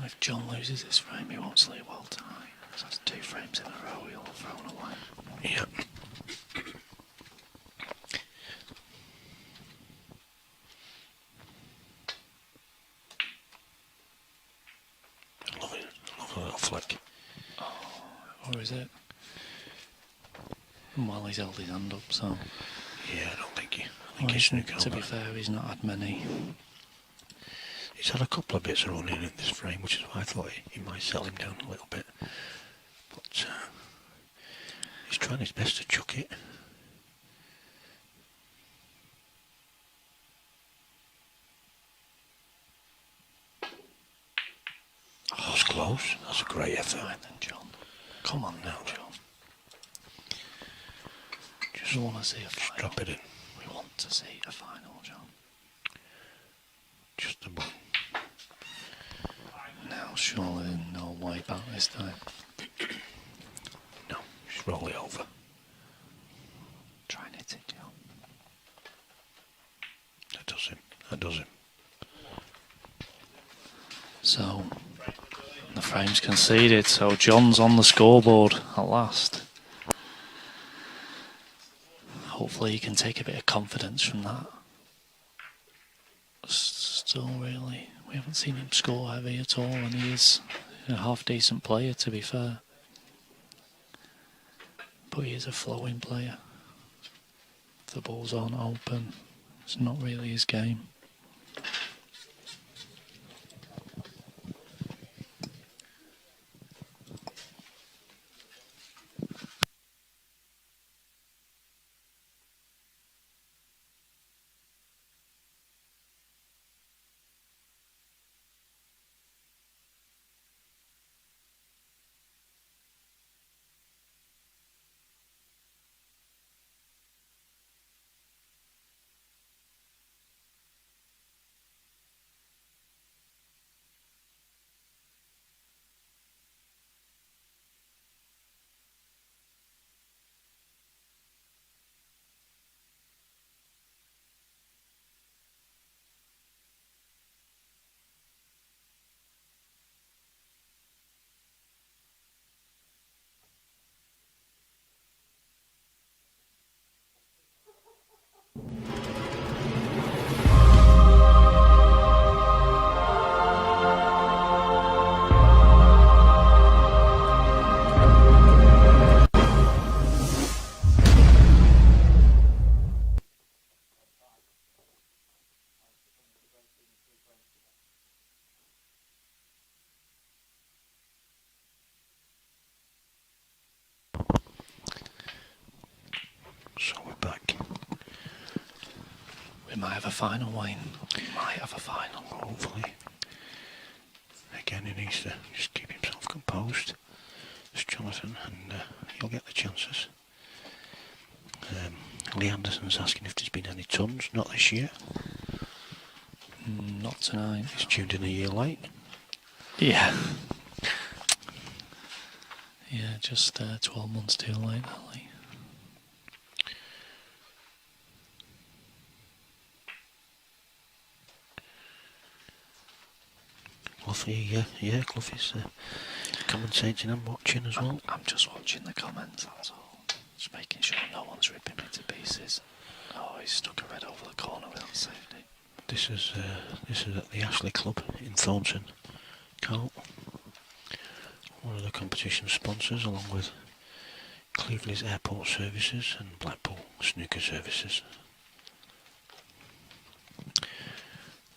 If John loses this frame, he won't sleep well tonight. So that's 2 frames in a row he'll have thrown away. Yep. flick. Or is it? Well, he's held his hand up, so... Yeah, I don't think I think he's snookered to over. be fair, he's not had many. He's had a couple of bits of running in this frame, which is why I thought he might settle him down a little bit. But he's trying his best to chuck it. That was close. That's a great effort. Fine then, John. Come on now, John. Just We want to see a final. drop it in. We want to see a final, John. Just about. Now, surely no way back this time. No, just roll it over. Try and hit it, John. That does him. That does him. So, the frame's conceded, so John's on the scoreboard at last. Hopefully he can take a bit of confidence from that. Still really, we haven't seen him score heavy at all, and he is a half-decent player, to be fair. But he is a flowing player. If the balls aren't open, it's not really his game. So we're back. We might have a final, Wayne. We might have a final. Hopefully. Again, he needs to just keep himself composed. It's Jonathan, and he'll get the chances. Lee Anderson's asking if there's been any tons. Not this year. Not tonight. He's tuned in a year late. Yeah. Yeah, just 12 months too late, that Lee. Cluffy, yeah, Cluffy's commentating and watching as well. I'm just watching the comments, that's all. Just making sure no one's ripping me to pieces. Oh, he's stuck a red over the corner without safety. This is at the Ashley Club in Thornton, Colt. One of the competition sponsors, along with Cleveland's Airport Services and Blackpool Snooker Services.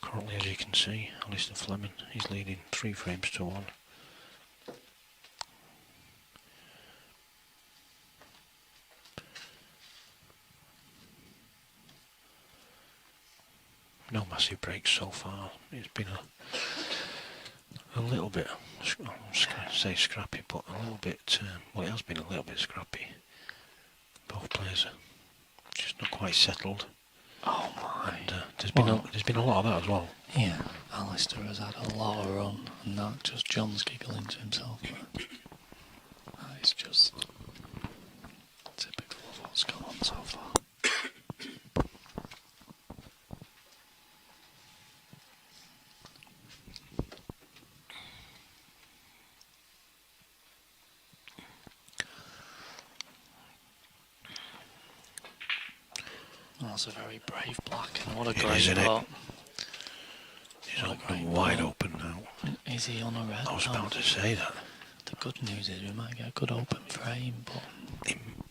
Currently, as you can see, Alistair Fleming is leading 3 frames to 1. No massive breaks so far. It's been a little bit, I'm just going to say scrappy, but a little bit, well, it has been a little bit scrappy. Both players are just not quite settled. Oh my. And there's been a lot of that as well. Yeah, Alistair has had a lot of run, and that just John's giggling to himself. That is just typical of what's gone on so far. That's a very brave black, and what a great shot. He's open, wide open now. Is he on a red? I was about to say that. The good news is we might get a good open frame, but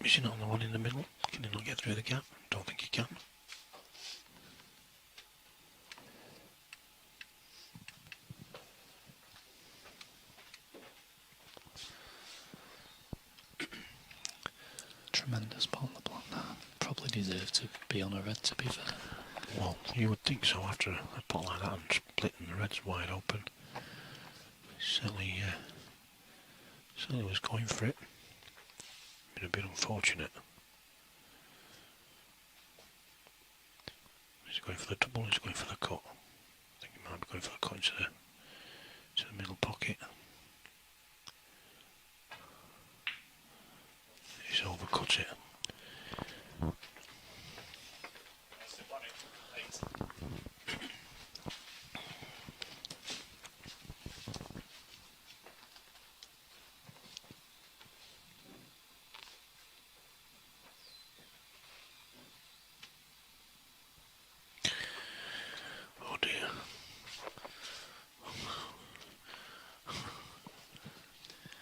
Is he not on the one in the middle? Can he not get through the gap? Don't think he can. tremendous pot on the block that. Probably deserved to be on a red, to be fair. Well, you would think so after a pot like that and splitting the reds wide open. Certainly was going for it. Been a bit unfortunate. Is he going for the double or is he going for the cut? I think he might be going for the cut into the middle pocket. He's overcut it. That's the plan. 8. Oh dear.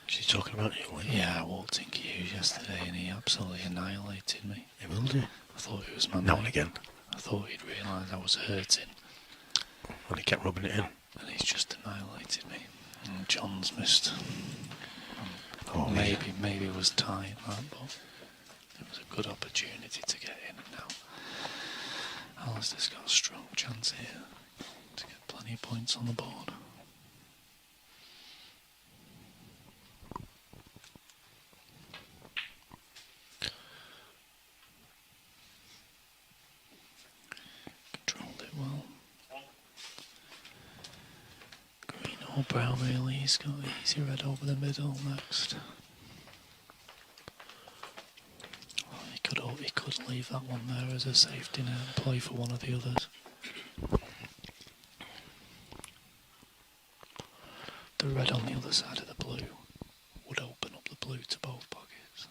Is he talking about you, Lee? Yeah, I walked in Hughes yesterday and he absolutely annihilated me. He will do. I thought it was my Now mate. and again. I thought he'd realised I was hurting, And he kept rubbing it in. and he's just annihilated me. And John's missed. Oh, Maybe it was tight, that, but it was a good opportunity to get in. And now Alistair's got a strong chance here to get plenty of points on the board. Controlled it well. Green or brown really, he's got easy red over the middle next. Oh, he could leave that one there as a safety net and play for one of the others. The red on the other side of the blue would open up the blue to both pockets.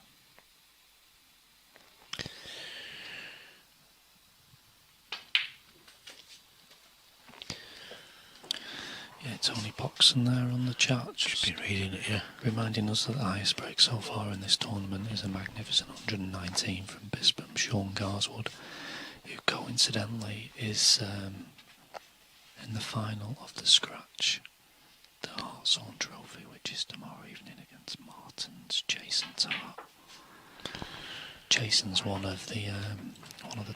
Yeah, Tony Boxon there on the chat, Just been reading it, yeah. reminding us that the highest break so far in this tournament is a magnificent 119 from Bispam, Sean Garswood, who coincidentally is in the final of the Scratch, the Hearthstone Trophy, which is tomorrow evening against Martin's Jason Tart. Jason's one of the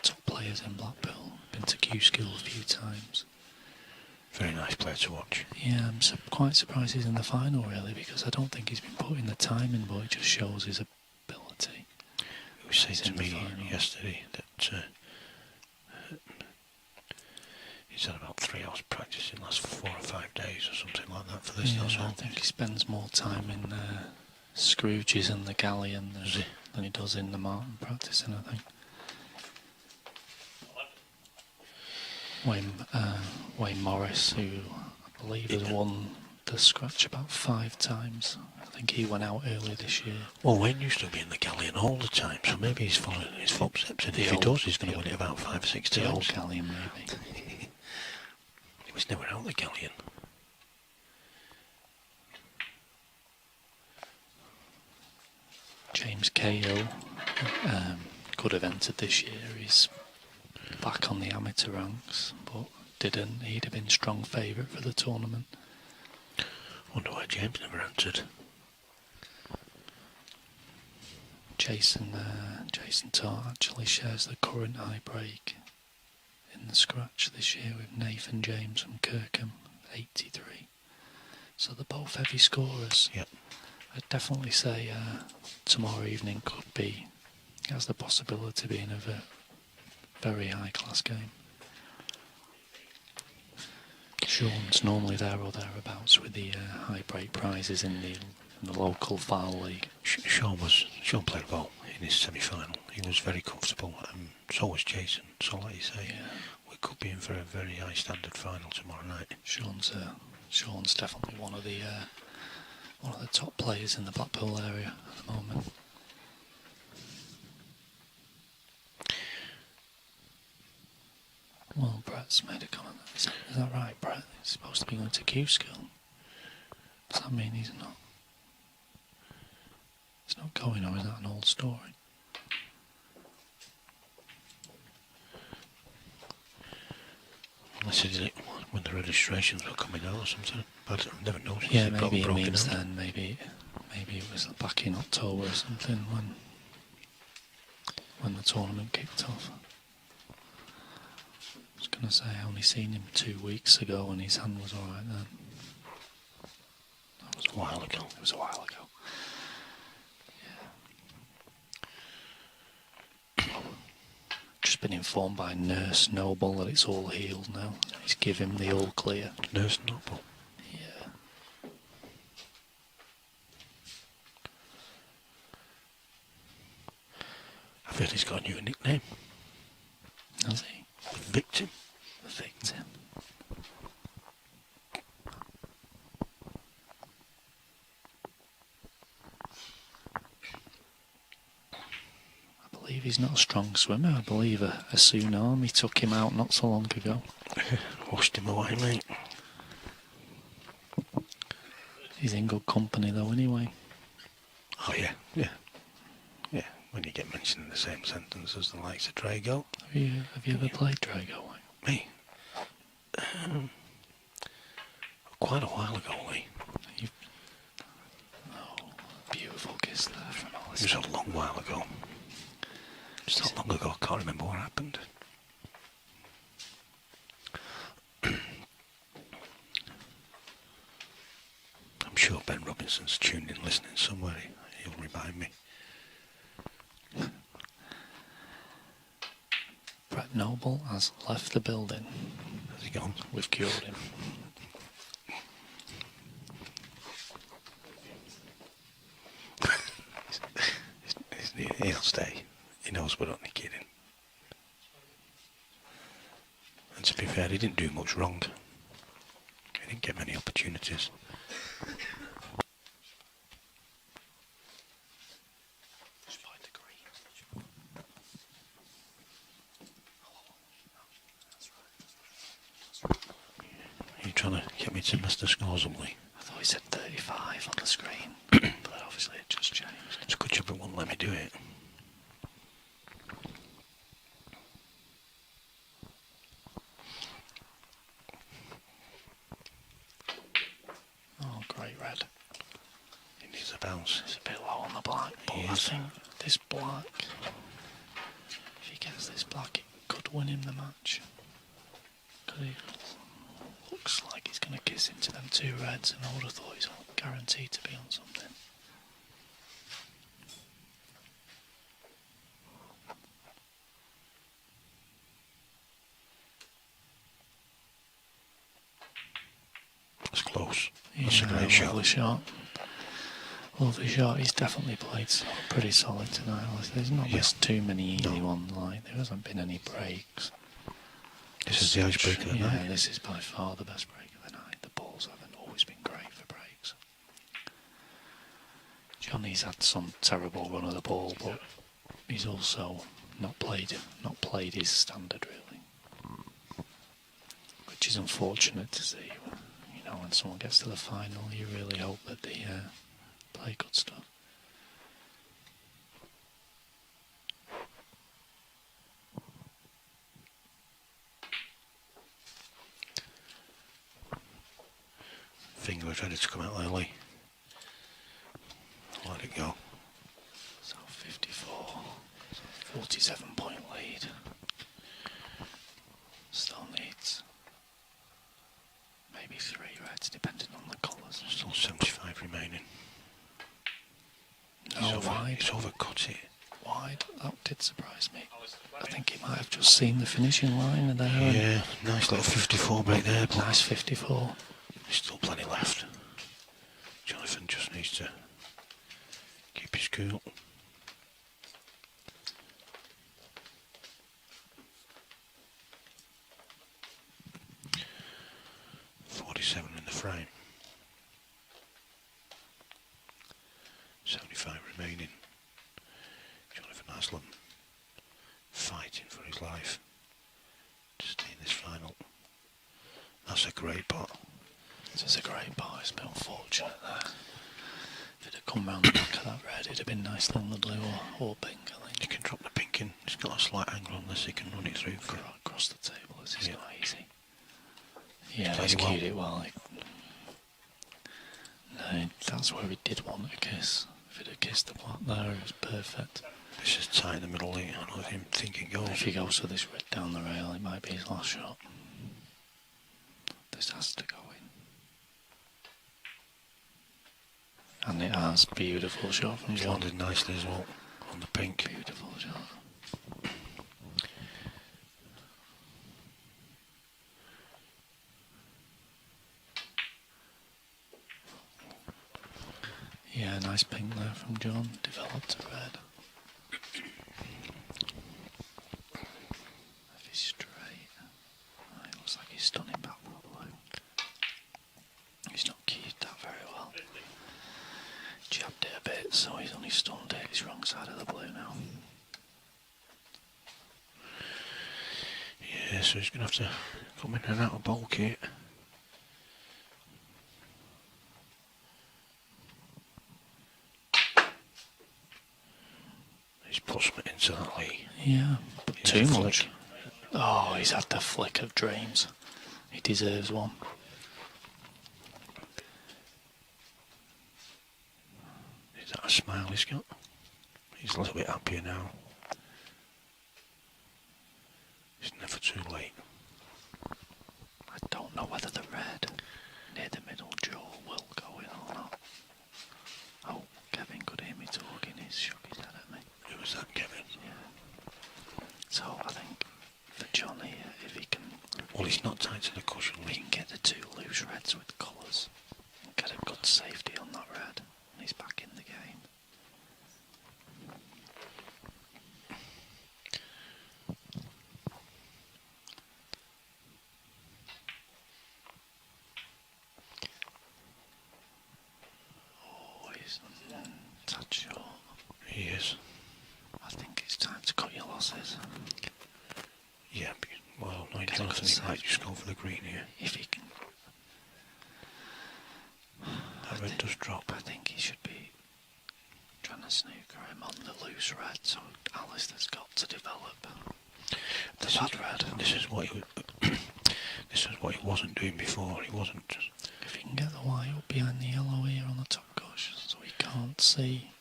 top players in Blackpool. Been to Q School a few times. Very nice player to watch. Yeah, I'm quite surprised he's in the final really, because I don't think he's been putting the time in, but it just shows his ability. He was saying He's to in the me final. yesterday that he's had about 3 hours practice in the last 4 or 5 days or something like that for this. Yeah, That's I all. think he spends more time in Scrooge's and the Galleon than he does in the Martin practicing, I think. Wayne Morris, who I believe has won the Scratch about 5 times. I think he went out earlier this year. Well, Wayne used to be in the Galleon all the time, so maybe he's following his footsteps, and if he does, he's going to win it about 5 or 6 The old times. Galleon, maybe. He was never out the Galleon. James Cahill could have entered this year. He's back on the amateur ranks, but didn't. He'd have been strong favourite for the tournament. Wonder why James never entered. Jason Tart actually shares the current high break in the Scratch this year with Nathan James from Kirkham, 83. So they're both heavy scorers. Yep. I'd definitely say tomorrow evening has the possibility of being a very high class game. Sean's normally there or thereabouts with the high break prizes in the local foul league. Sean played well in his semi-final. He was very comfortable, and so was Jason. So, like you say, we could be in for a very high standard final tomorrow night. Sean's definitely one of the top players in the Blackpool area at the moment. Well, Brett's made a comment. Is that right, Brett? He's supposed to be going to Q School. Does that mean he's not? It's not going, or is that an old story? Unless he did it when the registrations were coming out or something. But I've never noticed Yeah, it got maybe it broken means out. then. Maybe it was back in October or something when the tournament kicked off. I was going to say I only seen him 2 weeks ago and his hand was alright then. That was A while ago. It was a while ago. Just been informed by Nurse Noble that it's all healed now. He's given him the all clear. Nurse Noble. Yeah. I've heard he's got a new nickname. Has he? Victim. The victim. I believe he's not a strong swimmer. I believe a tsunami took him out not so long ago. Washed him away, mate. He's in good company though anyway. Oh yeah, yeah. Yeah, when you get mentioned in the same sentence as the likes of Drago. Have you ever played Drago? Me? Quite a while ago, Lee. Beautiful kiss there from It was Alistair. a long while ago. It's not long ago, I can't remember what happened. I'm sure Ben Robinson's tuned in listening somewhere. He'll remind me. Brett Noble has left the building. Has he gone? We've cured him. He'll stay. He knows we're only kidding. And to be fair, he didn't do much wrong. He didn't get many opportunities. Are you trying to get me to Mr. Scoresumley? I thought he said 35 on the screen, but obviously it just changed. It's a good job it won't let me do it. Oh, great red. It needs a bounce. It's a bit low on the black, but I Yes. think this black, if he gets this black, it could win him the match. Because he looks like he's going to kiss into them two reds, and I would have thought he's guaranteed to be on something. It's close. Yeah, That's a great shot. lovely shot. Lovely shot. He's definitely played pretty solid tonight. There's not missed too many easy ones. Like there hasn't been any breaks. This is the icebreaker of the Yeah, night. this is by far the best break of the night. The balls haven't always been great for breaks. Johnny's had some terrible run of the ball, but he's also not played his standard really, which is unfortunate to see. You know, when someone gets to the final, you really hope that they play good stuff. Finger was ready to come out early. Let it go. So 54, 47 point lead. Still needs maybe 3 reds depending on the colours. Still 75 remaining. No, wide. He's overcut it. Wide. That did surprise me. I think he might have just seen the finishing line there. Yeah, nice little 54 break there, but Nice 54. there's still plenty left. Jonathan just needs to keep his cool. .47 in the frame. 75 remaining. Jonathan Haslam fighting for his life to stay in this final. That's a great pot. This is a great part. It's been unfortunate there. If it had come round the back of that red, it'd have been nicely on the blue or pink, I think. You can drop the pink in. It's got a slight angle on this. You can run it through. Across the table, it's Yeah. not easy. Yeah, Played he's it well. cued it well. No, that's where he did want a kiss. If he'd have kissed the black there, it was perfect. This is tight in the middle here. I don't think it goes. If he goes for this red down the rail, it might be his last shot. This has to go in. And it has. Beautiful shot from He's John. landed nicely as well on the pink. Beautiful shot. Yeah, nice pink there from John. Developed to red. If he's straight, it looks like he's stunning back for the blue. He's not keyed that very well. Jabbed it a bit, so he's only stunned it. He's wrong side of the blue now. Yeah, so he's going to have to come in and out of bulk here. He's put something into that Lee. Yeah, but He's too a much. flick. Oh, he's had the flick of dreams. He deserves one. Is that a smile he's got? He's a little bit happier now. It's never too late. I don't know whether the red near the middle jaw will go in or not. Oh, Kevin could hear me talking. He's shook his head at me. Who was that, Kevin? Yeah. So I think for John here, if he can, Well, he's not tied to the cushion, he Lee. can get the two loose reds with colours and get a good safety on that red, and he's back in the game. Oh, he's touch short. He is. I think it's time to cut your losses. Yeah, well, no, Get a Jonathan, good he might save. just go for the green here. If he can, That red does drop. I think he should be trying to snooker him on the loose red, so Alistair's got to develop the bad red. This is what he this is what he wasn't doing before. He wasn't. If he can get the white up behind the yellow here on the top gush, so he can't see.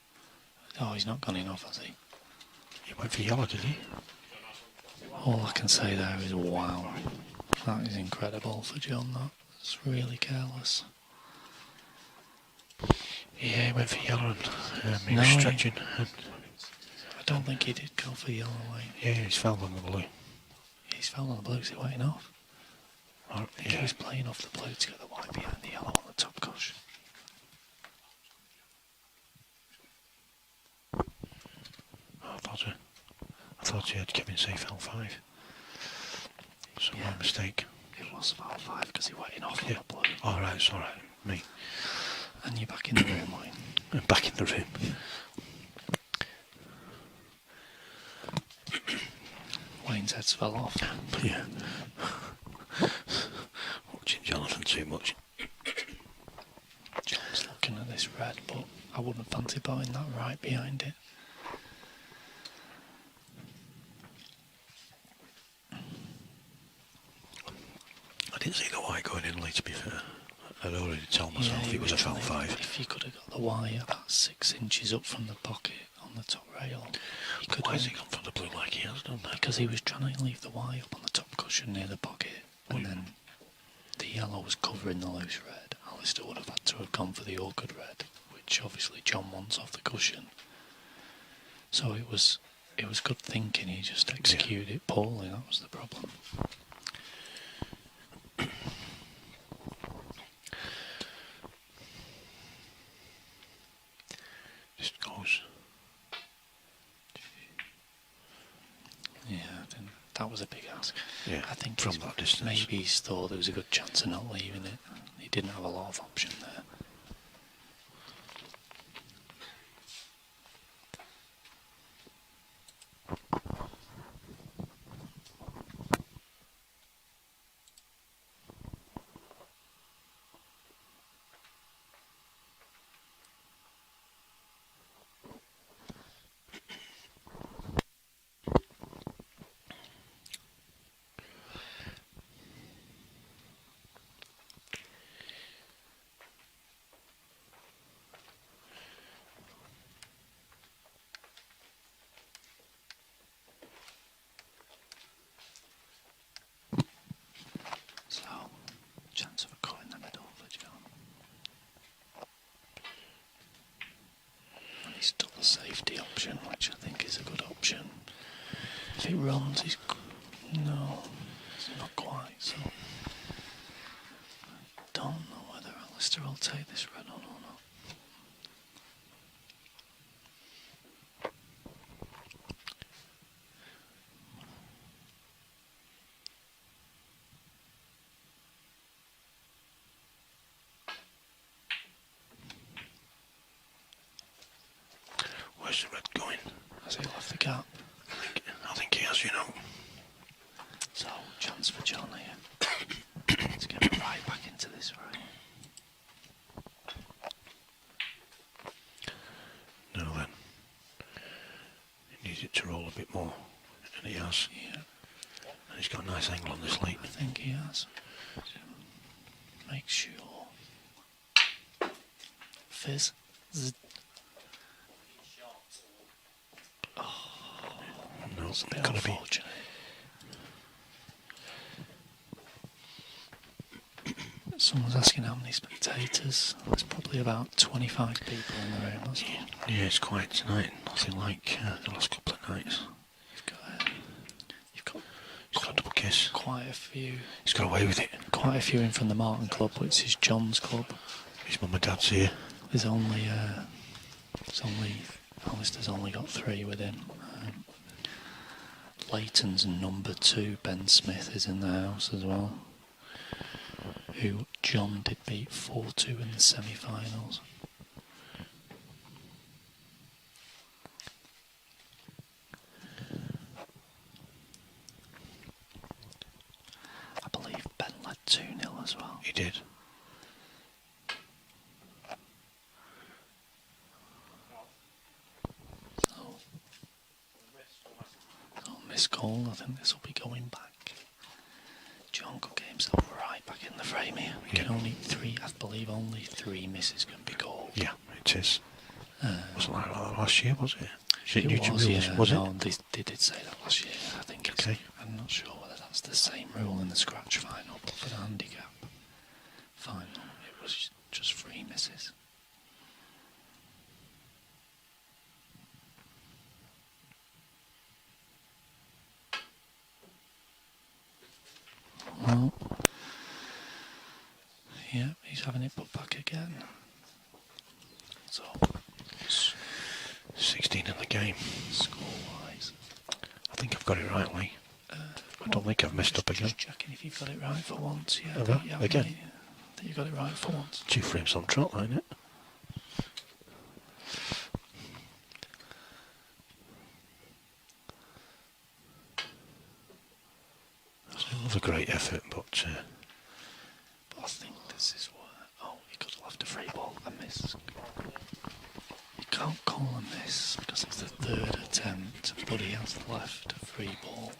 Oh, he's not gone enough, has he? He went for yellow, did he? All I can say there is wow. That is incredible for John, that's really careless. Yeah, he went for yellow and he No, was he- stretching. And, I don't think he did go for yellow white. yeah, he's fouled on the blue. He's fell on the blue, is he waiting off? Oh, I think he yeah. was playing off the blue to get the white behind the yellow on the top gush. I thought he had Kevin say foul 5. So Yeah. my mistake. It was foul 5 because he waiting off on Yeah. the blue. All right, it's all right. Me. And you're back in the room, Wayne. I'm back in the room. Wayne's head's fell off. Yeah. Watching Jonathan too much. John's looking at this red, but I wouldn't fancy putting that right behind it. I didn't see the white going in late, to be fair. I'd already told myself he it was a foul trying- 5. If he could have got the wire about 6 inches up from the pocket on the top rail, he could Why has have. he gone for the blue like he has done that? Because he was trying to leave the wire up on the top cushion near the pocket, and then the yellow was covering the loose red. Alistair would have had to have gone for the orchid red, which obviously John wants off the cushion. So it was good thinking. He just executed it poorly. That was the problem. Just goes. Yeah, I think that was a big ask. Yeah, I think from he's- that distance. maybe he's thought there was a good chance of not leaving it. He didn't have a lot of option there. safety option, which I think is a good option. If it runs, no, it's not quite. So I don't know whether Alistair will take this red on or not. Where's the red going? Has he left the gap? I think he has, you know. So, chance for John here to get right back into this frame. Now then, he needs it to roll a bit more, and he has. Yeah, And he's got a nice angle on this lead. I think he has. Make sure. Fizz. Zzz. No, It's a bit gotta be. unfortunate. Someone's asking how many spectators. There's probably about 25 people in the room. That's all. Yeah, it's quiet tonight. Nothing like the last couple of nights. You've got He's got a double kiss. quite a few. He's got away with it. Quite a few in from the Martin Club, which is John's club. His mum and dad's here. There's only Alistair's only got 3 with him. Leighton's number 2, Ben Smith, is in the house as well, who John did beat 4-2 in the semi-finals. I believe Ben led 2-0 as well. He did. Missed call. I think this will be going back. John could get himself right back in the frame here. We can only 3, I believe only 3 misses can be called. Yeah, it is. Wasn't like that last year, was it? It was, yeah. Was no, it? They did say that last year. I think it's, Okay. I'm not sure whether that's the same rule in the scratch final, but for the handicap final, it was just 3 misses. Well, yeah, he's having it put back again. So, 16 in the game. score-wise, I think I've got it right, Lee. I don't think I've messed up again. just checking if you've got it right for once. Yeah, I Have think I? you have, Again? mate. I think you got it right for once. 2 frames on trot line, it? Another great effort, but But I think this is where... Oh, he could have left a free ball. A miss. You can't call a miss because it's the 3rd attempt, but he has left a free ball.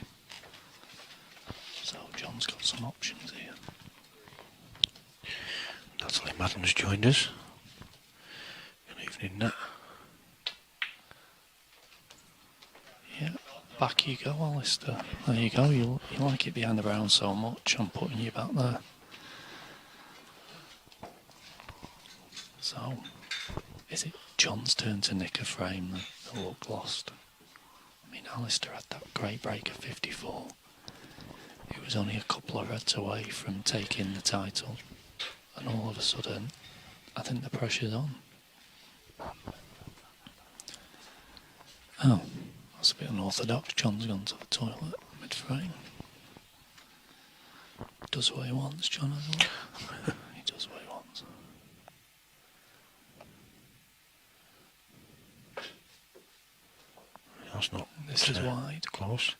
So John's got some options here. Natalie Madden's joined us. Good evening, Nat. Yeah, back you go, Alistair. There you go. You like it behind the brown so much, I'm putting you back there. So, is it John's turn to nick a frame that looked lost? I mean, Alistair had that great break of 54. He was only a couple of reds away from taking the title. And all of a sudden, I think the pressure's on. Oh, that's a bit unorthodox. John's gone to the toilet mid-frame. Does what he wants, John, as well. He does what he wants. That's not. This is wide. Close.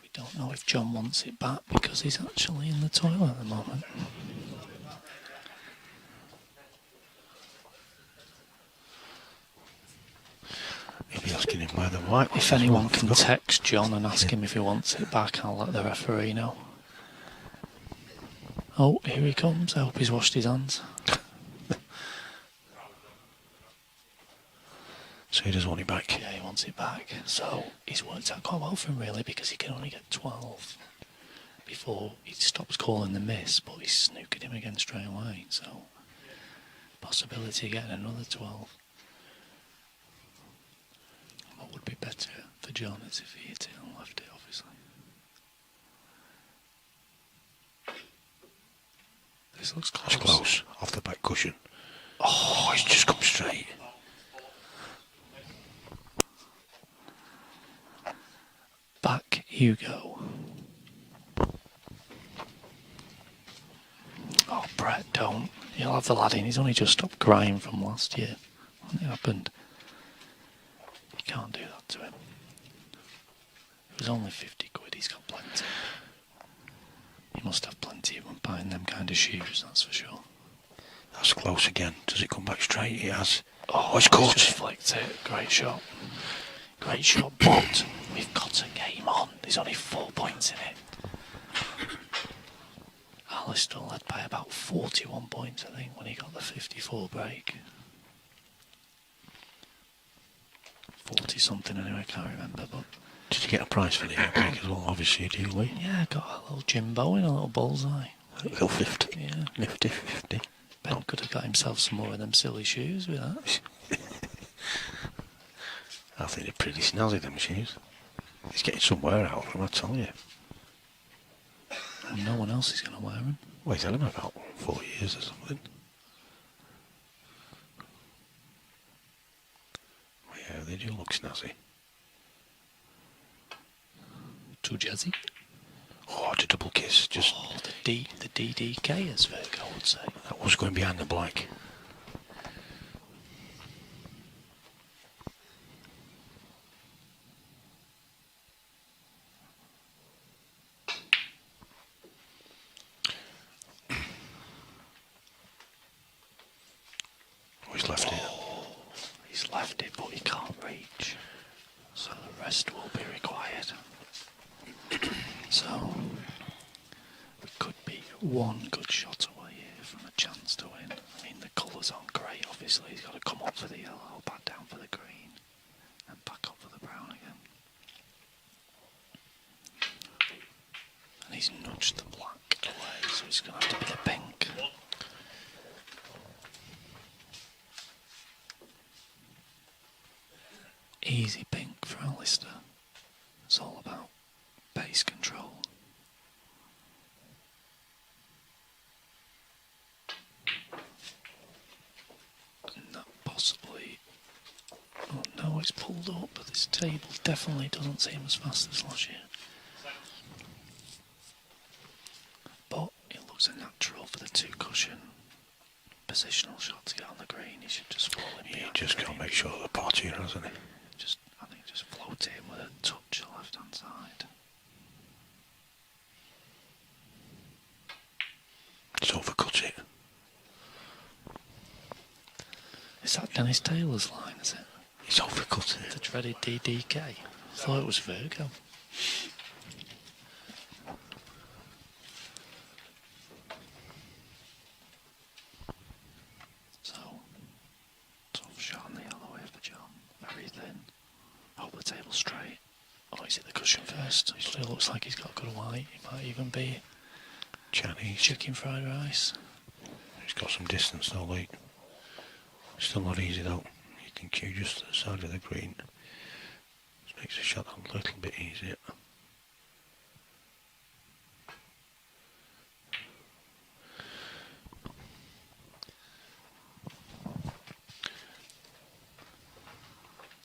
We don't know if John wants it back because he's actually in the toilet at the moment. He'll be asking him where the white was. If anyone can Forgot. text John and ask him if he wants it back, I'll let the referee know. Oh, here he comes. I hope he's washed his hands. So he does want it back. Yeah, he wants it back. So he's worked out quite well for him, really, because he can only get 12. before he stops calling the miss, but he's snookered him again straight away. So, possibility of getting another 12. What would be better for John is if he hit it and left it, obviously. This looks close. It's close, off the back cushion. Oh, it's just come straight. Back you go. Oh, Brett, don't. You'll have the lad in. He's only just stopped crying from last year. What happened? You can't do that to him. It was only 50 quid. He's got plenty. He must have plenty when buying them kind of shoes, that's for sure. That's close again. Does it come back straight? It has. Oh, it's caught just it. flicked it. Great shot. Great shot, but we've got a game on. There's only 4 points in it. Alistair led by about 41 points, I think, when he got the 54 break. 40 something anyway, I can't remember, but... Did you get a prize for the airbag as well? Obviously you do, Lee. Yeah, I got a little Jimbo in a little bullseye. A little 50. Yeah. Nifty 50. Ben could have got himself some more of them silly shoes with that. I think they're pretty snazzy, them shoes. He's getting some wear out of them, I tell you. And no one else is going to wear them. Well, he's had them about 4 years or something. Well, yeah, they do look snazzy. Too jazzy. Oh, the double kiss, just... Oh, the DDK, as Virgo would say. That was going behind the black. Oh, he's left it. He's left it, but he can't reach. So the rest will be required. So, we could be one good shot away here from a chance to win. I mean, the colours aren't great, obviously. He's got to come up for the yellow, back down for the green, and back up for the brown again. And he's nudged the black away, so it's going to have to be the pink. Easy pink for Alistair. It's all about base control. And that possibly... Oh no, it's pulled up, but this table definitely doesn't seem as fast as last year. But it looks a natural for the 2 cushion positional shot to get on the green. He should just fall in. Yeah, just got to make sure the pot's here, hasn't he? I think just float it in with a touch left hand side. It's overcut it. Is that Dennis Taylor's line, is it? He's overcut it. The dreaded DDK. I thought it was Virgo. So, tough shot on the yellow here for John. Very thin. Hold the table straight. Oh, he's hit the cushion first. But it looks like he's got good white. It might even be Chinese. chicken fried rice. He's got some distance though, Lee. Still not easy though. You can cue just to the side of the green. Just makes the shot a little bit easier.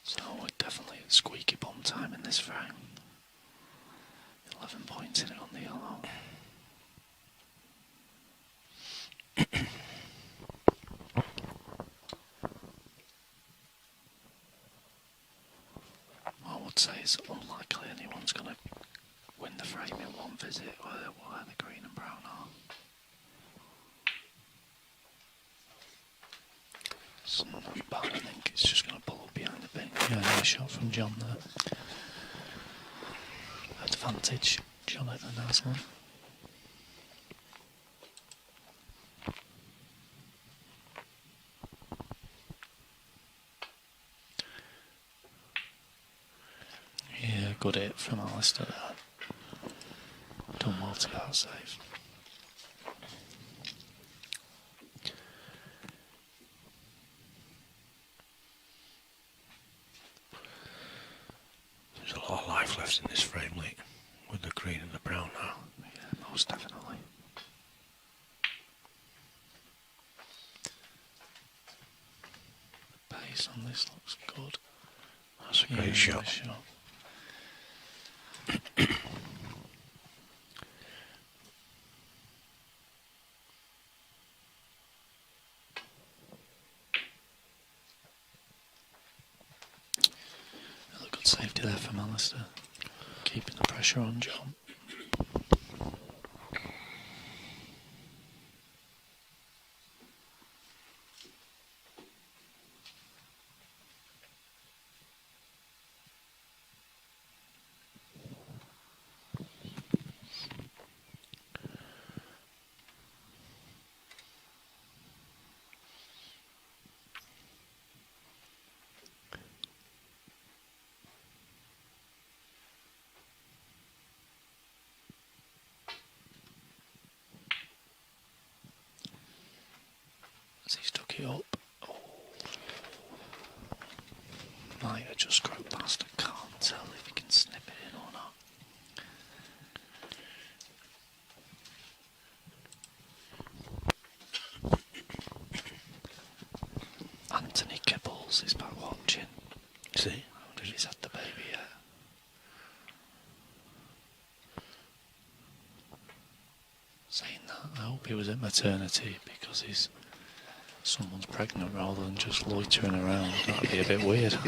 So we're definitely at squeaky bum time in this frame. 11 points in it on the yellow. I would say it's unlikely anyone's going to win the frame in one visit where the green and brown are. It's not bad, I think. It's just going to pull up behind the pin. Yeah, nice shot from John there. Advantage. John had a nice one. Yeah, good hit from Alistair there. done well to get that save. There's a lot of life left in this frame, Lee, with the green and the brown now. Yeah, most definitely. The base on this looks good. That's a great shot. Nice shot. Another good safety there from Alistair. Keeping the pressure on John. As he stuck it up. Oh. Might have just croaked past. I can't tell if he can snip it in or not. Anthony Kibbles is back watching. See? I wonder if he's had the baby yet. Saying that, I hope he was at maternity because someone's pregnant rather than just loitering around. That'd be a bit weird.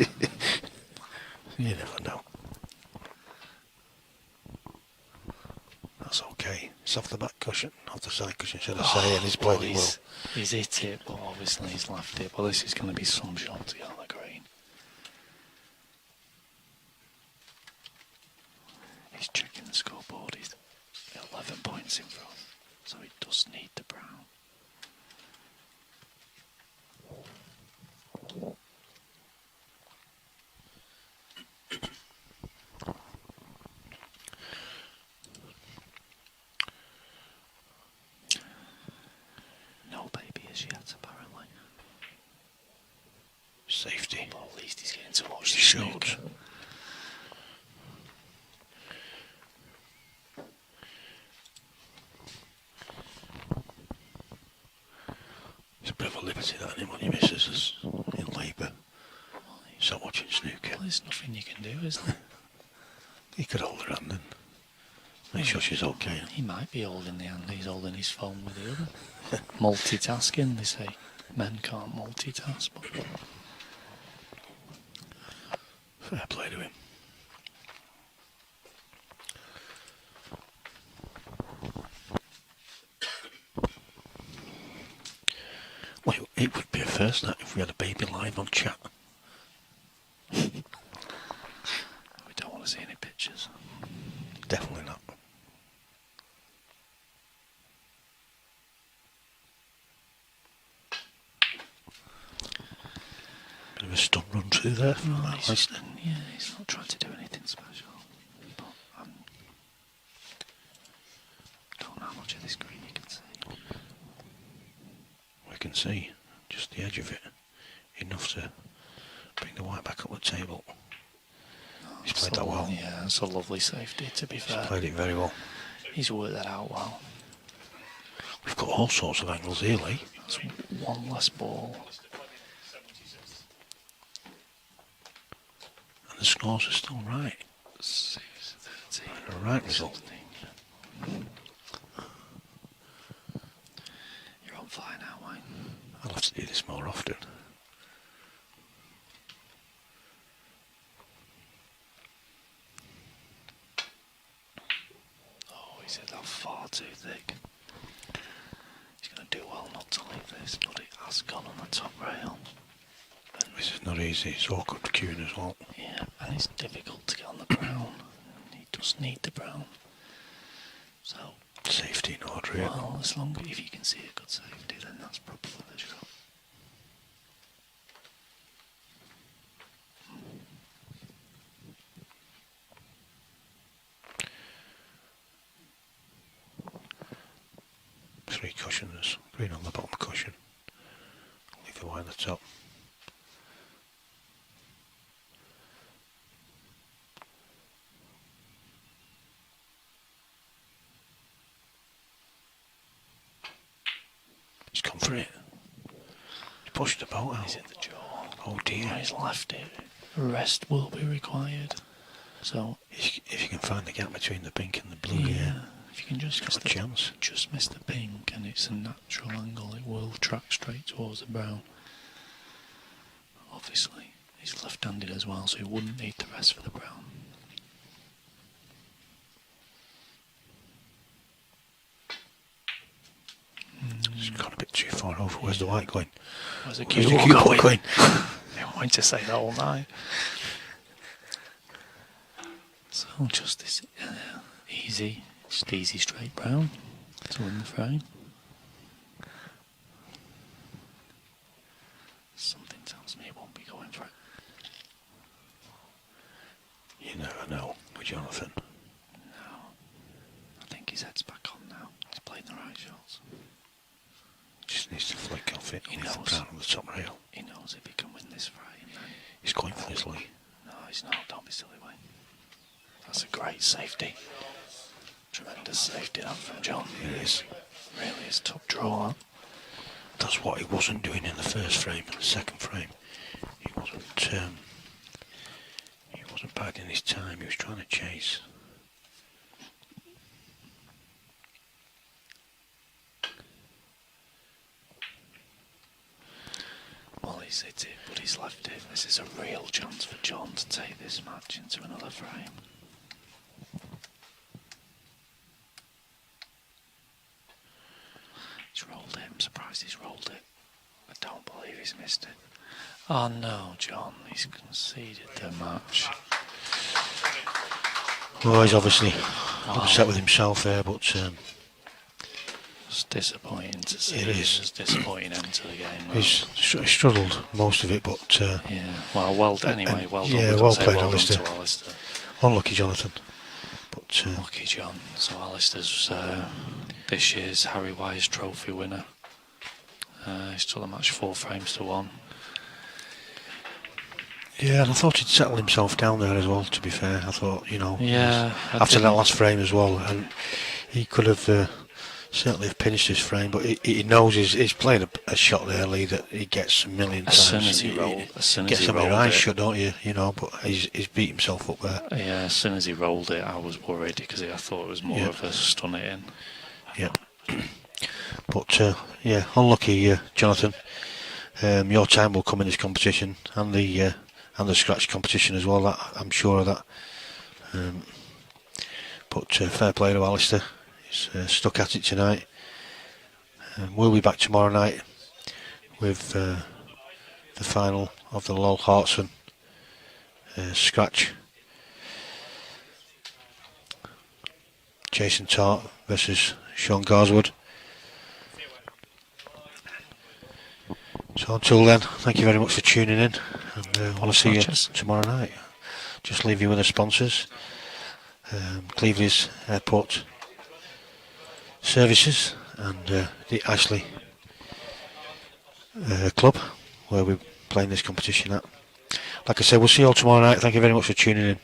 You never know. That's okay. It's off the back cushion, off the side cushion, should I say, and he's played it well. He's hit it, but obviously he's left it. But this is going to be some shot to get on the green. He's checking the scoreboard. He's 11 points in front, so he does need the brown. No baby as yet, apparently. Safety. But at least he's getting to watch the Should. snooker. It's a bit of a liberty that anyone he misses is in labour. Start watching snooker. Well, there's nothing you can do, is there? He could hold her hand and make sure she's okay. He might be holding the hand, he's holding his phone with the other. Multitasking, they say. Men can't multitask, but Fair play to him. Well, it would be a first that if we had a baby live on chat. we don't want to see any pictures. Definitely not. Bit of a stun run through there from that Leicester. Yeah, he's not trying to do anything special. But don't know how much of this green you can see. We can see just the edge of it. Enough to bring the white back up the table. He's played that well. Yeah, it's a lovely safety, to be fair. He's played it very well. He's worked that out well. We've got all sorts of angles here, Lee. That's one less ball. And the scores are still right. 6-13. A right result. You're on fire now, Wayne. I'll have to do this more often. Oh, he's hit that far too thick. He's going to do well not to leave this, but it has gone on the top rail. This is not easy. It's awkward queuing as well. Yeah, and it's difficult to get on the brown. He does need the brown. So, Safety in order here. well, as long as if you can see a good safety, then that's probably the shot. 3 cushions, green on the bottom cushion, leave the white on the top. He's gone for it. He pushed the boat out. He's in the jaw. Oh dear. He's left it. Rest will be required. So If you can find the gap between the pink and the blue, yeah, if you can just got a chance. just miss the pink and it's a natural angle, it will track straight towards the brown. Obviously, he's left-handed as well, so he wouldn't need to rest for the brown. It's gone a bit too far over. Where's the white going? Where's the Where's cue the cue ball going? I'm going to say that all night. So just this easy, just easy straight brown to win the frame. Something tells me he won't be going for it. You never know with Jonathan. No. I think his head's back on now. He's playing the right shots. Just needs to flick off it. He Leave the knows. brown on the top rail. He knows if he can win this frame, then... He's going for this Lee. No, he's not. Don't be silly, Wayne. That's a great safety. Tremendous safety that from John. It is. Really is top draw, that. That's what he wasn't doing in the first frame. The second frame, he wasn't biding his time. He was trying to chase. Well, he's hit it, but he's left it. This is a real chance for John to take this match into another frame. He's rolled it. I'm surprised he's rolled it. I don't believe he's missed it. Oh no, John, he's conceded the match. Well, he's obviously upset with himself there, but It's disappointing to see. It is. It's a disappointing end to the game. he's struggled most of it. But Yeah, well, anyway, well done. yeah, We've well got to say played, well done Alistair. to Alistair. unlucky Jonathan. But Lucky John. So Alistair's this year's Harry Wise Trophy winner. He's took the match 4 frames to 1. yeah, and I thought he'd settle himself down there as well. To be fair, I thought, you know, Yeah, after that last frame as well, and he could have certainly have pinched his frame, but he knows he's played a shot there, Lee, that he gets a million times. As soon as he rolled, Gets some of your eyes shut, don't you? You know, but he's beat himself up there. Yeah, as soon as he rolled it, I was worried because I thought it was more of a stun it in. Yeah. But yeah, unlucky Jonathan. Your time will come in this competition and the scratch competition as well. That I'm sure of that. But fair play to Alistair. He's stuck at it tonight. We'll be back tomorrow night with the final of the Lowell Hartson scratch. Jason Tart versus Sean Garswood. So until then, thank you very much for tuning in, and we'll see you tomorrow night. Just leave you with the sponsors. Cleveland's Airport Services and the Ashley Club, where we're playing this competition at. Like I said, we'll see you all tomorrow night. Thank you very much for tuning in.